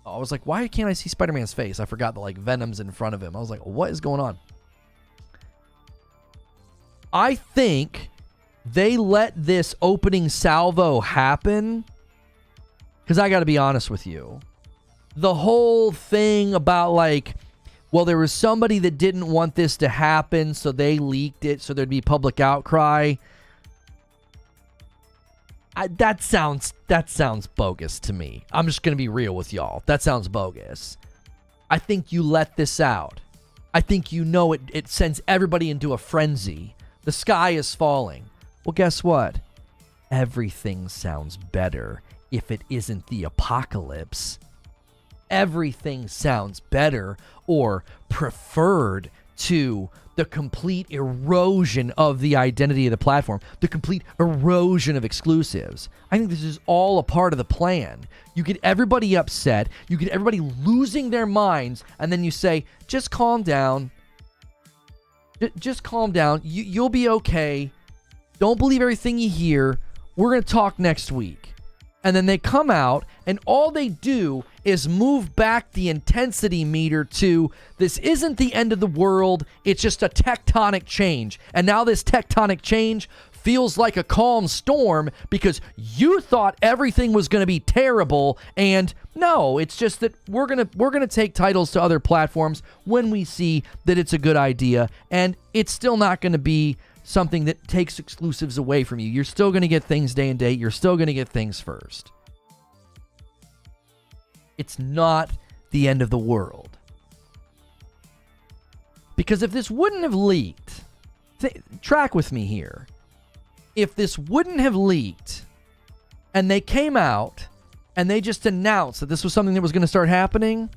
I was like, why can't I see Spider-Man's face? I forgot that, like, Venom's in front of him. I was like, what is going on? I think they let this opening salvo happen because I got to be honest with you. The whole thing about, like, well, there was somebody that didn't want this to happen, so they leaked it so there'd be public outcry. That sounds bogus to me. I'm just going to be real with y'all. That sounds bogus. I think you let this out. I think you know it sends everybody into a frenzy. The sky is falling. Well, guess what? Everything sounds better if it isn't the apocalypse. Everything sounds better or preferred to the complete erosion of the identity of the platform, the complete erosion of exclusives. I think this is all a part of the plan. You get everybody upset, you get everybody losing their minds, and then you say, just calm down. Just calm down. You'll be okay. Don't believe everything you hear. We're going to talk next week. And then they come out, and all they do is move back the intensity meter to, this isn't the end of the world, it's just a tectonic change. And now this tectonic change feels like a calm storm because you thought everything was going to be terrible, and no, it's just that we're going to take titles to other platforms when we see that it's a good idea, and it's still not going to be something that takes exclusives away from you. You're still going to get things day and date. You're still going to get things first. It's not the end of the world. Because if this wouldn't have leaked, track with me here. If this wouldn't have leaked and they came out and they just announced that this was something that was going to start happening,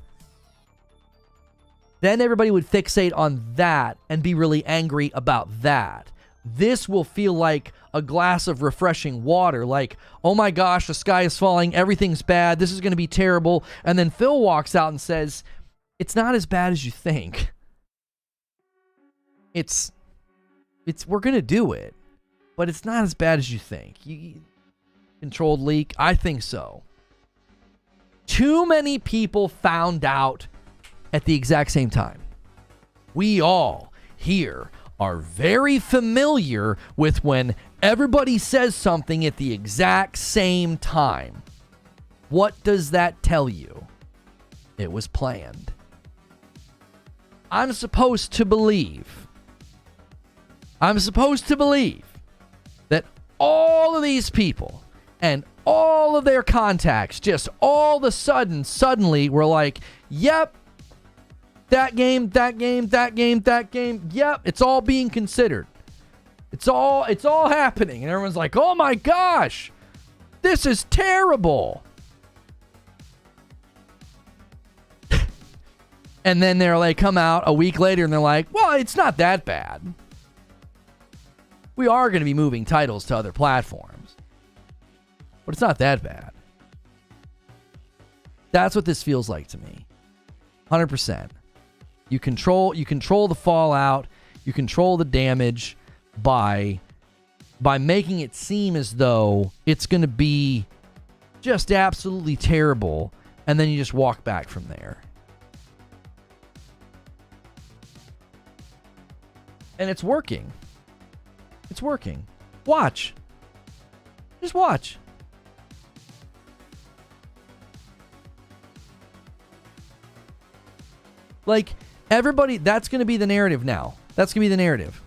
then everybody would fixate on that and be really angry about that. This will feel like a glass of refreshing water. Like, oh my gosh, the sky is falling. Everything's bad. This is going to be terrible. And then Phil walks out and says, it's not as bad as you think. We're going to do it, but it's not as bad as you think. Controlled leak? I think so. Too many people found out at the exact same time. We all here are very familiar with when everybody says something at the exact same time. What does that tell you? It was planned. I'm supposed to believe that all of these people and all of their contacts just all of a suddenly were like, yep, that game, yep, it's all being considered. It's all happening. And everyone's like, oh my gosh, this is terrible. And then they come out a week later and they're like, well, it's not that bad. We are going to be moving titles to other platforms, but it's not that bad. That's what this feels like to me. 100%. You control the fallout, you control the damage by making it seem as though it's going to be just absolutely terrible, and then you just walk back from there. And it's working. It's working. Watch. Just watch. Like, everybody, that's going to be the narrative now. That's going to be the narrative.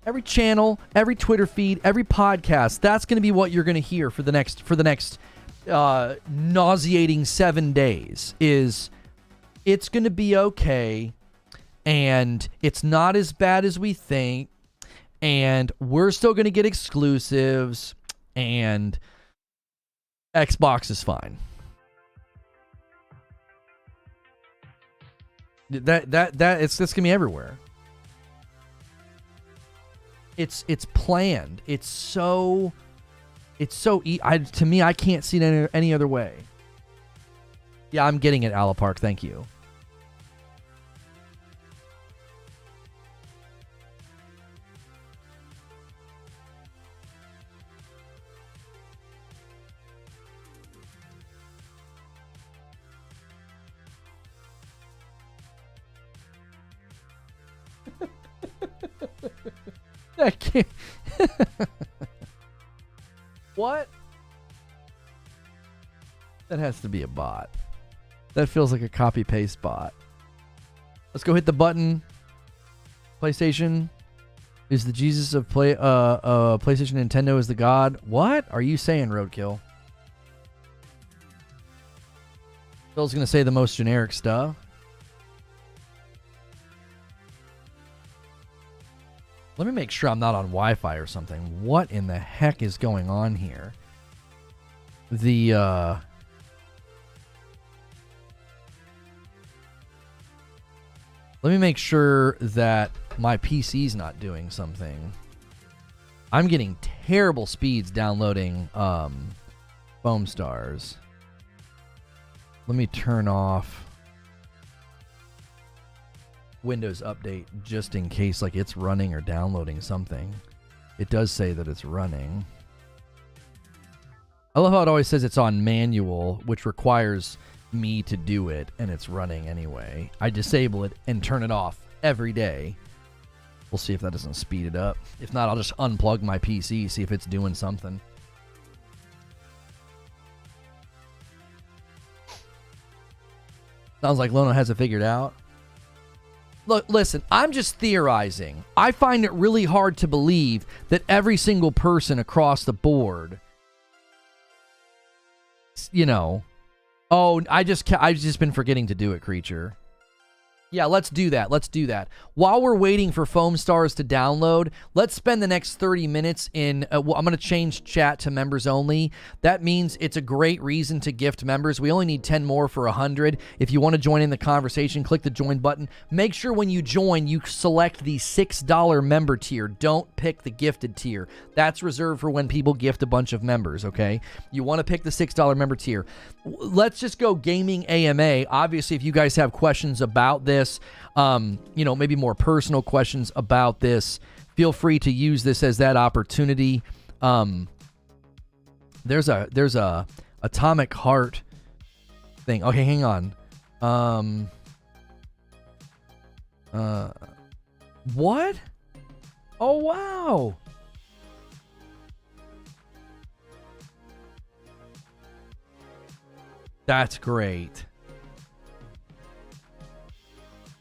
Every channel, every Twitter feed, every podcast, that's going to be what you're going to hear for the next nauseating 7 days. Is it's going to be okay, and it's not as bad as we think, and we're still going to get exclusives, and Xbox is fine. It's going to be everywhere. It's planned. To me, I can't see it any other way. Yeah, I'm getting it, Alapark. Thank you. I can't. What? That has to be a bot. That feels like a copy-paste bot. Let's go hit the button. PlayStation is the Jesus of PlayStation. Nintendo is the God. What are you saying, Roadkill? Phil's going to say the most generic stuff. Let me make sure I'm not on Wi-Fi or something. What in the heck is going on here? Let me make sure that my PC's not doing something. I'm getting terrible speeds downloading Foam Stars. Let me turn off Windows Update just in case like it's running or downloading something. It does say that it's running. I love how it always says it's on manual, which requires me to do it, and it's running anyway. I disable it and turn it off every day. We'll see if that doesn't speed it up. If not, I'll just unplug my PC, see if it's doing something. Sounds like Lono has it figured out. Look, listen, I'm just theorizing. I find it really hard to believe that every single person across the board, you know, I've just been forgetting to do it, Creature. Yeah, let's do that. Let's do that. While we're waiting for Foam Stars to download, let's spend the next 30 minutes in... I'm going to change chat to members only. That means it's a great reason to gift members. We only need 10 more for 100. If you want to join in the conversation, click the join button. Make sure when you join, you select the $6 member tier. Don't pick the gifted tier. That's reserved for when people gift a bunch of members, okay? You want to pick the $6 member tier. Let's just go gaming AMA. Obviously, if you guys have questions about this, maybe more personal questions about this, feel free to use this as that opportunity. There's a Atomic Heart thing. Okay, hang on. What? Oh, wow. That's great.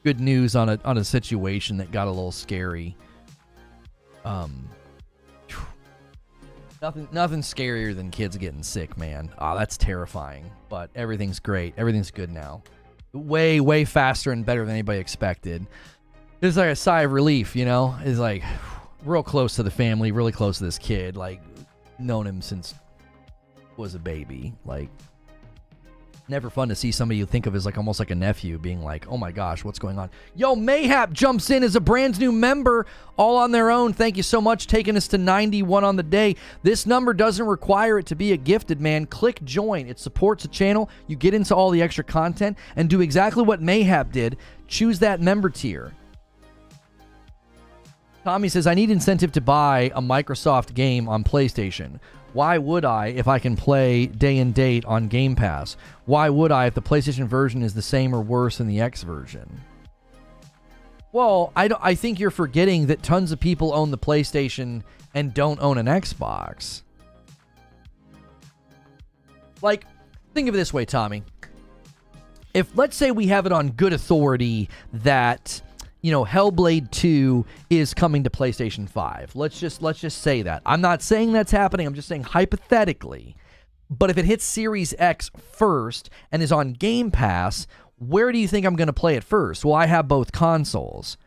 Good news on a situation that got a little scary. Nothing scarier than kids getting sick, man. That's terrifying. But everything's great. Everything's good now. Way, way faster and better than anybody expected. It's like a sigh of relief, you know? It's like real close to the family, really close to this kid. Like, known him since was a baby. Like, never fun to see somebody you think of as like almost like a nephew being like, oh my gosh, what's going on? Yo, Mayhap jumps in as a brand new member all on their own. Thank you so much, taking us to 91 on the day. This number doesn't require it to be a gifted, man. Click join. It supports the channel. You get into all the extra content and do exactly what Mayhap did. Choose that member tier. Tommy says, I need incentive to buy a Microsoft game on PlayStation. Why would I if I can play day and date on Game Pass? Why would I if the PlayStation version is the same or worse than the X version? Well, I think you're forgetting that tons of people own the PlayStation and don't own an Xbox. Like, think of it this way, Tommy. If, let's say we have it on good authority that Hellblade 2 is coming to PlayStation 5. Let's just say that. I'm not saying that's happening. I'm just saying hypothetically. But if it hits Series X first and is on Game Pass, where do you think I'm going to play it first? Well, I have both consoles.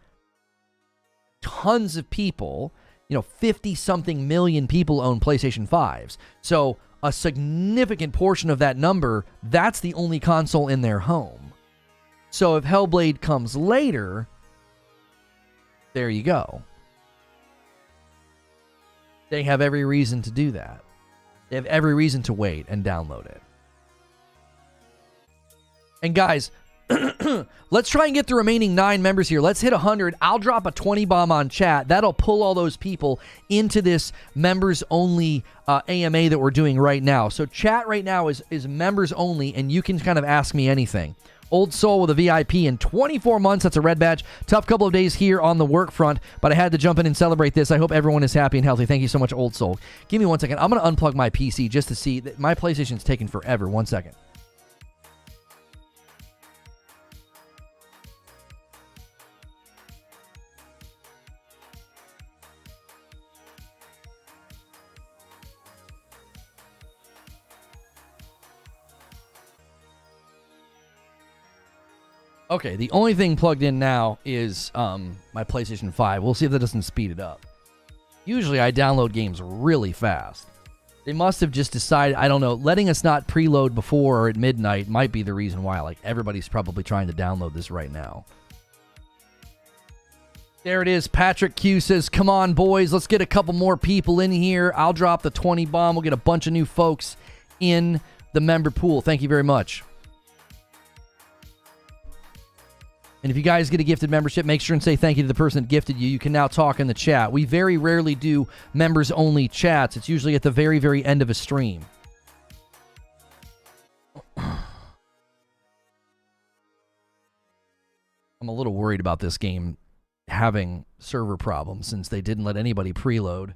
Tons of people, 50-something million people own PlayStation 5s. So a significant portion of that number, that's the only console in their home. So if Hellblade comes later, there you go. They have every reason to do that. They have every reason to wait and download it. And guys, let's try and get the remaining 9 members here. Let's hit 100. I'll drop a 20 bomb on chat. That'll pull all those people into this members-only AMA that we're doing right now. So chat right now is members only, and you can kind of ask me anything. Old Soul with a VIP in 24 months. That's a red badge. Tough couple of days here on the work front, but I had to jump in and celebrate this. I hope everyone is happy and healthy. Thank you so much, Old Soul. Give me 1 second. I'm going to unplug my PC just to see. My PlayStation's taking forever. 1 second. Okay, the only thing plugged in now is my PlayStation 5. We'll see if that doesn't speed it up. Usually I download games really fast. They must have just decided, I don't know, letting us not preload before or at midnight might be the reason why. Like, everybody's probably trying to download this right now. There it is. Patrick Q says, come on, boys, let's get a couple more people in here. I'll drop the 20 bomb. We'll get a bunch of new folks in the member pool. Thank you very much. And if you guys get a gifted membership, make sure and say thank you to the person that gifted you. You can now talk in the chat. We very rarely do members-only chats. It's usually at the very, very end of a stream. I'm a little worried about this game having server problems since they didn't let anybody preload.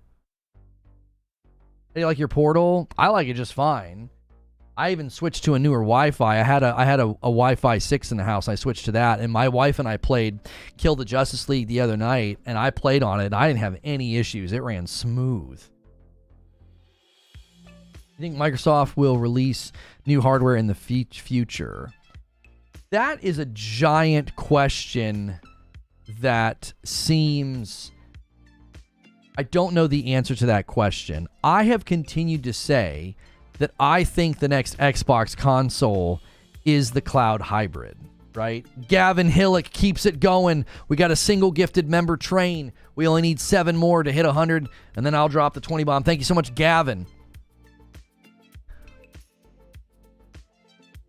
Hey, like your Portal? I like it just fine. I even switched to a newer Wi-Fi. I had a Wi-Fi 6 in the house. I switched to that, and my wife and I played Kill the Justice League the other night, and I played on it. I didn't have any issues. It ran smooth. You think Microsoft will release new hardware in the future? That is a giant question that seems... I don't know the answer to that question. I have continued to say that I think the next Xbox console is the cloud hybrid, right? Gavin Hillock keeps it going. We got a single gifted member train. We only need 7 more to hit 100, and then I'll drop the 20 bomb. Thank you so much, Gavin.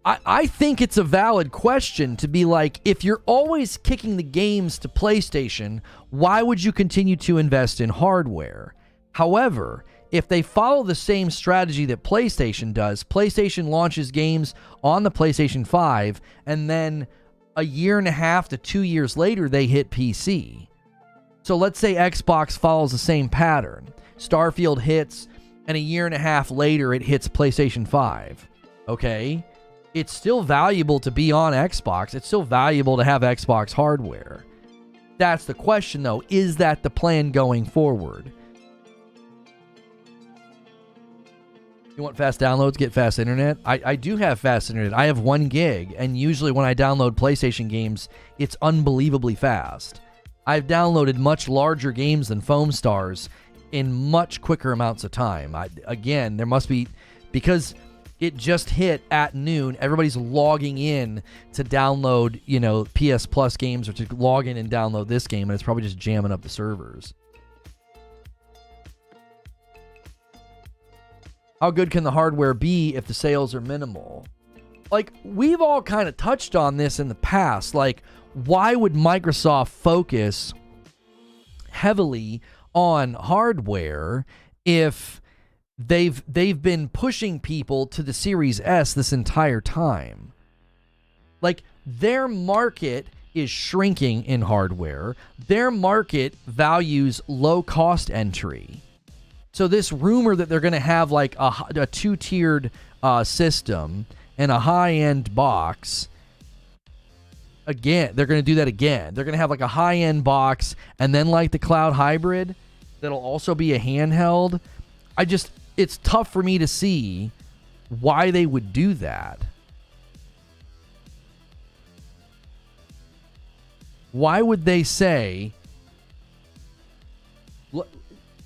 I think it's a valid question to be like, if you're always kicking the games to PlayStation, why would you continue to invest in hardware? However, if they follow the same strategy that PlayStation does, PlayStation launches games on the PlayStation 5, and then a year and a half to 2 years later, they hit PC. So let's say Xbox follows the same pattern. Starfield hits, and a year and a half later, it hits PlayStation 5. Okay? It's still valuable to be on Xbox. It's still valuable to have Xbox hardware. That's the question, though. Is that the plan going forward? You want fast downloads? Get fast internet? I do have fast internet. I have 1 gig, and usually when I download PlayStation games, it's unbelievably fast. I've downloaded much larger games than Foam Stars in much quicker amounts of time. Again, there must be... Because it just hit at noon, everybody's logging in to download, PS Plus games, or to log in and download this game, and it's probably just jamming up the servers. How good can the hardware be if the sales are minimal? Like, we've all kind of touched on this in the past. Like, why would Microsoft focus heavily on hardware if they've been pushing people to the Series S this entire time? Like, their market is shrinking in hardware. Their market values low-cost entry. So this rumor that they're going to have like a 2-tiered system and a high-end box, again. They're going to do that again. They're going to have like a high-end box and then like the cloud hybrid that'll also be a handheld. It's tough for me to see why they would do that. Why would they say...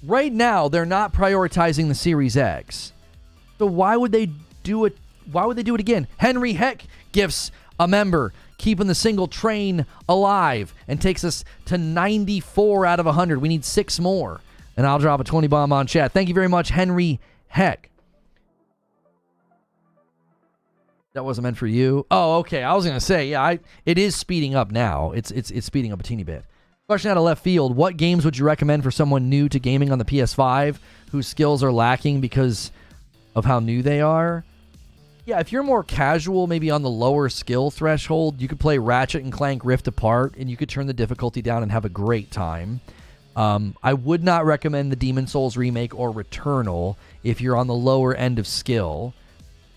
Right now, they're not prioritizing the Series X. So why would they do it? Why would they do it again? Henry Heck gifts a member, keeping the single train alive, and takes us to 94 out of 100. We need 6 more. And I'll drop a 20 bomb on chat. Thank you very much, Henry Heck. That wasn't meant for you. Oh, okay. I was going to say, yeah, it is speeding up now. It's speeding up a teeny bit. Question out of left field. What games would you recommend for someone new to gaming on the PS5 whose skills are lacking because of how new they are? Yeah, if you're more casual, maybe on the lower skill threshold, you could play Ratchet and Clank Rift Apart, and you could turn the difficulty down and have a great time. I would not recommend the Demon's Souls remake or Returnal if you're on the lower end of skill.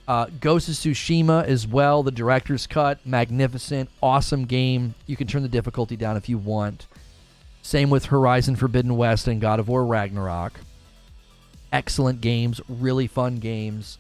Ghost of Tsushima as well, the director's cut, magnificent, awesome game. You can turn the difficulty down if you want. Same with Horizon Forbidden West and God of War Ragnarok. Excellent games, really fun games,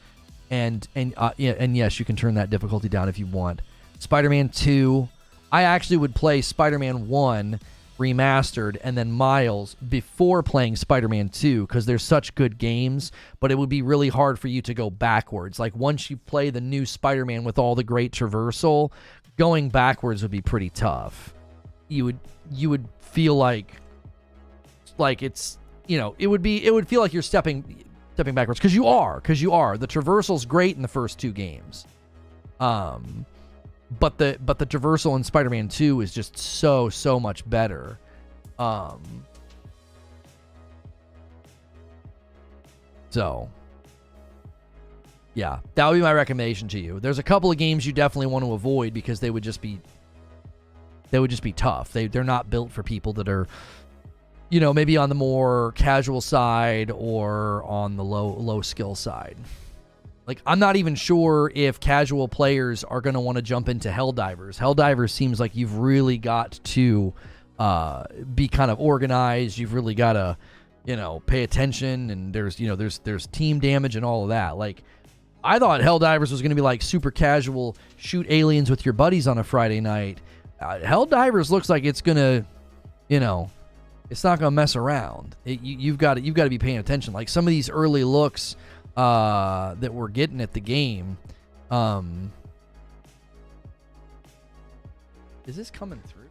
and yes, you can turn that difficulty down if you want. Spider-Man 2, I actually would play Spider-Man 1 remastered and then Miles before playing Spider-Man 2 because they're such good games, but it would be really hard for you to go backwards. Like once you play the new Spider-Man with all the great traversal, going backwards would be pretty tough. You would feel like it's, it would feel like you're stepping backwards because you are. The traversal's great in the first 2 games. But the traversal in Spider-Man 2 is just so much better. So yeah, that would be my recommendation to you. There's a couple of games you definitely want to avoid because they would just be tough. They're not built for people that are, maybe on the more casual side or on the low skill side. Like, I'm not even sure if casual players are going to want to jump into Helldivers. Helldivers seems like you've really got to be kind of organized. You've really got to, pay attention. And there's team damage and all of that. Like, I thought Helldivers was going to be like super casual, shoot aliens with your buddies on a Friday night. Helldivers looks like it's going to, it's not going to mess around. You've got to be paying attention. Like some of these early looks that we're getting at the game. Is this coming through?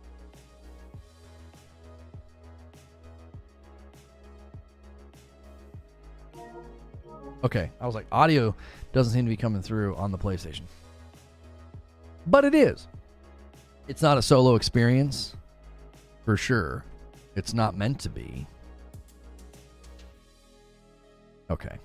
Okay, I was like, audio doesn't seem to be coming through on the PlayStation. But it is. It's not a solo experience, for sure. It's not meant to be. Okay.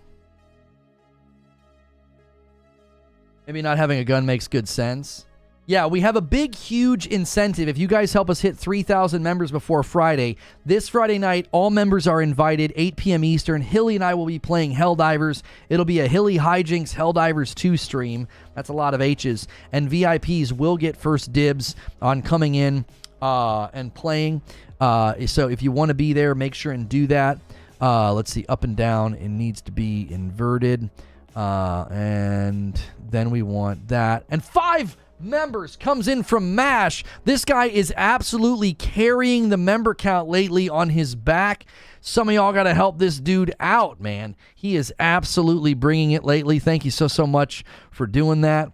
Maybe not having a gun makes good sense. Yeah, we have a big, huge incentive. If you guys help us hit 3,000 members before Friday, this Friday night, all members are invited, 8 p.m. Eastern. Hilly and I will be playing Helldivers. It'll be a Hilly Hijinks Helldivers 2 stream. That's a lot of H's. And VIPs will get first dibs on coming in and playing. So if you want to be there, make sure and do that. Let's see, up and down. It needs to be inverted. And then we want that. And 5 members comes in from MASH. This guy is absolutely carrying the member count lately on his back. Some of y'all got to help this dude out, man. He is absolutely bringing it lately. Thank you so much for doing that.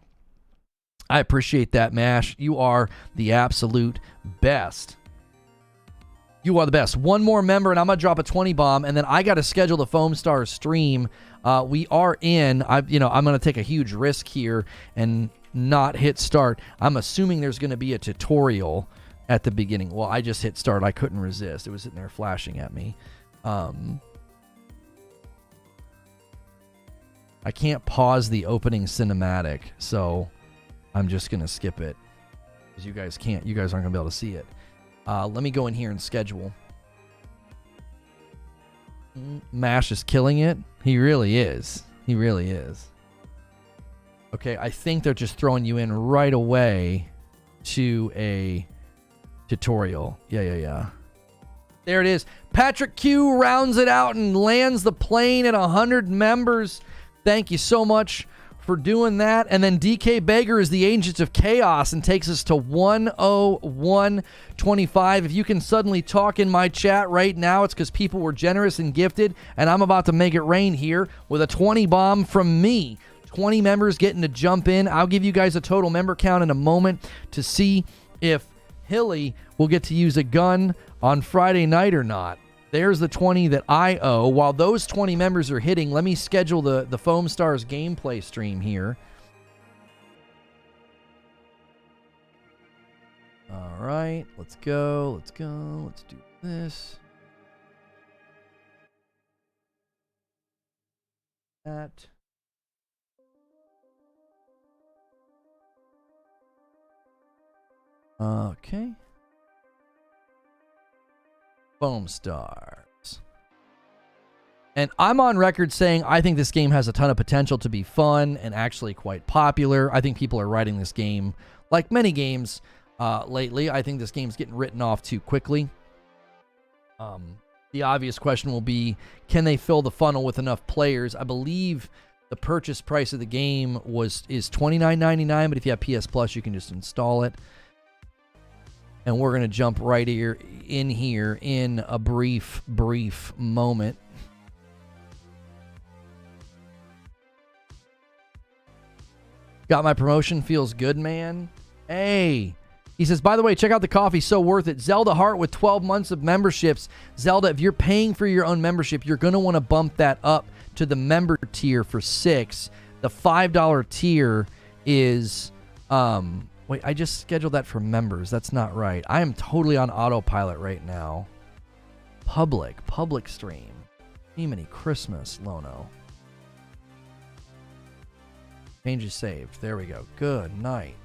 I appreciate that, MASH. You are the absolute best. You are the best. One more member, and I'm going to drop a 20 bomb, and then I got to schedule the Foam Stars stream. We are in. I'm going to take a huge risk here and not hit start. I'm assuming there's going to be a tutorial at the beginning. Well, I just hit start. I couldn't resist. It was sitting there flashing at me. I can't pause the opening cinematic, so I'm just going to skip it because you guys can't. You guys aren't going to be able to see it. Let me go in here and schedule. MASH is killing it. He really is. He really is. Okay, I think they're just throwing you in right away to a tutorial. Yeah. There it is. Patrick Q rounds it out and lands the plane at 100 members. Thank you so much for doing that. And then DK Baker is the Agents of Chaos and takes us to 101.25. If you can suddenly talk in my chat right now, it's because people were generous and gifted, and I'm about to make it rain here with a 20 bomb from me. 20 members getting to jump in. I'll give you guys a total member count in a moment to see if Hilly will get to use a gun on Friday night or not. There's the 20 that I owe. While those 20 members are hitting, let me schedule the Foam Stars gameplay stream here. All right, let's go. Let's do this. That. Okay. Foam Stars. And I'm on record saying I think this game has a ton of potential to be fun and actually quite popular. I think people are writing this game, like many games lately. I think this game's getting written off too quickly. The obvious question will be, can they fill the funnel with enough players? I believe the purchase price of the game is $29.99, but if you have PS Plus, you can just install it. And we're going to jump right here in a brief moment. Got my promotion. Feels good, man. Hey. He says, by the way, check out the coffee. So worth it. Zelda Heart with 12 months of memberships. Zelda, if you're paying for your own membership, you're going to want to bump that up to the member tier for $6. The $5 tier is... Wait, I just scheduled that for members. That's not right. I am totally on autopilot right now. Public stream. Jiminy Christmas, Lono. Changes saved. There we go. Good night.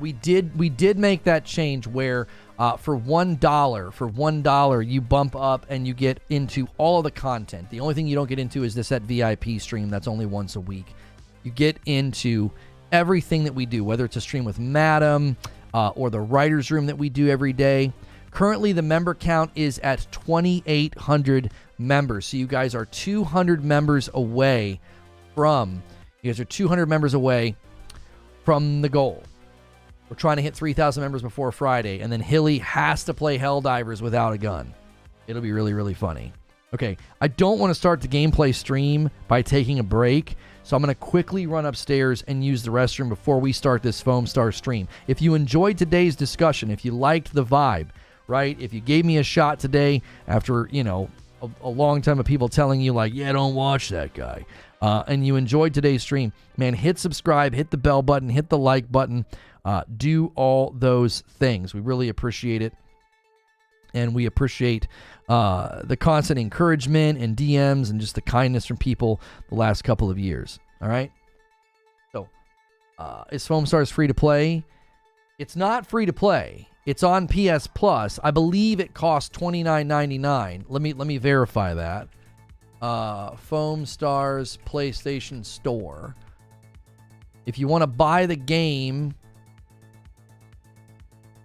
We did make that change where for $1 you bump up and you get into all of the content. The only thing you don't get into is this at VIP stream. That's only once a week. You get into everything that we do, whether it's a stream with Madam or the writer's room that we do every day. Currently, the member count is at 2,800 members. So you guys are 200 members away from the goal. We're trying to hit 3,000 members before Friday, and then Hilly has to play Helldivers without a gun. It'll be really, really funny. Okay, I don't want to start the gameplay stream by taking a break, so I'm going to quickly run upstairs and use the restroom before we start this Foam Star stream. If you enjoyed today's discussion, if you liked the vibe, right? If you gave me a shot today after, a long time of people telling you like, yeah, don't watch that guy, and you enjoyed today's stream, man, hit subscribe, hit the bell button, hit the like button, do all those things. We really appreciate it. And we appreciate the constant encouragement and DMs and just the kindness from people the last couple of years. All right? So, is Foam Stars free to play? It's not free to play. It's on PS Plus. I believe it costs $29.99. Let me verify that. Foam Stars PlayStation Store. If you want to buy the game,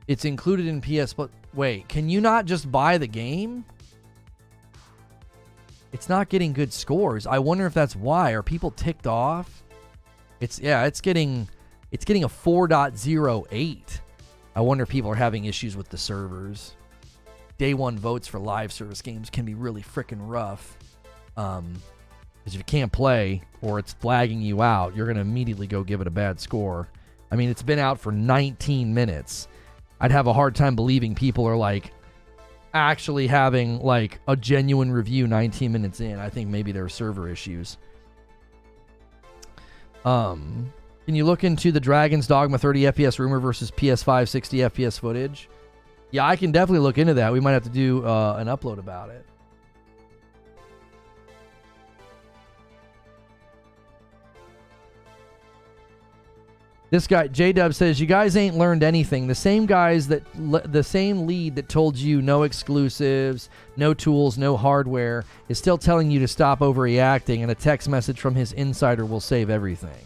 it's included in PS Plus. Wait, can you not just buy the game? It's not getting good scores. I wonder if that's why. Are people ticked off? It's getting a 4.08. I wonder if people are having issues with the servers. Day one votes for live service games can be really freaking rough. Because if you can't play or it's flagging you out, you're going to immediately go give it a bad score. I mean, it's been out for 19 minutes. I'd have a hard time believing people are like actually having like a genuine review 19 minutes in. I think maybe there are server issues. Can you look into the Dragon's Dogma 30 FPS rumor versus PS5 60 FPS footage? Yeah, I can definitely look into that. We might have to do an upload about it. This guy, J-Dub, says, you guys ain't learned anything. The same lead that told you no exclusives, no tools, no hardware, is still telling you to stop overreacting, and a text message from his insider will save everything.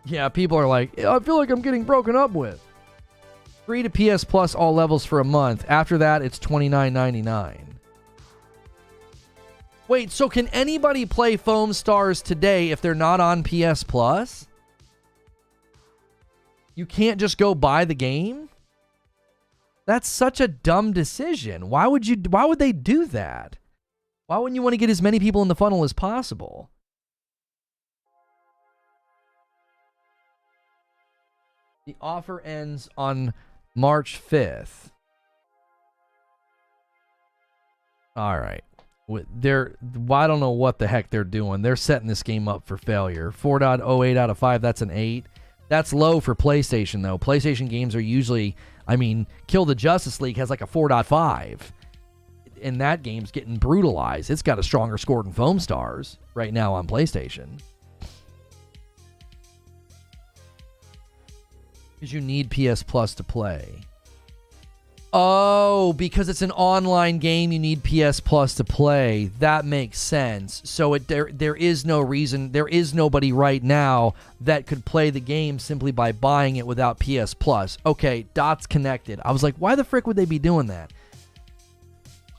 Yeah, people are like, I feel like I'm getting broken up with. Free to PS Plus all levels for a month. After that, it's $29.99. Wait, so can anybody play Foam Stars today if they're not on PS Plus? You can't just go buy the game? That's such a dumb decision. Why would they do that? Why wouldn't you want to get as many people in the funnel as possible? The offer ends on March 5th. All right. I don't know what the heck they're doing. They're setting this game up for failure. 4.08 out of 5, that's an 8. That's low for PlayStation, though. PlayStation games are usually, Kill the Justice League has like a 4.5. And that game's getting brutalized. It's got a stronger score than Foam Stars right now on PlayStation. Because you need PS Plus to play. Oh, because it's an online game, you need PS Plus to play. That makes sense. So there is no reason, there is nobody right now that could play the game simply by buying it without PS Plus. Okay, dots connected. I was like, why the frick would they be doing that?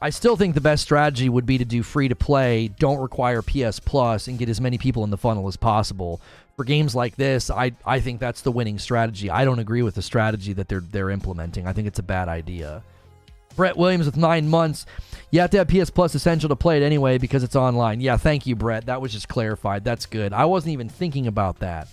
I still think the best strategy would be to do free to play, don't require PS Plus, and get as many people in the funnel as possible. For games like this, I think that's the winning strategy. I don't agree with the strategy that they're implementing. I think it's a bad idea. Brett Williams with 9 months. You have to have PS Plus Essential to play it anyway because it's online. Yeah, thank you, Brett. That was just clarified. That's good. I wasn't even thinking about that.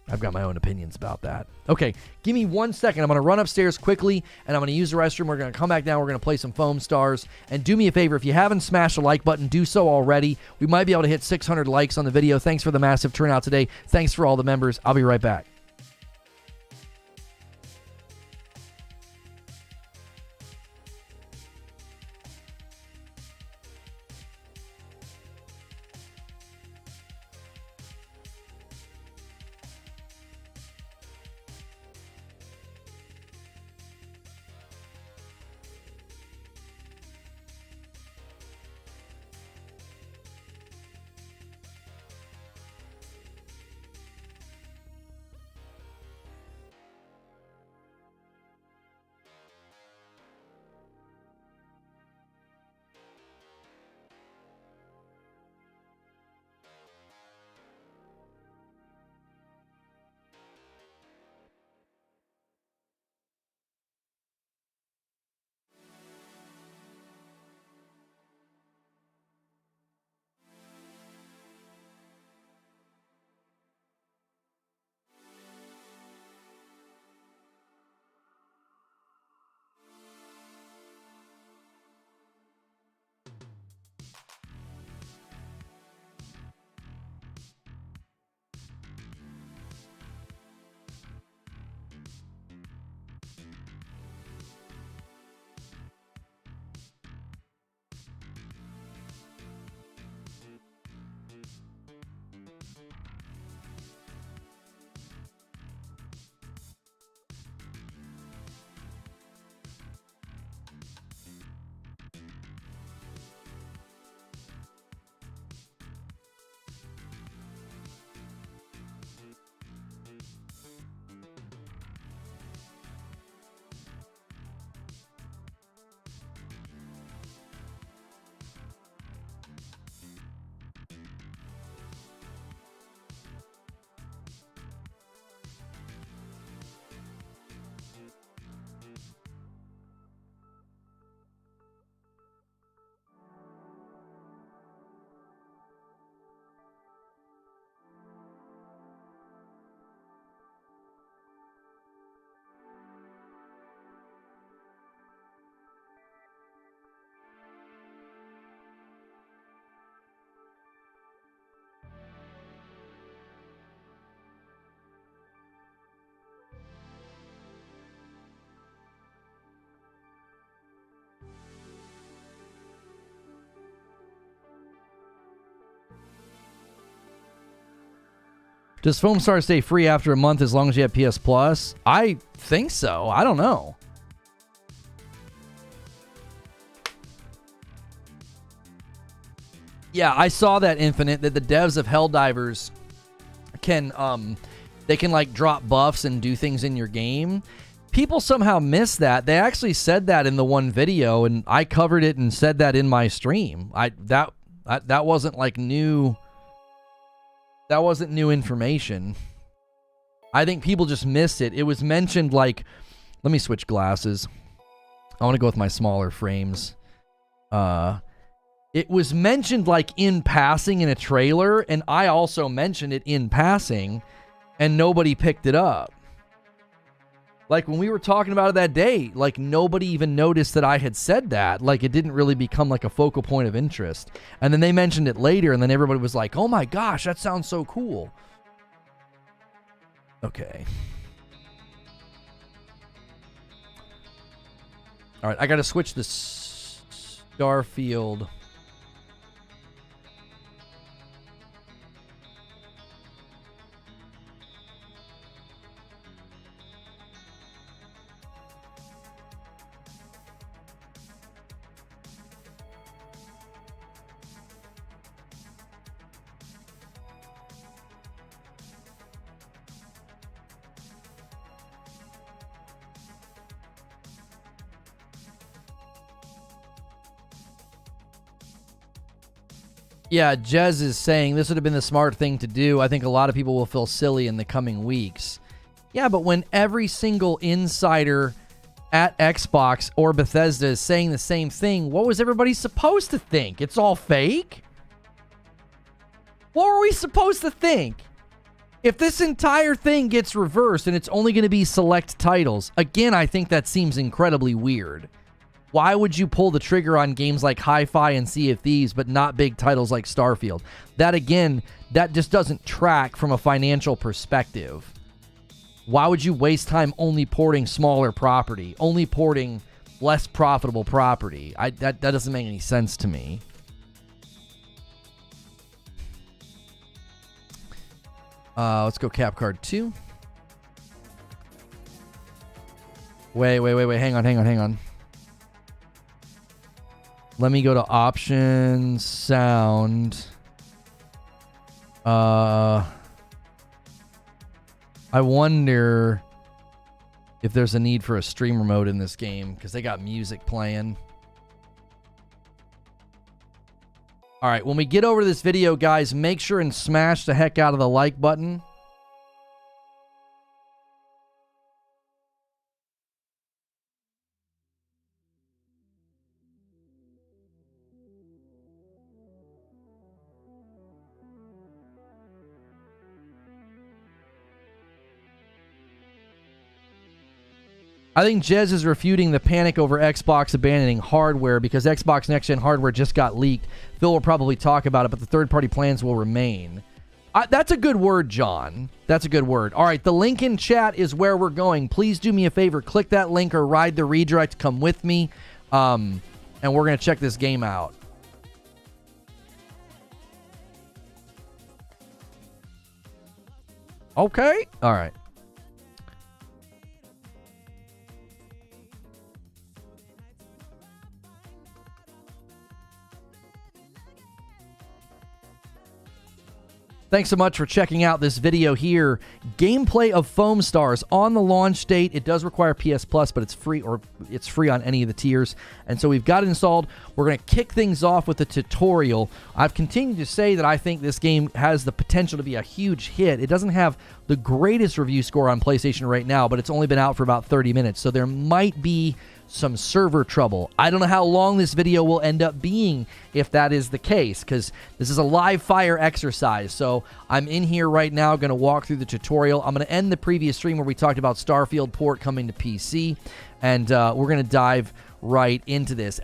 I've got my own opinions about that. Okay, give me 1 second. I'm going to run upstairs quickly, and I'm going to use the restroom. We're going to come back down. We're going to play some Foam Stars. And do me a favor, if you haven't smashed the like button, do so already. We might be able to hit 600 likes on the video. Thanks for the massive turnout today. Thanks for all the members. I'll be right back. Does Foam Star stay free after a month as long as you have PS Plus? I think so. I don't know. Yeah, I saw that, Infinite, that the devs of Helldivers can like drop buffs and do things in your game. People somehow miss that. They actually said that in the one video, and I covered it and said that in my stream. That wasn't like new. That wasn't new information. I think people just missed it. It was mentioned like, let me switch glasses. I want to go with my smaller frames. It was mentioned like in passing in a trailer, and I also mentioned it in passing, and nobody picked it up. Like when we were talking about it that day, like nobody even noticed that I had said that. Like it didn't really become like a focal point of interest. And then they mentioned it later, and then everybody was like, oh my gosh, that sounds so cool. Okay. All right, I got to switch the Starfield. Yeah, Jez is saying this would have been the smart thing to do. I think a lot of people will feel silly in the coming weeks. Yeah, but when every single insider at Xbox or Bethesda is saying the same thing, what was everybody supposed to think? It's all fake? What were we supposed to think? If this entire thing gets reversed and it's only going to be select titles, again, I think that seems incredibly weird. Why would you pull the trigger on games like Hi-Fi and Sea of Thieves, but not big titles like Starfield? That, again, that just doesn't track from a financial perspective. Why would you waste time only porting smaller property, only porting less profitable property? That doesn't make any sense to me. Let's go Cap Card 2. Wait. Hang on. Let me go to options, sound. I wonder if there's a need for a streamer mode in this game because they got music playing. All right, when we get over to this video, guys, make sure and smash the heck out of the like button. I think Jez is refuting the panic over Xbox abandoning hardware because Xbox next-gen hardware just got leaked. Phil will probably talk about it, but the third-party plans will remain. That's a good word, John. That's a good word. All right, the link in chat is where we're going. Please do me a favor. Click that link or ride the redirect. Come with me, and we're going to check this game out. Okay. All right. Thanks so much for checking out this video here. Gameplay of Foam Stars on the launch date. It does require PS Plus, but it's free, or it's free on any of the tiers. And so we've got it installed. We're going to kick things off with a tutorial. I've continued to say that I think this game has the potential to be a huge hit. It doesn't have the greatest review score on PlayStation right now, but it's only been out for about 30 minutes. So there might be some server trouble. I don't know how long this video will end up being if that is the case, because this is a live fire exercise. So I'm in here right now going to walk through the tutorial. I'm going to end the previous stream where we talked about Starfield port coming to PC, and we're going to dive right into this.